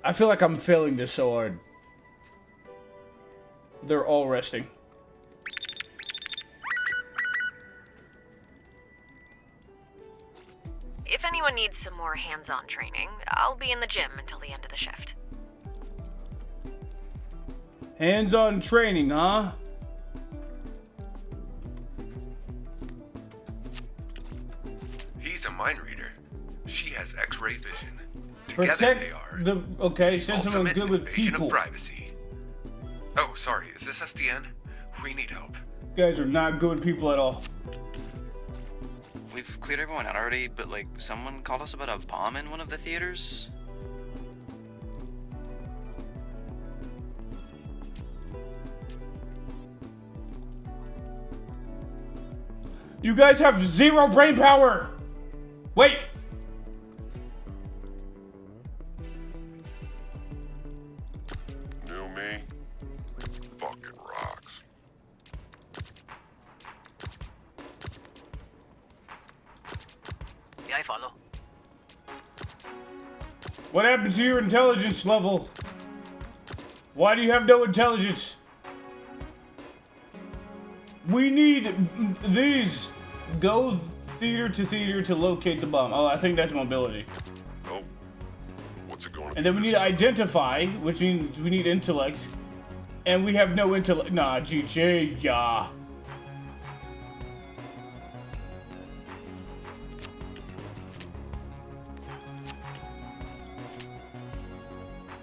I feel like I'm failing this so hard. They're all resting. If anyone needs some more hands-on training, I'll be in the gym until the end of the shift. Hands-on training, huh? He's a mind reader. She has X-ray vision. Together Protect they are the... Okay, send someone ultimate good with invasion people. of privacy. Oh, sorry. Is this SDN? We need help. You guys are not good people at all. We've cleared everyone out already, but like, someone called us about a bomb in one of the theaters. You guys have 0 brain power! Wait! New me? Fucking rocks. Yeah, I follow. What happened to your intelligence level? Why do you have no intelligence? We need these. Go theater to locate the bomb. Oh, I think that's mobility. Oh. What's it going to And then we need to identify, which means we need intellect. And we have no intellect. Nah, GG, yeah.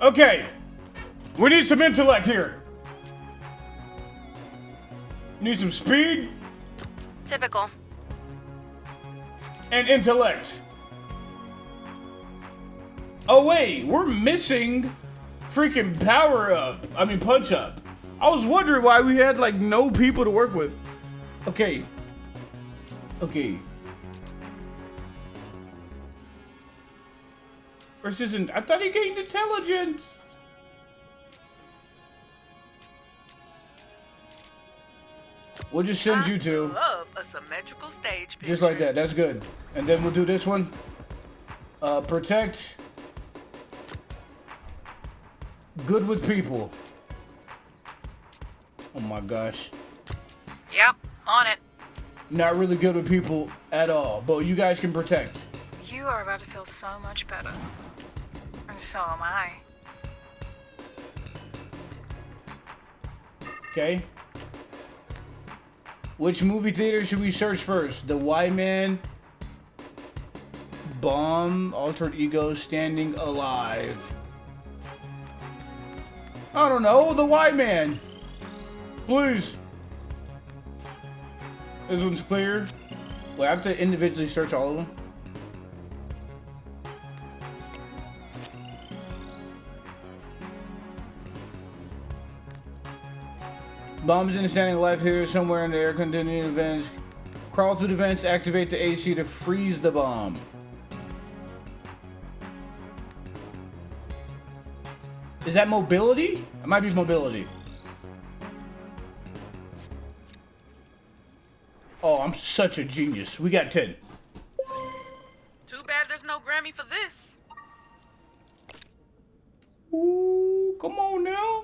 Okay. We need some intellect here. Need some speed. Typical. And intellect. Oh wait, we're missing freaking power up. I mean punch up. I was wondering why we had like no people to work with. Okay. Okay. Versus I thought he gained intelligence. We'll just send you two. Love a symmetrical stage picture. Just like that. That's good. And then we'll do this one. Protect. Good with people. Oh my gosh. Yep, on it. Not really good with people at all. But you guys can protect. You are about to feel so much better. And so am I. Okay. Which movie theater should we search first? The Y-Man, Bomb, Altered Ego, Standing Alive. I don't know, the Y-Man. Please. This one's clear. Wait, I have to individually search all of them. Bombs in the standing alive here somewhere in the air containing vents. Crawl through the vents, activate the AC to freeze the bomb. Is that mobility? It might be mobility. Oh, I'm such a genius. We got 10. Too bad there's no Grammy for this. Ooh, come on now.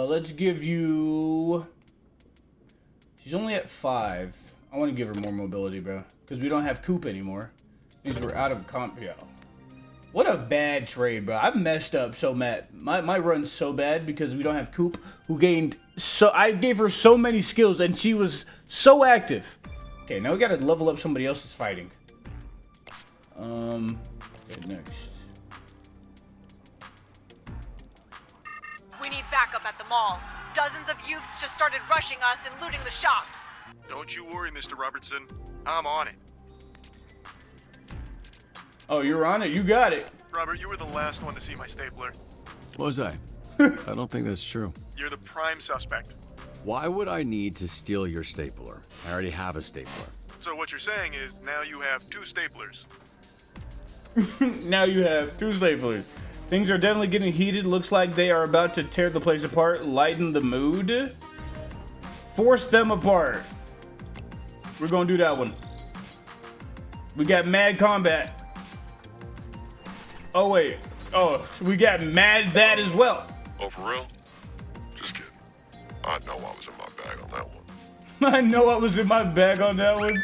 Let's give you... She's only at 5. I want to give her more mobility, bro. Because we don't have Coop anymore. Means we're out of comp... Yeah. What a bad trade, bro. I messed up so mad. My run's so bad because we don't have Coop, who gained so... I gave her so many skills, and she was so active. Okay, now we gotta level up somebody else's fighting. Okay, next. We need backup at the mall. Dozens of youths just started rushing us and looting the shops. Don't you worry, Mr. Robertson. I'm on it. Oh, you're on it? You got it. Robert, you were the last one to see my stapler. Was I? I don't think that's true. You're the prime suspect. Why would I need to steal your stapler? I already have a stapler. So what you're saying is now you have 2 staplers. Now you have 2 staplers. Things are definitely getting heated. Looks like they are about to tear the place apart. Lighten the mood. Force them apart. We're gonna do that one. We got mad combat. Oh, wait. Oh, we got mad that as well. Oh, for real? Just kidding. I know I was in my bag on that one. I know I was in my bag on that one.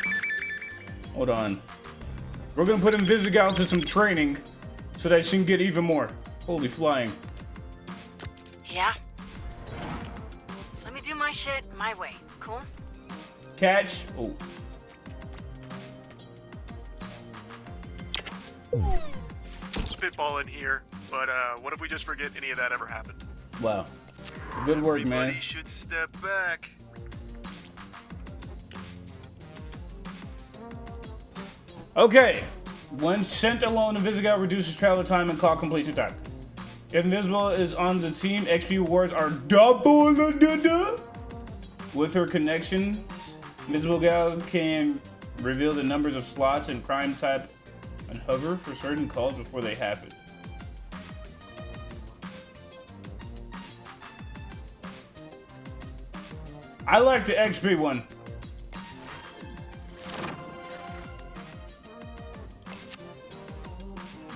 Hold on. We're gonna put ThuhBigA to some training so that she can get even more. Holy flying. Yeah. Let me do my shit my way. Cool? Catch. Oh. Spitball in here, but what if we just forget any of that ever happened? Wow. Good work, man. Everybody should step back. Okay. When sent alone, ThuhBigA reduces travel time and call completion time. If Invisible is on the team, XP rewards are double. With her connection, Invisible Gal can reveal the numbers of slots and crime type and hover for certain calls before they happen. I like the XP one.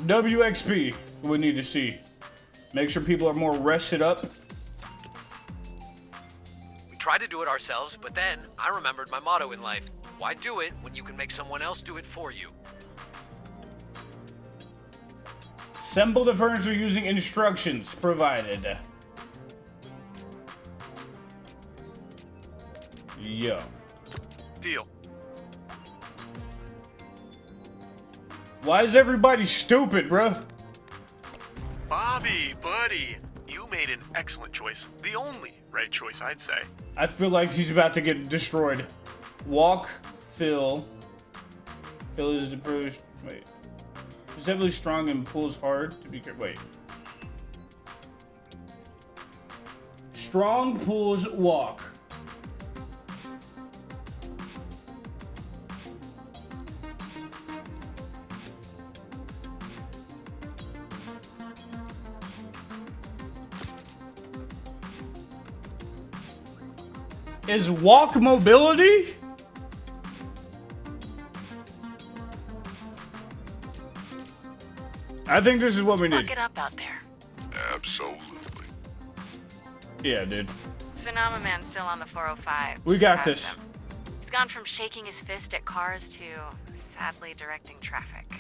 WXP, we need to see. Make sure people are more rested up. We tried to do it ourselves, but then I remembered my motto in life. Why do it when you can make someone else do it for you? Assemble the furniture using instructions provided. Yo. Deal. Why is everybody stupid, bruh? Bobby, buddy, you made an excellent choice. The only right choice, I'd say. I feel like he's about to get destroyed. Walk, Phil. Phil is the bruised. Wait. He's definitely strong and pulls hard to be. Wait. Strong pulls walk. Is walk mobility? I think this is what we need. Fuck it up out there. Absolutely. Yeah, dude. Phenomenon still on the 405. We Just got past this. him. He's gone from shaking his fist at cars to sadly directing traffic.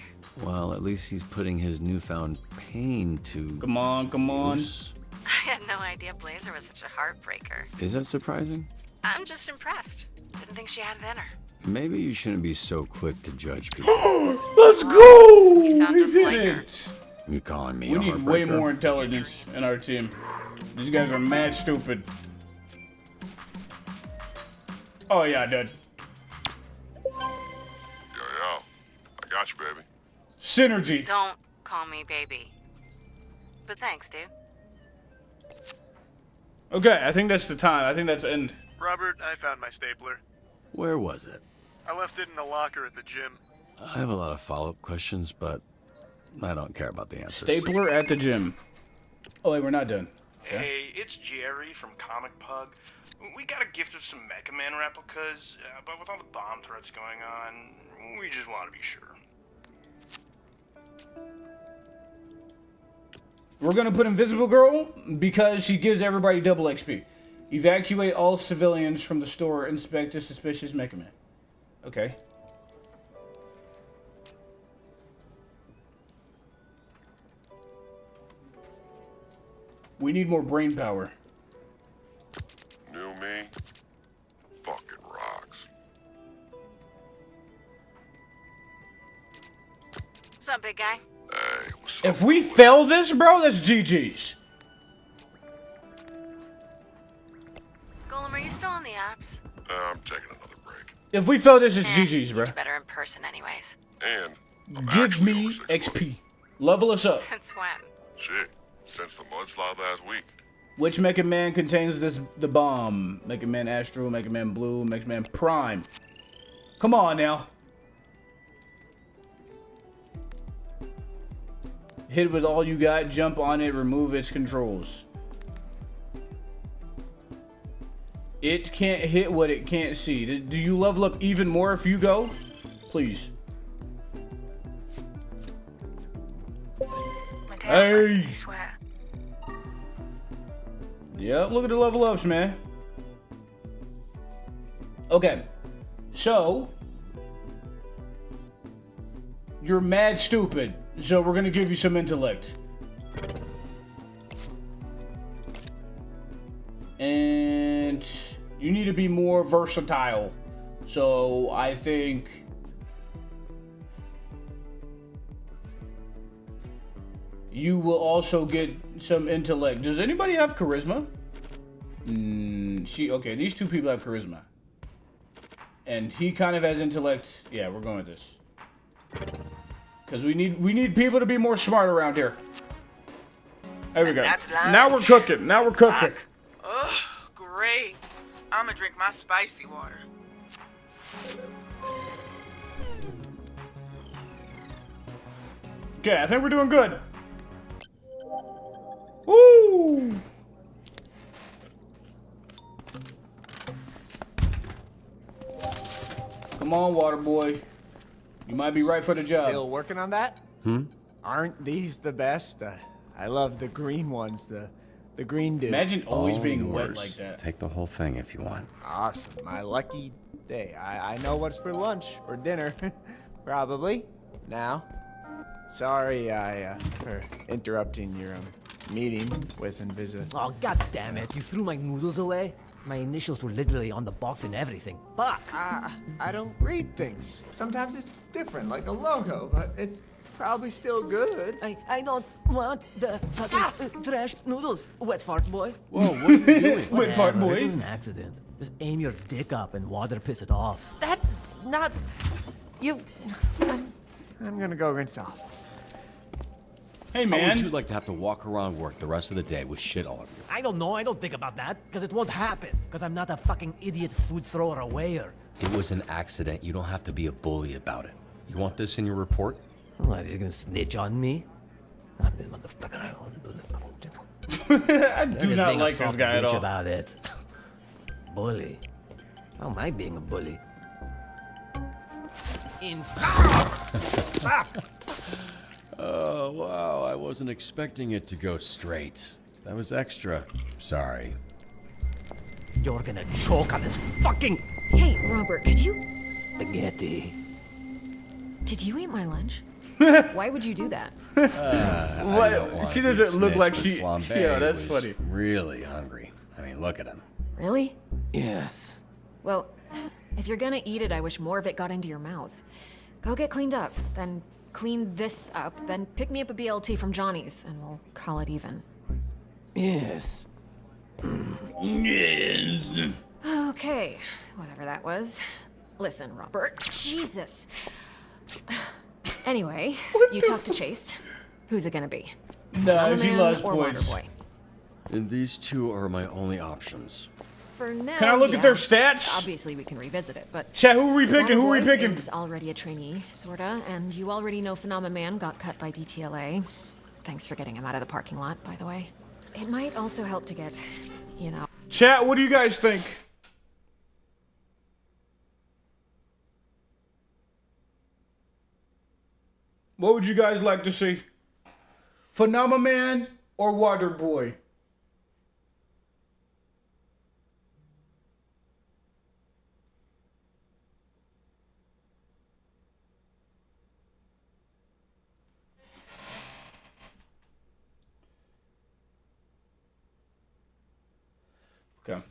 Well, at least he's putting his newfound pain to. Come on, come on. use. I had no idea Blazer was such a heartbreaker. Is that surprising? I'm just impressed. Didn't think she had it in her. Maybe you shouldn't be so quick to judge people. Let's go! You sound We just did like her. it. You calling me We a need way heartbreaker? more intelligence in our team. These guys are mad stupid. Oh yeah, dude. Yo, I got you, baby. Synergy. Don't call me baby. But thanks, dude. Okay, I think that's the time. I think that's the end. Robert, I found my stapler. Where was it? I left it in the locker at the gym. I have a lot of follow-up questions, but I don't care about the answers. Stapler at the gym. Oh wait, we're not done. Hey, it's Jerry from Comic Pug. We got a gift of some Mega Man replicas, but with all the bomb threats going on, we just want to be sure. We're gonna put Invisible Girl because she gives everybody double XP. Evacuate all civilians from the store. Inspect a suspicious Mega Man. Okay. We need more brain power. New me? Fucking rocks. What's up, big guy? Hey, what's up? If we fail this, bro, that's GG's. Golem, are you still on the apps? I'm taking another break. If we fail this, it's GG's, bro. You're better in person anyways. And Give me XP. Level us up. Since when? shit, since the mudslide last week. Which Mega Man contains the bomb? Mega Man Astro, Mega Man Blue, Mega Man Prime. Come on now. Hit it with all you got, jump on it, remove its controls. It can't hit what it can't see. Do you level up even more if you go? Please. Hey! I swear. Yep, look at the level ups, man. Okay. So, you're mad stupid. So we're gonna give you some intellect. And you need to be more versatile. So I think you will also get some intellect. Does anybody have charisma? Okay, these two people have charisma. And he kind of has intellect. Yeah, we're going with this. Because we need people to be more smart around here. There we go. Now we're cooking. Now we're cooking. Ugh, great. I'ma drink my spicy water. Okay, I think we're doing good. Woo! Come on, water boy. You might be right for the job. Still working on that? Aren't these the best? I love the green ones, the green dude. Imagine always All being wet yours. like that. Take the whole thing if you want. Awesome. My lucky day. I know what's for lunch or dinner. Probably. Now. Sorry for interrupting your meeting with Invisa. Oh, god damn it. You threw my noodles away? My initials were literally on the box and everything. Fuck! I don't read things. Sometimes it's different, like a logo, but it's probably still good. I don't want the fucking trash noodles, wet fart boy. Whoa, what are you doing? Wet fart boy. It was an accident. Just aim your dick up and water piss it off. That's not... You... I'm gonna go rinse off. Hey, How man. would you like to have to walk around work the rest of the day with shit all over you? I don't know. I don't think about that. Because it won't happen. Because I'm not a fucking idiot food thrower awayer. It was an accident. You don't have to be a bully about it. You want this in your report? What, you're gonna snitch on me? I'm the motherfucker. I do not like this guy at all. About it. Bully. How am I being a bully? In fact. Oh, wow. I wasn't expecting it to go straight. That was extra. Sorry. You're gonna choke on this fucking... Hey, Robert, could you... Spaghetti. Did you eat my lunch? Why would you do that? What? She doesn't look like she... Yeah, that's funny. Really hungry. I mean, look at him. Really? Yes. Well, if you're gonna eat it, I wish more of it got into your mouth. Go get cleaned up, then clean this up, then pick me up a BLT from Johnny's, and we'll call it even. Yes. Yes. Okay, whatever that was. Listen, Robert. Jesus. Anyway, you talked to Chase. Who's it gonna be? Nah, she Man lost or points. Waterboy? And these two are my only options. For now, Can I look at their stats? Obviously, we can revisit it, but... Chat, who are we picking? Who are we Waterboy picking? is already a trainee, sorta, and you already know Man got cut by DTLA. Thanks for getting him out of the parking lot, by the way. It might also help to get, you know... Chat, what do you guys think? What would you guys like to see? Man or Waterboy? Okay.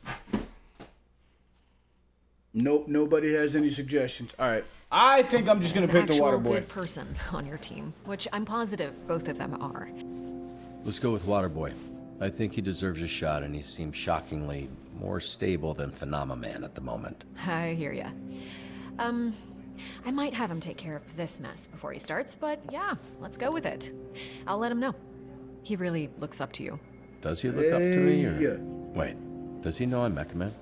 Nope, nobody has any suggestions. All right. I think I'm just going to pick the water boy. Good person on your team, which I'm positive both of them are. Let's go with Waterboy. I think he deserves a shot, and he seems shockingly more stable than Phenomenon at the moment. I hear ya. I might have him take care of this mess before he starts, but yeah, let's go with it. I'll let him know. He really looks up to you. Does he look up to me, or...? Yeah. Wait, does he know I'm Mecha Man?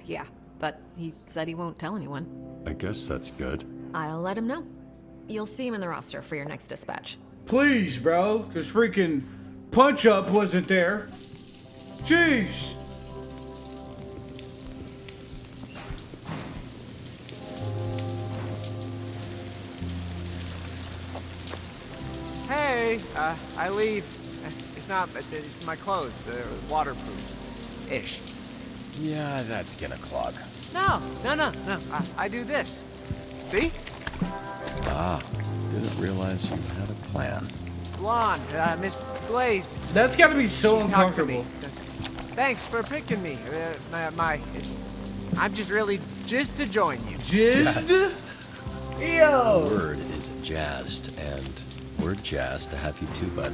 Yeah, but he said he won't tell anyone. I guess that's good. I'll let him know. You'll see him in the roster for your next dispatch. Please, bro, because freaking Punch-Up wasn't there. Jeez. Hey, I leave. It's my clothes. They're waterproof-ish. Yeah, that's gonna clog. No. I do this. See? Ah, didn't realize you had a plan. Blonde, Miss Blaze. That's gotta be so uncomfortable. Thanks for picking me. I'm just to join you. Jizzed? Yo! The word is jazzed, and we're jazzed to have you too, bud.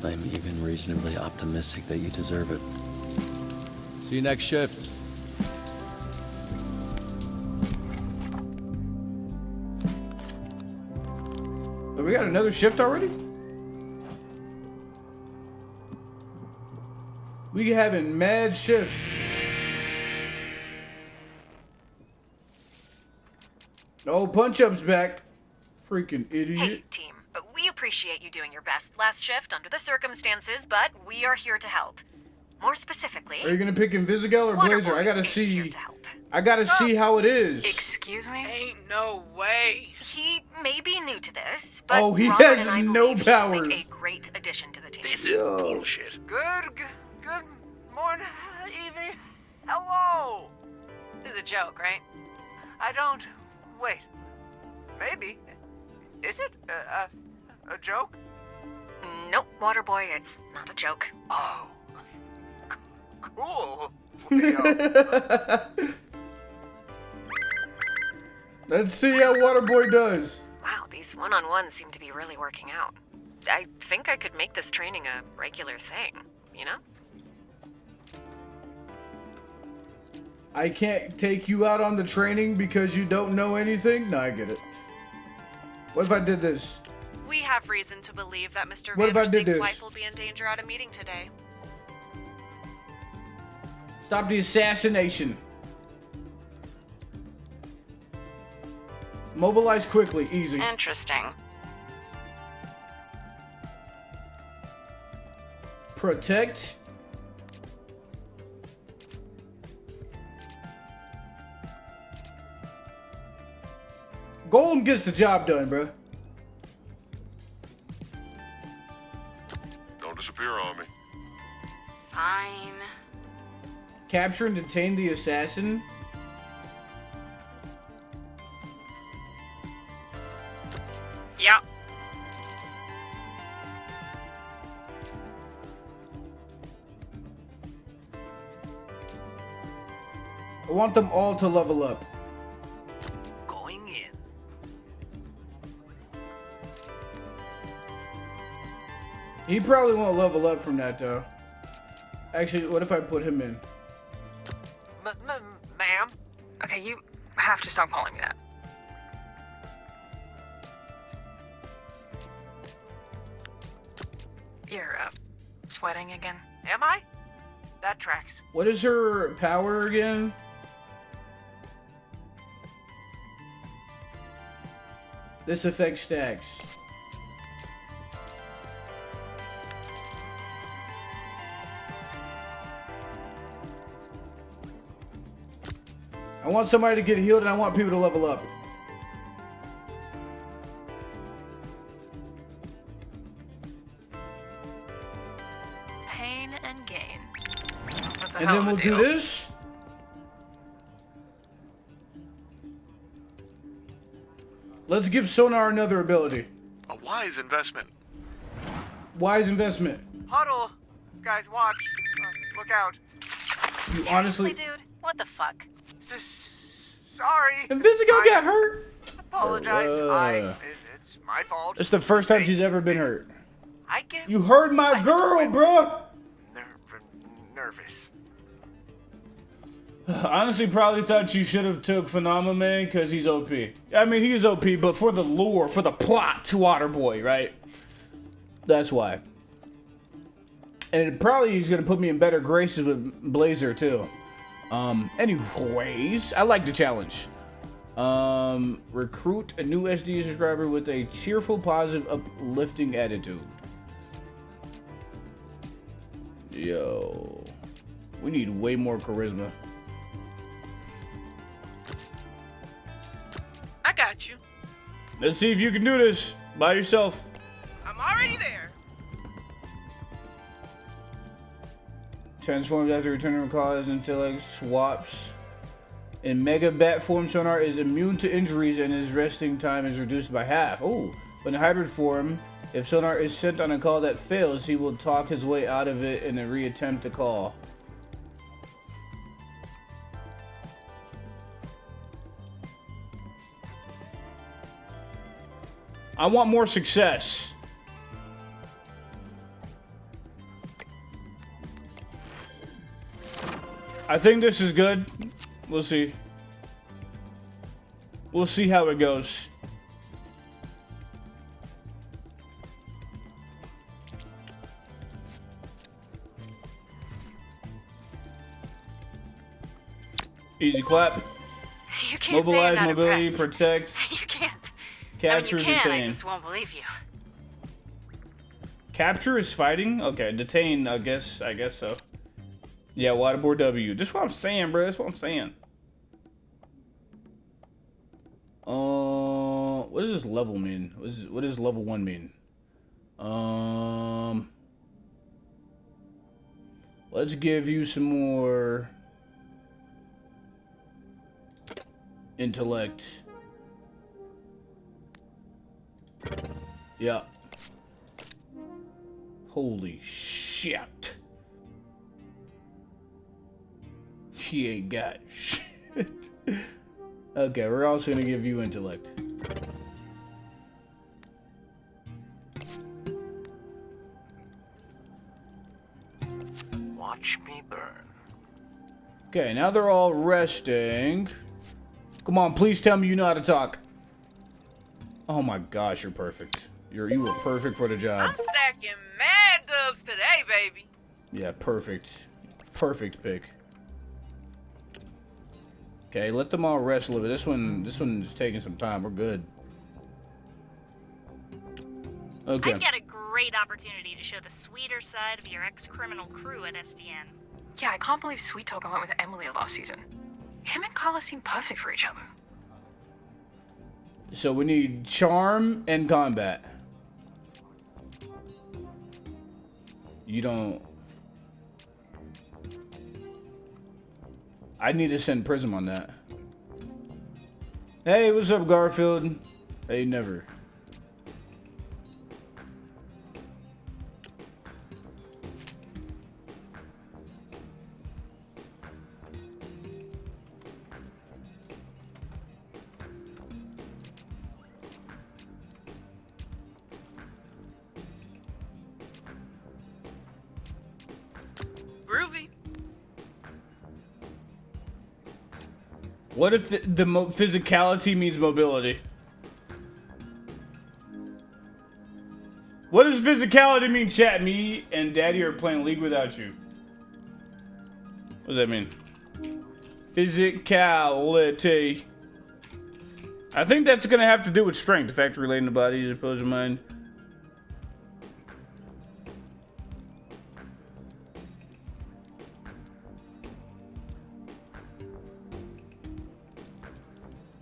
I'm even reasonably optimistic that you deserve it. See you next shift. We got another shift already? We having mad shifts. Oh, Punch-Up's back. Freaking idiot. Hey, team. We appreciate you doing your best last shift under the circumstances, but we are here to help. More specifically... Are you gonna pick Invisigal or Blazer? I gotta see... I gotta see how it is. Excuse me? Ain't no way. He may be new to this, but he Robert has and I no believe powers. he'll make a great addition to the team. This is bullshit. Good morning, evening. Hello. This is a joke, right? I don't... Wait. Maybe. Is it a joke? Nope, Waterboy, it's not a joke. Oh. Cool. Let's see how Waterboy does. Wow, these one-on-ones seem to be really working out. I think I could make this training a regular thing, you know? I can't take you out on the training because you don't know anything? No, I get it. What if I did this? We have reason to believe that Mr. What if I did Vandersteeg's this? life will be in danger at a meeting today. Stop the assassination. Mobilize quickly, easy. Interesting. Protect. Golem gets the job done, bro. Don't disappear on me. Fine. Capture and detain the assassin. Yeah. I want them all to level up. Going in. He probably won't level up from that, though. Actually, what if I put him in? Ma'am? Okay, you have to stop calling me that. You're, sweating again? Am I? That tracks. What is her power again? This affects stacks. I want somebody to get healed and I want people to level up. Pain and gain. That's a And hell then of a we'll do deal. this. Let's give Sonar another ability. A wise investment. Wise investment. Huddle. Guys, watch. Look out. You honestly... dude? What the fuck? Sorry. And ThuhBigA got hurt? Apologize. It's my fault. It's the first time she's ever been hurt. I get You hurt my girl, bro. Nervous. Honestly, probably thought you should have took Phenomena Man because he's OP. I mean, he's OP, but for the lore, for the plot to Waterboy, right? That's why. And it probably he's gonna put me in better graces with Blazer too. Anyways, I like the challenge. Recruit a new SD subscriber with a cheerful, positive, uplifting attitude. Yo, we need way more charisma. I got you. Let's see if you can do this by yourself. I'm already there. Transforms after returning from college, intellect swaps. In Mega Bat form, Sonar is immune to injuries and his resting time is reduced by half. Oh, but in hybrid form, if Sonar is sent on a call that fails, he will talk his way out of it and then reattempt the call. I want more success. I think this is good. We'll see. We'll see how it goes. Easy clap. You can't Mobilize, say I'm not mobility, impressed. protect. You can't. Capture, I mean, you can, I detain. just won't believe you. Capture is fighting? Okay, detain, I guess so. Yeah, waterboard W. That's what I'm saying, bro. That's what I'm saying. What does this level mean? What does level 1 mean? Let's give you some more intellect. Yeah. Holy shit. He ain't got shit. Okay, we're also gonna give you intellect. Watch me burn. Okay, now they're all resting. Come on, please tell me you know how to talk. Oh my gosh, you're perfect. You were perfect for the job. I'm stacking mad dubs today, baby. Yeah, perfect. Perfect pick. Okay, let them all rest a little bit. This one's taking some time. We're good. Okay. I've got a great opportunity to show the sweeter side of your ex-criminal crew at SDN. Yeah, I can't believe Sweet Talker went with Emily last season. Him and Carla seem perfect for each other. So we need charm and combat. You don't... I need to send Prism on that. Hey, what's up, Garfield? Hey, never. Groovy. What if the physicality means mobility? What does physicality mean, chat? Me and Daddy are playing League without you. What does that mean? Physicality. I think that's gonna have to do with strength. The fact relating to body as opposed to mind.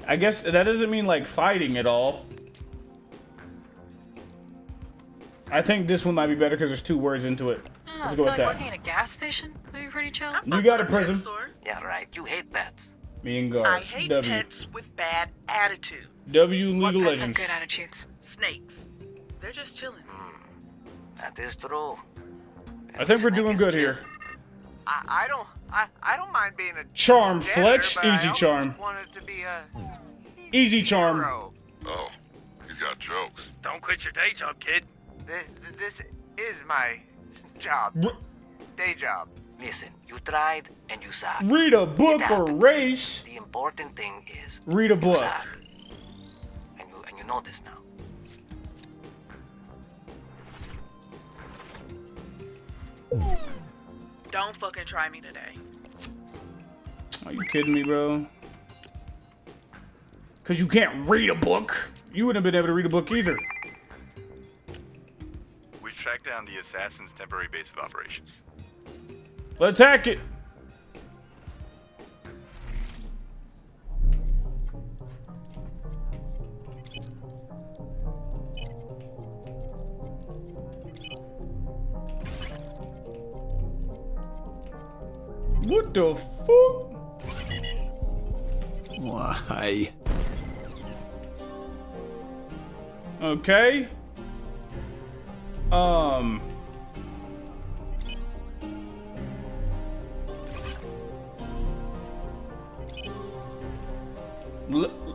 I guess that doesn't mean like fighting at all. I think this one might be better because there's 2 words into it. Let's go with that. Working at a gas station would be pretty chill. You got a Prism. Yeah, right. You hate pets. Me and Gar. I hate pets with bad attitude. W League of What pets have Legends. good attitudes? Snakes. They're just chilling. That is true. I think we're doing good here. I I don't mind being a Charm, janitor, Fletch. but I Easy always charm. wanted to be a Easy charm. hero. Oh, he's got jokes. Don't quit your day job, kid. This is my job. Day job. Listen, you tried and you suck. Read a book or race. The important thing is Read a book. you suck. And you know this now. Don't fucking try me today. Are you kidding me, bro? Because you can't read a book. You wouldn't have been able to read a book either. We've tracked down the assassin's temporary base of operations. Let's hack it. What the fuck? Why? Okay.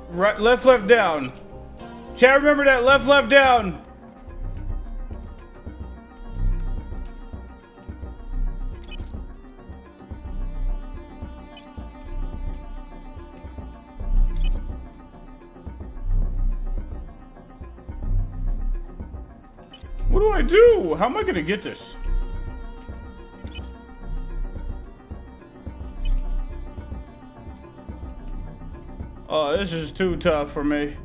Right, left, down. Chat, remember that left, down. What do I do? How am I gonna get this? Oh, this is too tough for me.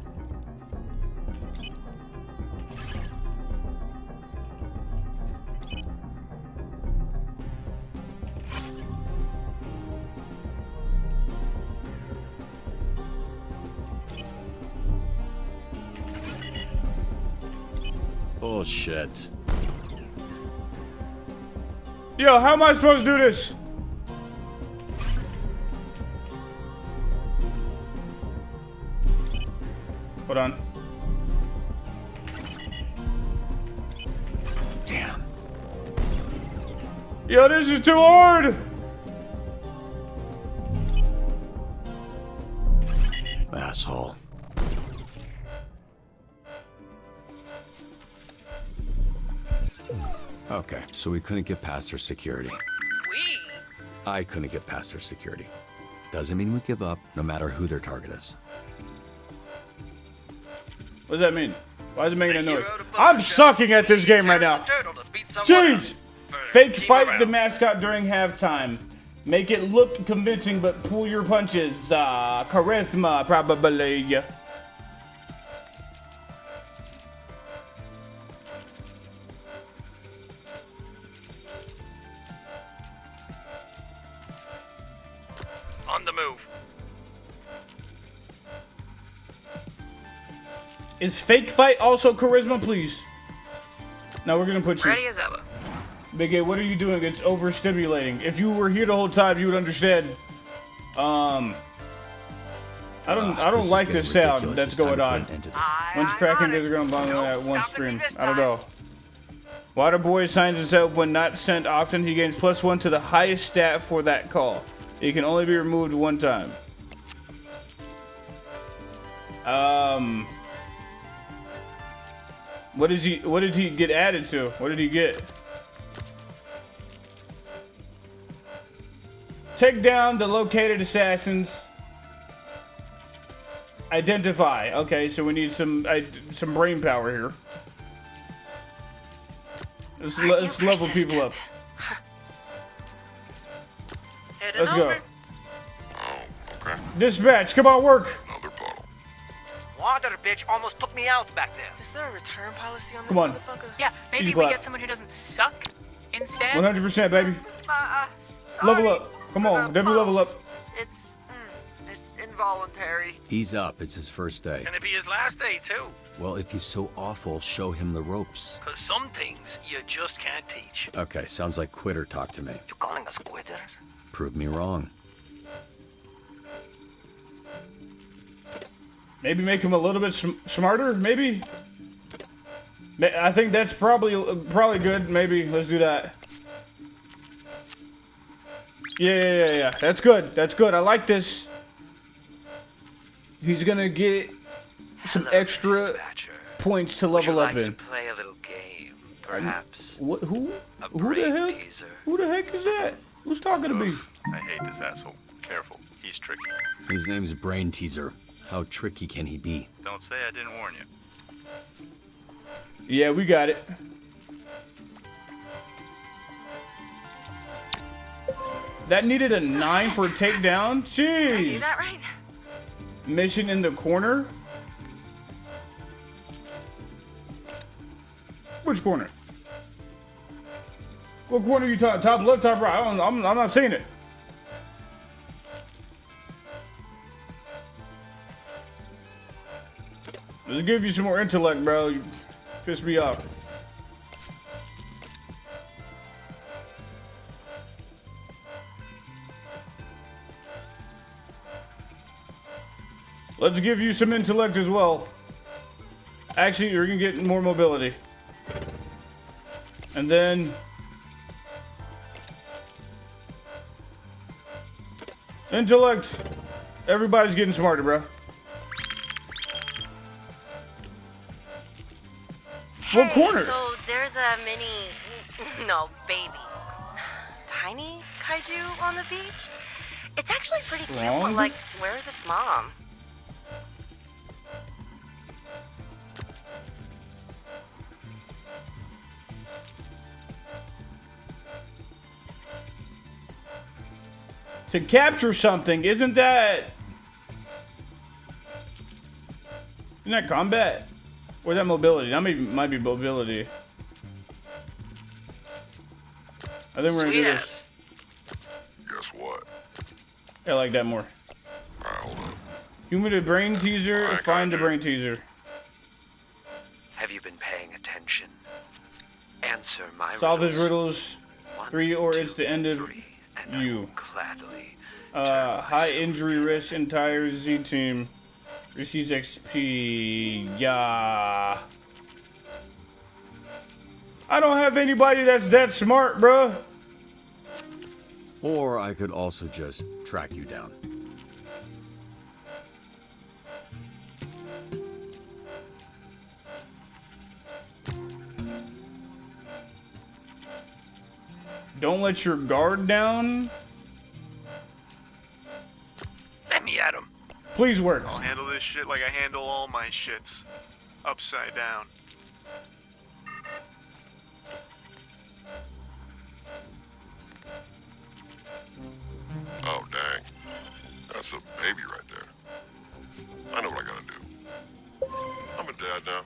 Bullshit. Yo, how am I supposed to do this? Hold on. Damn. Yo, this is too hard. Asshole. Okay, so we couldn't get past their security. I couldn't get past their security. Doesn't mean we give up, no matter who their target is. What does that mean? Why is it making a noise? I'm sucking at this game right now. Jeez! Fake fight the mascot during halftime. Make it look convincing, but pull your punches. Charisma, probably. On the move. Is fake fight also charisma, please? Now we're gonna put you. Ready as ever. Big A, what are you doing? It's overstimulating. If you were here the whole time, you would understand. I don't like this sound that's going on. Once cracking guys are going to bundle at one stream. I don't know. Waterboy signs himself when not sent often. He gains +1 to the highest stat for that call. He can only be removed one time. What did he get added to? What did he get? Take down the located assassins. Identify. Okay, so we need some brain power here. Let's level people up. Let's go. Oh, okay. Dispatch, come on, work. Another bottle. Water, bitch, almost took me out back there. Is there a return policy on this Come on. motherfucker? Yeah, maybe Easy we clap. get someone who doesn't suck instead. 100%, baby. Sorry Level up. Come on, W level up. It's involuntary. He's up. It's his first day. Can it be his last day, too? Well, if he's so awful, show him the ropes. Because some things you just can't teach. Okay, sounds like quitter talk to me. You calling us quitters? Prove me wrong. Maybe make him a little bit smarter, maybe? I think that's probably good. Maybe, let's do that. Yeah. That's good. That's good. I like this. He's gonna get some extra points to level up in. Play a little game, perhaps. What? Who the hell? Teaser. Who the heck is that? Who's talking to me? I hate this asshole. Careful, he's tricky. His name's Brain Teaser. How tricky can he be? Don't say I didn't warn you. Yeah, we got it. That needed a 9 for a takedown? Jeez. Did I do that right? Mission in the corner? Which corner? What corner are you talking? Top left, top right? I'm not seeing it. Let's give you some more intellect, bro. You pissed me off. Let's give you some intellect as well. Actually, you're gonna get more mobility. And then... intellect. Everybody's getting smarter, bro. Hey, what corner? So there's a mini... no, baby. Tiny kaiju on the beach? It's actually pretty cute, but like, where's its mom? To capture something, isn't that combat? Or is that mobility? That might be mobility. I think we're gonna do this. Guess what? I like that more. Alright, hold up. Human to brain teaser, find the brain teaser. Have you been paying attention? Answer my Solve his riddles. riddles. 3 or it's the end of you. Gladly. High injury risk, entire Z team receives XP. Yeah. I don't have anybody that's that smart, bruh. Or I could also just track you down. Don't let your guard down. Let me at him. Please work. I'll handle this shit like I handle all my shits. Upside down. Oh, dang. That's a baby right there. I know what I gotta do. I'm a dad now.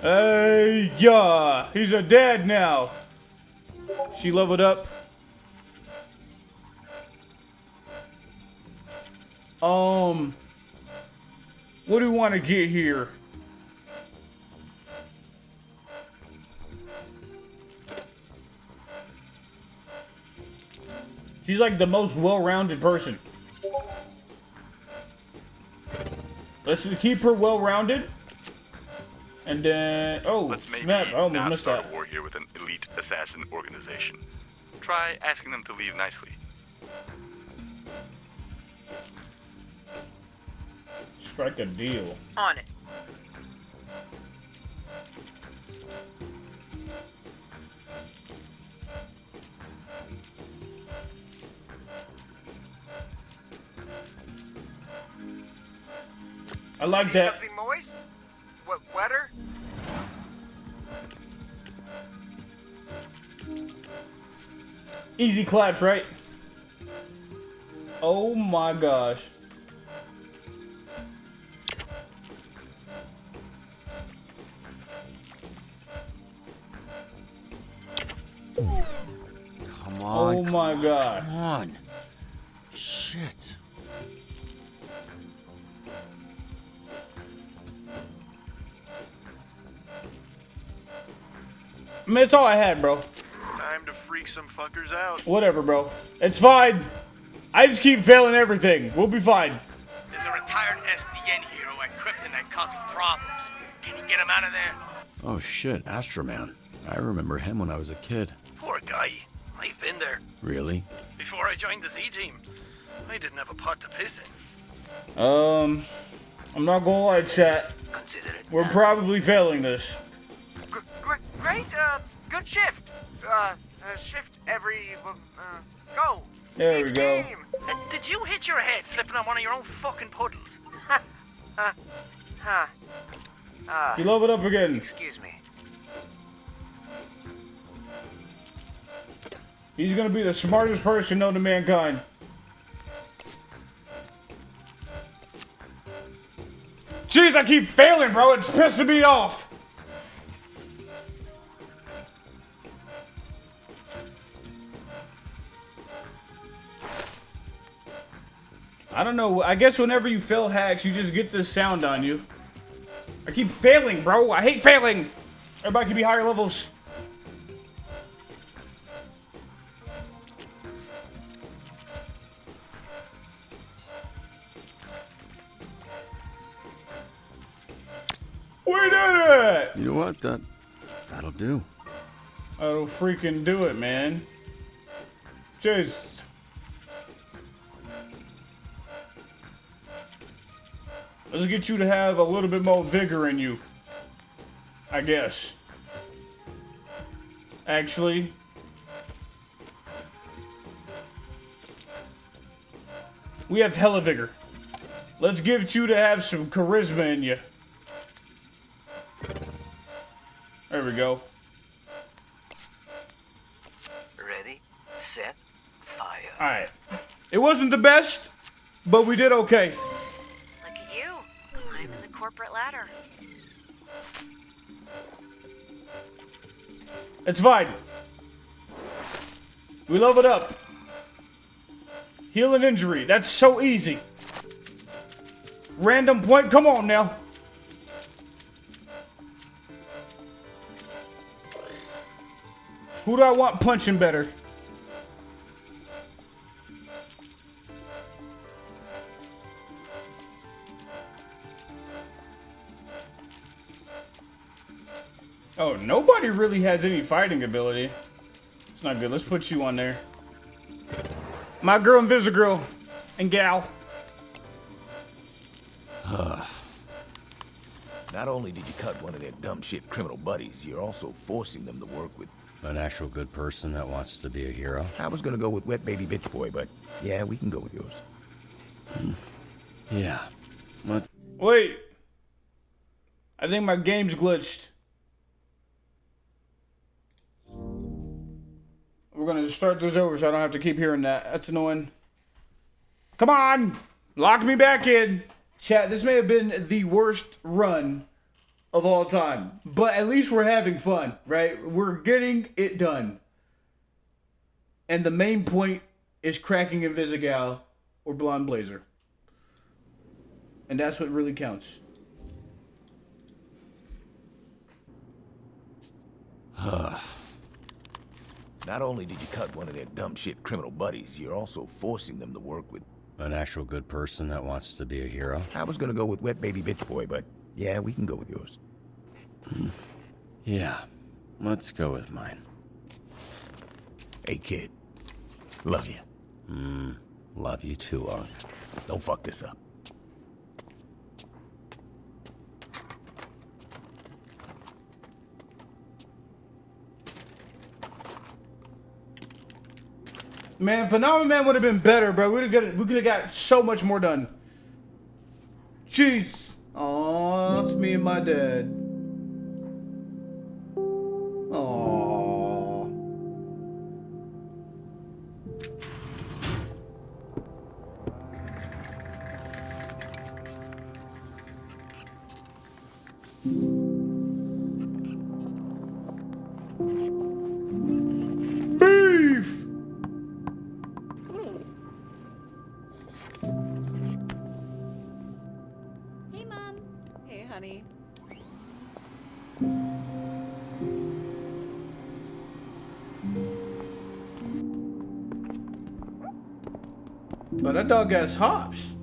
Hey, yeah. He's a dad now. She leveled up. What do we want to get here? She's like the most well-rounded person. Let's keep her well-rounded. And then, oh, Let's maybe snap! I almost not missed start that. a war here with an elite assassin organization. Try asking them to leave nicely. Strike a deal. On it. I like that. Something moist? What, wetter? Easy claps, right? Oh my gosh. Come on. Oh my god. Come on. Shit. I mean, it's all I had, bro. Time to freak some fuckers out. Whatever, bro. It's fine. I just keep failing everything. We'll be fine. There's a retired SDN hero at Kryptonite causing problems. Can you get him out of there? Oh shit, Astroman. I remember him when I was a kid. Poor guy. I've been there. Really? Before I joined the Z team, I didn't have a pot to piss in. I'm not gonna lie, chat. Consider it. We're probably failing this. Great, good shift. Shift every, go. There we go. Team. Did you hit your head slipping on one of your own fucking puddles? You love it up again. Excuse me. He's gonna be the smartest person known to mankind. Jeez, I keep failing, bro. It's pissing me off. I don't know. I guess whenever you fail hacks, you just get this sound on you. I keep failing, bro. I hate failing. Everybody can be higher levels. We did it! You know what? That'll do. That'll freaking do it, man. Jeez. Let's get you to have a little bit more vigor in you. I guess. Actually. We have hella vigor. Let's get you to have some charisma in you. There we go. Ready, set, fire. Alright. It wasn't the best, but we did okay. Look at you, climbing the corporate ladder. It's fine. We love it up. Heal an injury. That's so easy. Random point. Come on now. Who do I want punching better? Oh, nobody really has any fighting ability. It's not good. Let's put you on there. My girl Invisigirl and gal. Not only did you cut one of their dumb shit criminal buddies, you're also forcing them to work with an actual good person that wants to be a hero. I was gonna go with Wet Baby Bitch Boy, but yeah, we can go with yours. Yeah. What? Wait. I think my game's glitched. We're gonna start this over so I don't have to keep hearing that. That's annoying. Come on! Lock me back in. Chat, this may have been the worst run of all time. But at least we're having fun, right? We're getting it done. And the main point is cracking Invisigal or Blonde Blazer. And that's what really counts. Not only did you cut one of their dumb shit criminal buddies, you're also forcing them to work with an actual good person that wants to be a hero. I was gonna go with Wet Baby Bitch Boy, but yeah, we can go with yours. Yeah, let's go with mine. Hey kid, love you. Love you too, Unc. Don't fuck this up. Man, Phenomenon Man would have been better, bro. We could have got so much more done. Jeez. Aw, it's me and my dad. Aww. Beef! Hey, Mom. Hey, honey. But that dog has hops.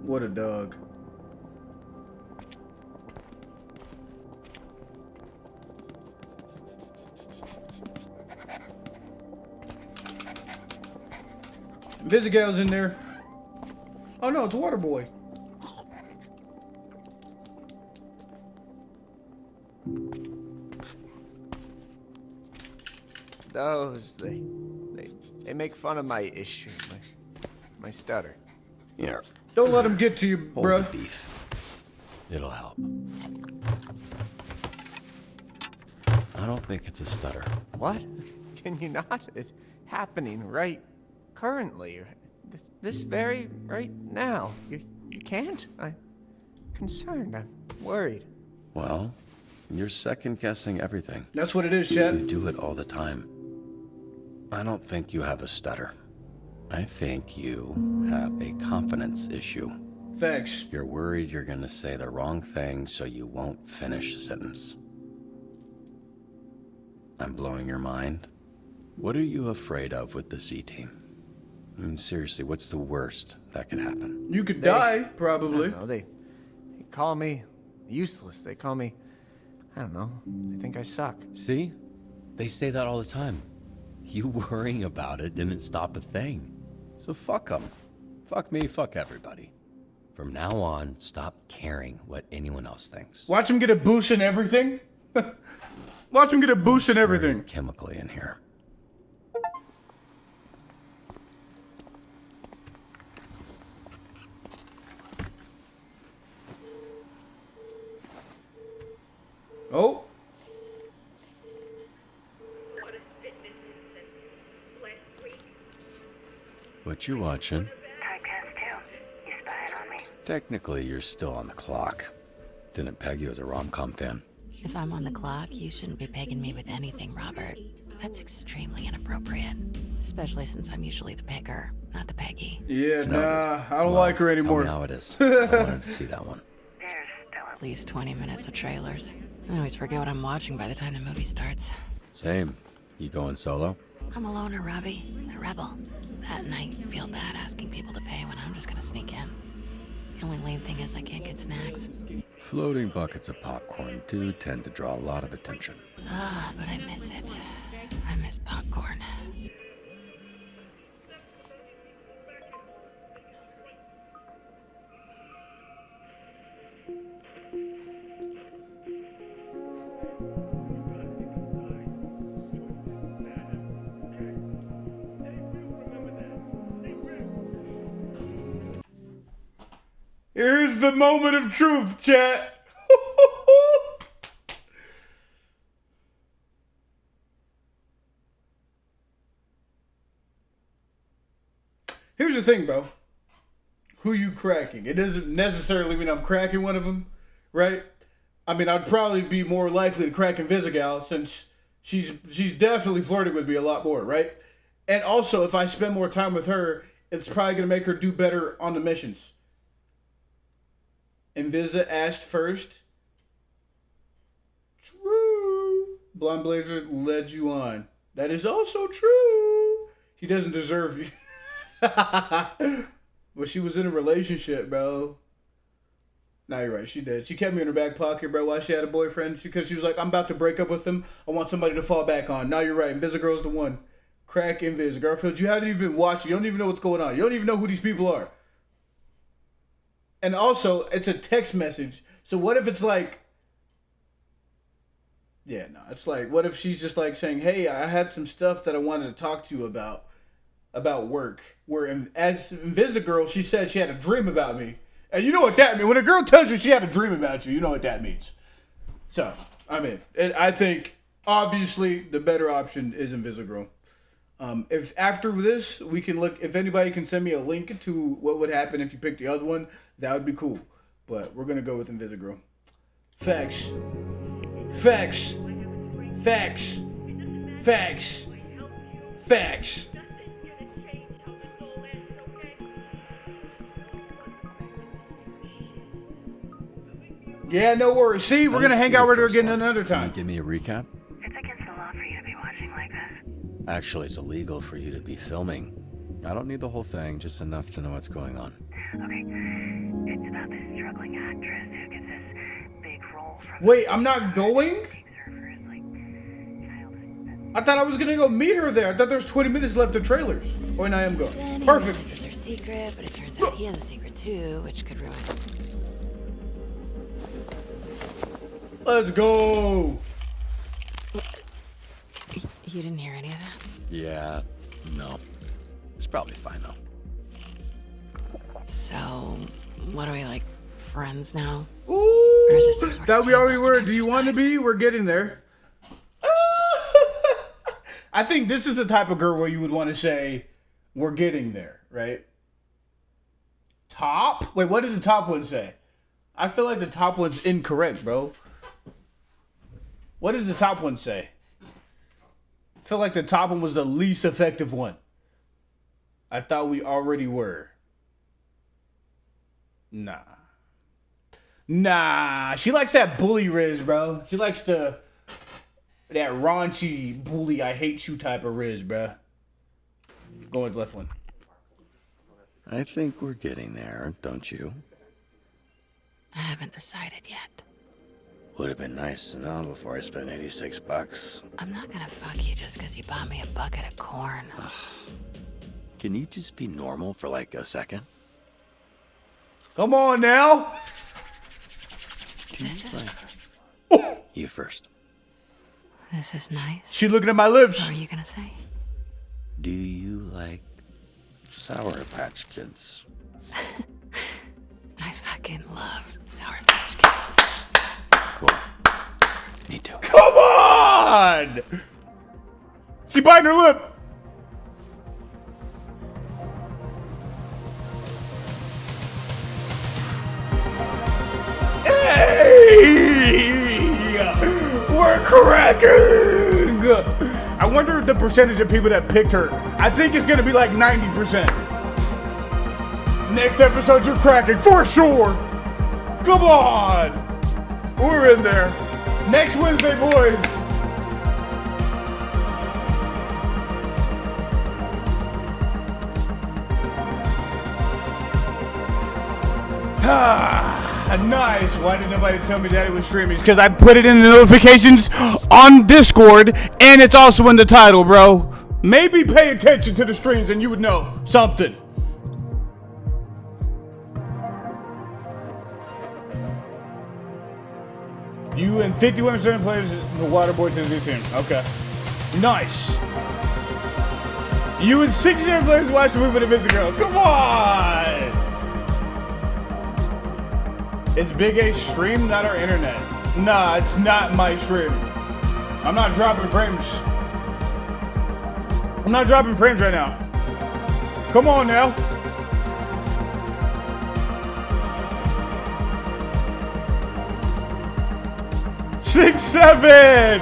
What a dog. Visigal's in there. Oh no, it's Waterboy. Those, they make fun of my issue, my stutter. Here. Don't let him get to you, Hold bruh. the beef. It'll help. I don't think it's a stutter. What? Can you not? It's happening right currently. This very right now. You can't? I'm concerned. I'm worried. Well, you're second guessing everything. That's what it is, Chad. You do it all the time. I don't think you have a stutter. I think you have a confidence issue. Thanks. You're worried you're gonna say the wrong thing so you won't finish a sentence. I'm blowing your mind. What are you afraid of with the C-Team? I mean, seriously, what's the worst that could happen? You could die, probably. I don't know, they call me useless. They call me, I don't know, they think I suck. See? They say that all the time. You worrying about it didn't stop a thing. So fuck them. Fuck me, fuck everybody. From now on, stop caring what anyone else thinks. Watch him get a boost in everything. Watch him get a boost in everything. Chemically in here. Oh. What you watching? Technically, you're still on the clock. Didn't peg you as a rom-com fan. If I'm on the clock, you shouldn't be pegging me with anything, Robert. That's extremely inappropriate. Especially since I'm usually the picker, not the Peggy. Yeah, nah, I don't like her anymore. Now it is. I wanted to see that one. At least 20 minutes of trailers. I always forget what I'm watching by the time the movie starts. Same. You going solo? I'm a loner, Robbie. A rebel. That and I feel bad asking people to pay when I'm just gonna sneak in. The only lame thing is I can't get snacks. Floating buckets of popcorn do tend to draw a lot of attention. Ah, but I miss it. I miss popcorn. Here's the moment of truth, chat. Here's the thing, bro. Who you cracking? It doesn't necessarily mean I'm cracking one of them, right? I mean, I'd probably be more likely to crack Invisigal since she's definitely flirting with me a lot more, right? And also, if I spend more time with her, it's probably going to make her do better on the missions. Invisa asked first. True. Blonde Blazer led you on. That is also true. She doesn't deserve you. But she was in a relationship, bro. Nah, you're right. She did. She kept me in her back pocket, bro, while she had a boyfriend. Because she was like, I'm about to break up with him. I want somebody to fall back on. Now you're right. Invisigirl's the one. Crack Invis. Garfield, you haven't even been watching. You don't even know what's going on. You don't even know who these people are. And also, it's a text message. So what if it's like... Yeah, no. It's like, what if she's just like saying, hey, I had some stuff that I wanted to talk to you about work. Where as Invisigirl, she said she had a dream about me. And you know what that means. When a girl tells you she had a dream about you, you know what that means. So, I mean, I think, obviously, the better option is Invisigirl. If after this, we can look, if anybody can send me a link to what would happen if you picked the other one, that would be cool. But we're going to go with Invisigirl. Facts. Facts. Facts. Facts. Facts. Yeah, no worries. See, we're going to hang out with her again another time. Can you give me a recap? It's against the law for you to be watching like this. Actually, it's illegal for you to be filming I don't need the whole thing, just enough to know what's going on. Okay. It's about this struggling actress who gets this big role from... Wait, I'm not going? I thought I was gonna go meet her there. I thought there's 20 minutes left of trailers. Oh, and I am going. Then he Perfect. realizes her secret, but it turns out he has a secret too, which could ruin it. Let's go. You didn't hear any of that? Yeah, no. It's probably fine, though. So, what are we, like, friends now? Ooh, or is this some sort that of we already were. exercise? Do you want to be? We're getting there. I think this is the type of girl where you would want to say, we're getting there, right? Top? Wait, what did the top one say? I feel like the top one's incorrect, bro. What did the top one say? I feel like the top one was the least effective one. I thought we already were. Nah. Nah. She likes that bully Riz, bro. She likes that raunchy bully I hate you type of Riz, bro. Go with the left one. I think we're getting there, don't you? I haven't decided yet. Would have been nice to know before I spent $86. I'm not gonna fuck you just because you bought me a bucket of corn. Can you just be normal for like a second? Come on now. You first. This is nice. She looking at my lips. What were you gonna say? Do you like Sour Patch Kids? I fucking love Sour Patch Kids. Cool. Me too. Come on! She biting her lip. Hey! We're cracking! I wonder the percentage of people that picked her. I think it's gonna be like 90%. Next episode, you're cracking for sure. Come on! We're in there. Next Wednesday, boys. Nice. Why did nobody tell me that it was streaming? Because I put it in the notifications on Discord, and it's also in the title, bro. Maybe pay attention to the streams and you would know something. You and 51% of players, the Waterboy to the team. Okay. Nice. You and 67 players watch the movie to visit girl. Come on. It's Big A's stream, not our internet. Nah, it's not my stream. I'm not dropping frames. I'm not dropping frames right now. Come on now. Six, seven.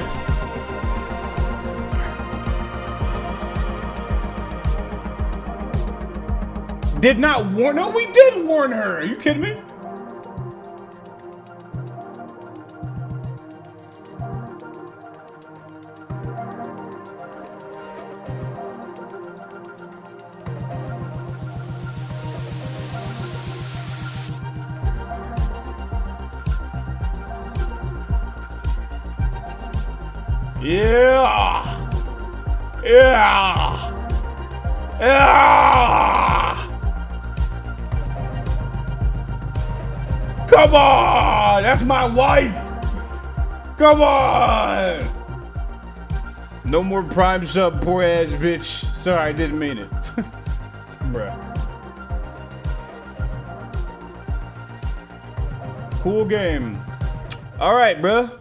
Did not warn. No, we did warn her. Are you kidding me? Yeah! Yeah! Yeah! Come on! That's my wife! Come on! No more prime sub, poor ass bitch. Sorry, I didn't mean it. Bruh. Cool game. Alright, bruh.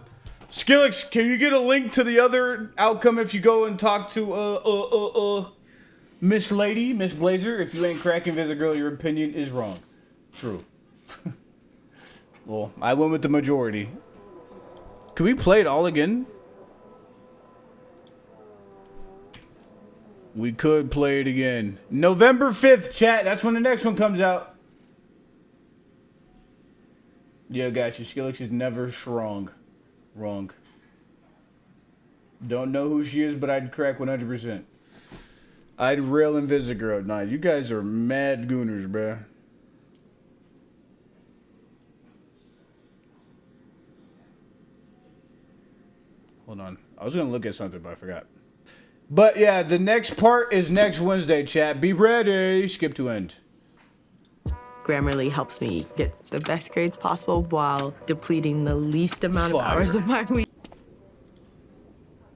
Skillix, can you get a link to the other outcome if you go and talk to Miss Lady, Miss Blazer? If you ain't cracking Visit Girl, your opinion is wrong. True. Well, I went with the majority. Can we play it all again? We could play it again. November 5th, chat. That's when the next one comes out. Yeah, got you. Skillix is never strong. Wrong. Don't know who she is, but I'd crack 100%. I'd rail Invisigirl at night. You guys are mad gooners, bruh. Hold on. I was going to look at something, but I forgot. But yeah, the next part is next Wednesday, chat. Be ready. Skip to end. Grammarly helps me get the best grades possible while depleting the least amount of hours of my week.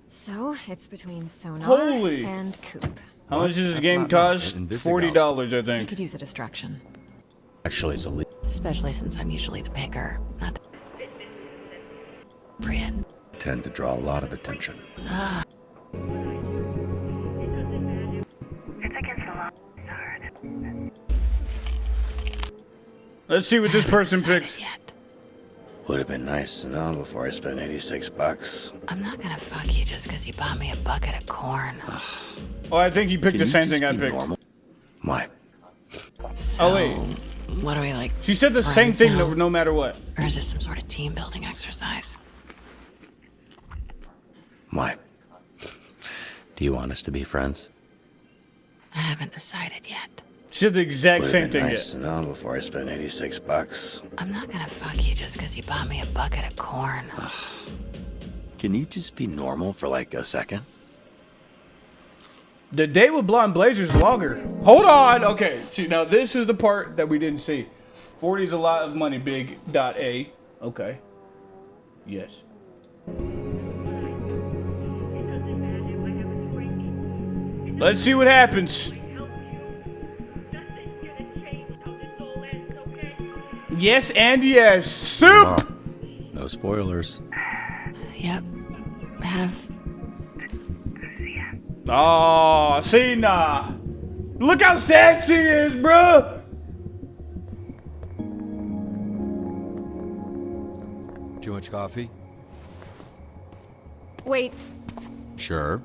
So, it's between Sonar Holy. and Coop. How much does this That's game not cost? bad. $40, I You think. could use a distraction. Actually, it's a lead. Especially since I'm usually the picker, not the appropriate. Tend to draw a lot of attention. It's against the law. It's hard. Let's see what this person picks. Would have been nice to know before I spent $86. I'm not gonna fuck you just because you bought me a bucket of corn. Oh, I think he picked Can the you same just thing I be picked. normal? Why? So, Oh, wait. What are we like? She said the same friends thing now? no matter what. Or is this some sort of team building exercise? Why? Do you want us to be friends? I haven't decided yet. She said the exact Would same have been thing. nice to know before I spent $86. I'm not gonna fuck you just because you bought me a bucket of corn. Can you just be normal for like a second? The day with blonde blazers longer. Hold on. Okay. See, now this is the part that we didn't see. 40 is a lot of money, big dot A. Okay. Yes. Let's see what happens. Yes and yes. Soup! No spoilers. Yep. Have. Oh, see, nah. Look how sad she is, bruh. Too much coffee? Wait, Sure.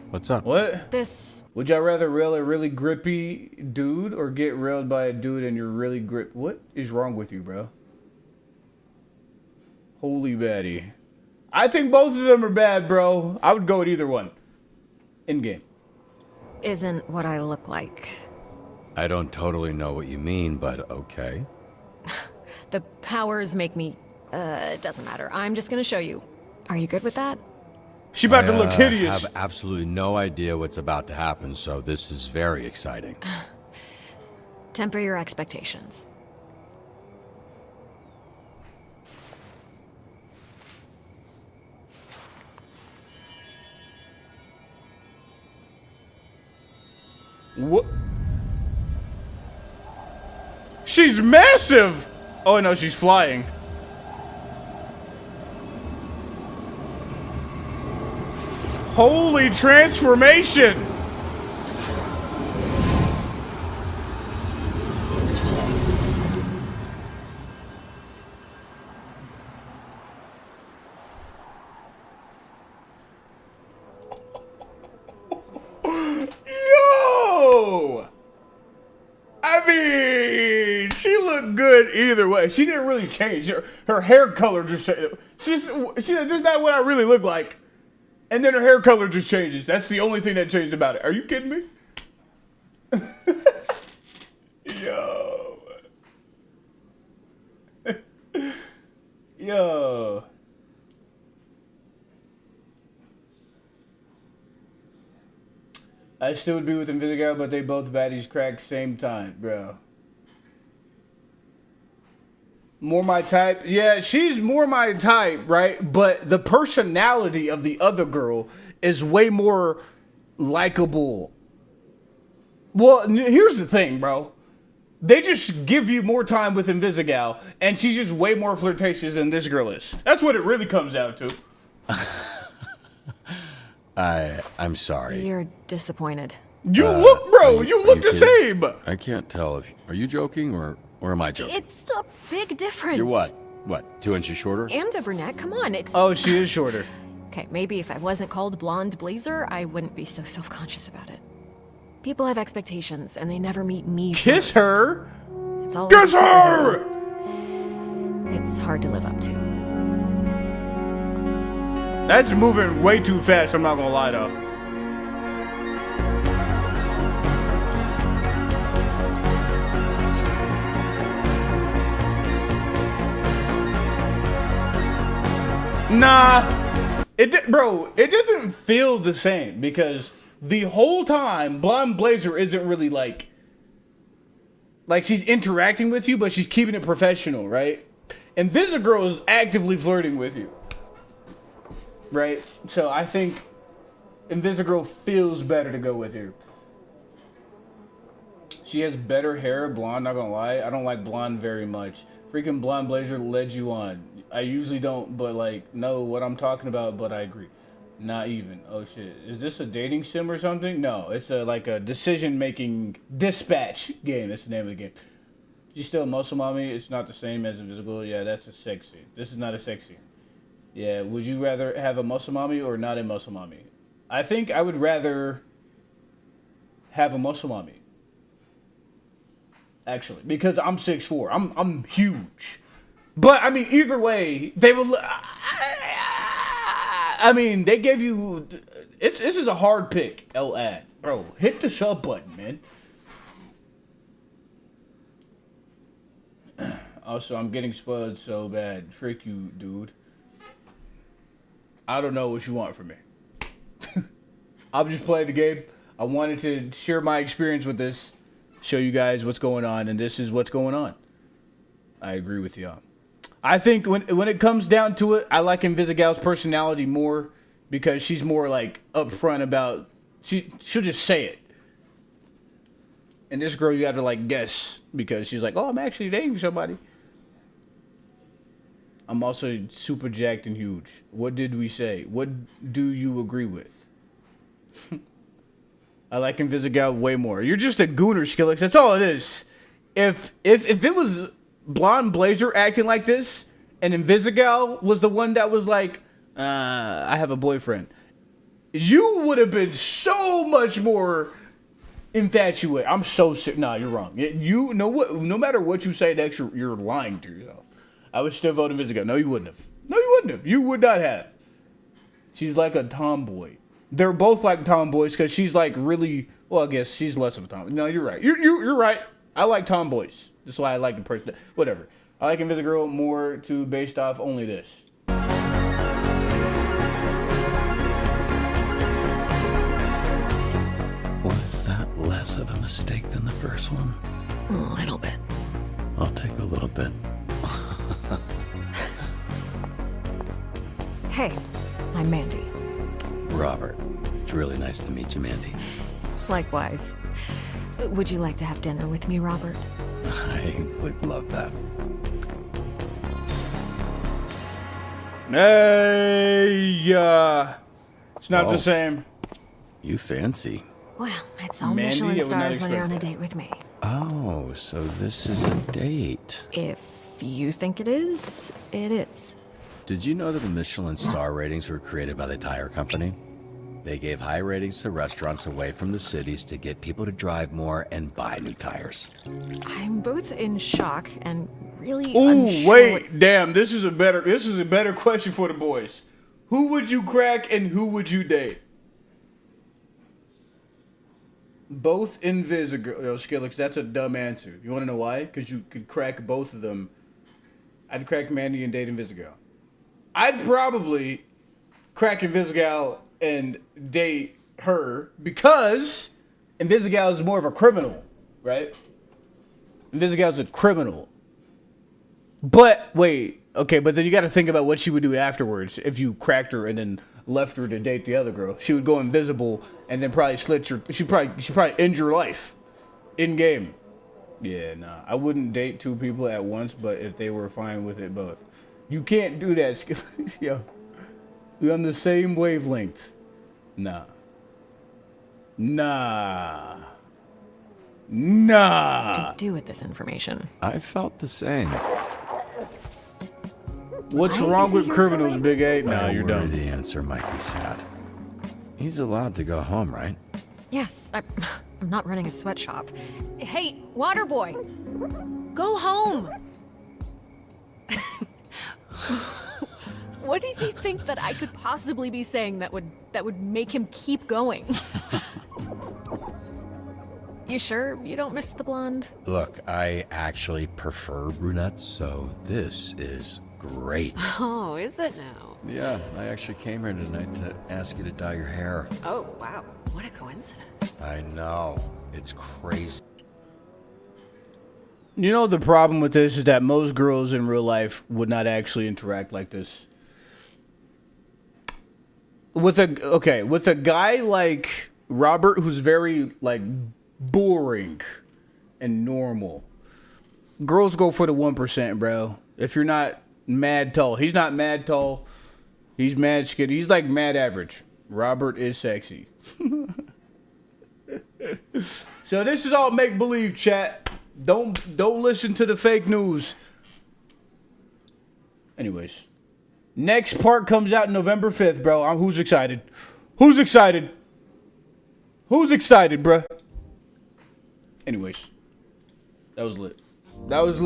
What's up? What? this. Would y'all rather rail a really grippy dude or get railed by a dude and you're really grip? What is wrong with you, bro? Holy baddie. I think both of them are bad, bro. I would go with either one. In game. Isn't what I look like. I don't totally know what you mean, but okay. The powers make me. It doesn't matter. I'm just gonna show you. Are you good with that? She about to look hideous. I have absolutely no idea what's about to happen, so this is very exciting. Temper your expectations. What? She's massive! Oh no, she's flying. Holy transformation! Yo! I mean, she looked good either way. She didn't really change. Her hair color just changed. She said, this is not what I really look like. And then her hair color just changes. That's the only thing that changed about it. Are you kidding me? Yo. Yo. I still would be with Invisigirl, but they both baddies crack same time, bro. More my type? Yeah, she's more my type, right? But the personality of the other girl is way more likable. Well, here's the thing, bro. They just give you more time with Invisigal, and she's just way more flirtatious than this girl is. That's what it really comes down to. I'm sorry. You're disappointed. You look, bro. You look the same. I can't tell if are you joking or am I joking? It's a big difference. You're what? What? 2 inches shorter? And a brunette. Come on, it's. Oh, she is shorter. Okay, maybe if I wasn't called Blonde Blazer, I wouldn't be so self-conscious about it. People have expectations, and they never meet me. Kiss first. her. It's always Kiss a her. superhero. It's hard to live up to. That's moving way too fast. I'm not gonna lie though. Nah, bro, it doesn't feel the same because the whole time, Blonde Blazer isn't really like she's interacting with you, but she's keeping it professional, right? And Girl is actively flirting with you, right? So I think Girl feels better to go with her. She has better hair, blonde, not gonna lie. I don't like blonde very much. Freaking Blonde Blazer led you on. I usually don't, but like, know what I'm talking about, but I agree. Not even. Oh shit. Is this a dating sim or something? No, it's like a decision-making dispatch game. That's the name of the game. You still muscle mommy? It's not the same as Invisible. Yeah, that's a sexy. This is not a sexy. Yeah, would you rather have a muscle mommy or not a muscle mommy? I think I would rather have a muscle mommy. Actually, because I'm 6'4". I'm huge. But I mean, either way, they will. I mean, they gave you. This is a hard pick. Ad, bro, hit the sub button, man. Also, I'm getting spoiled so bad. Frick you, dude. I don't know what you want from me. I'm just playing the game. I wanted to share my experience with this, show you guys what's going on, and this is what's going on. I agree with y'all. I think when it comes down to it, I like Invisigal's personality more because she's more like upfront about she'll just say it. And this girl you have to like guess because she's like, oh, I'm actually dating somebody. I'm also super jacked and huge. What did we say? What do you agree with? I like Invisigal way more. You're just a gooner, Skillix. That's all it is. If it was Blonde Blazer acting like this, and Invisigal was the one that was like, I have a boyfriend, you would have been so much more infatuated. I'm so sick. Nah, you're wrong. You know what? No matter what you say next, you're lying to yourself. I would still vote Invisigal. No, you wouldn't have. No, you wouldn't have. You would not have. She's like a tomboy. They're both like tomboys because she's like really. Well, I guess she's less of a tomboy. No, you're right. You're right. I like tomboys. That's why I like the person. Whatever. I like Invisigal more too, based off only this. Was that less of a mistake than the first one? A little bit. I'll take a little bit. Hey, I'm Mandy. Robert. It's really nice to meet you, Mandy. Likewise. Would you like to have dinner with me, Robert? I would love that. Hey, it's not the same. You fancy. Well, it's all Mandy, Michelin I would not stars when you're on a expect date with me. Oh, so this is a date. If you think it is, it is. Did you know that the Michelin star ratings were created by the tire company? They gave high ratings to restaurants away from the cities to get people to drive more and buy new tires. I'm both in shock and really Ooh, unsure. wait, damn, this is a better question for the boys. Who would you crack and who would you date? Both Invisigal. Yo, Skillix, that's a dumb answer. You want to know why? Because you could crack both of them. I'd crack Mandy and date Invisigal. I'd probably crack Invisigal and date her because Invisigal is more of a criminal, right? Invisigal's a criminal. But wait, okay, but then you got to think about what she would do afterwards if you cracked her and then left her to date the other girl. She would go invisible and then probably slit your. She'd probably end your life in game. Yeah, nah, I wouldn't date two people at once, but if they were fine with it both, you can't do that. Yo, we're on the same wavelength. Nah. What to do with this information? I felt the same. What's Why wrong is he with here criminals, so Big A? I Nah, you're worry dumb. The answer might be sad. He's allowed to go home, right? Yes, I'm not running a sweatshop. Hey, water boy, go home. What does he think that I could possibly be saying that would make him keep going? You sure you don't miss the blonde? Look, I actually prefer brunettes, so this is great. Oh, is it now? Yeah, I actually came here tonight to ask you to dye your hair. Oh, wow. What a coincidence. I know. It's crazy. You know, the problem with this is that most girls in real life would not actually interact like this. With a guy like Robert, who's very, like, boring and normal, girls go for the 1%, bro. If you're not mad tall. He's not mad tall. He's mad skinny. He's like mad average. Robert is sexy. So this is all make-believe, chat. Don't listen to the fake news. Anyways. Next part comes out November 5th, bro. Who's excited? Who's excited? Who's excited, bro? Anyways. That was lit. That was lit.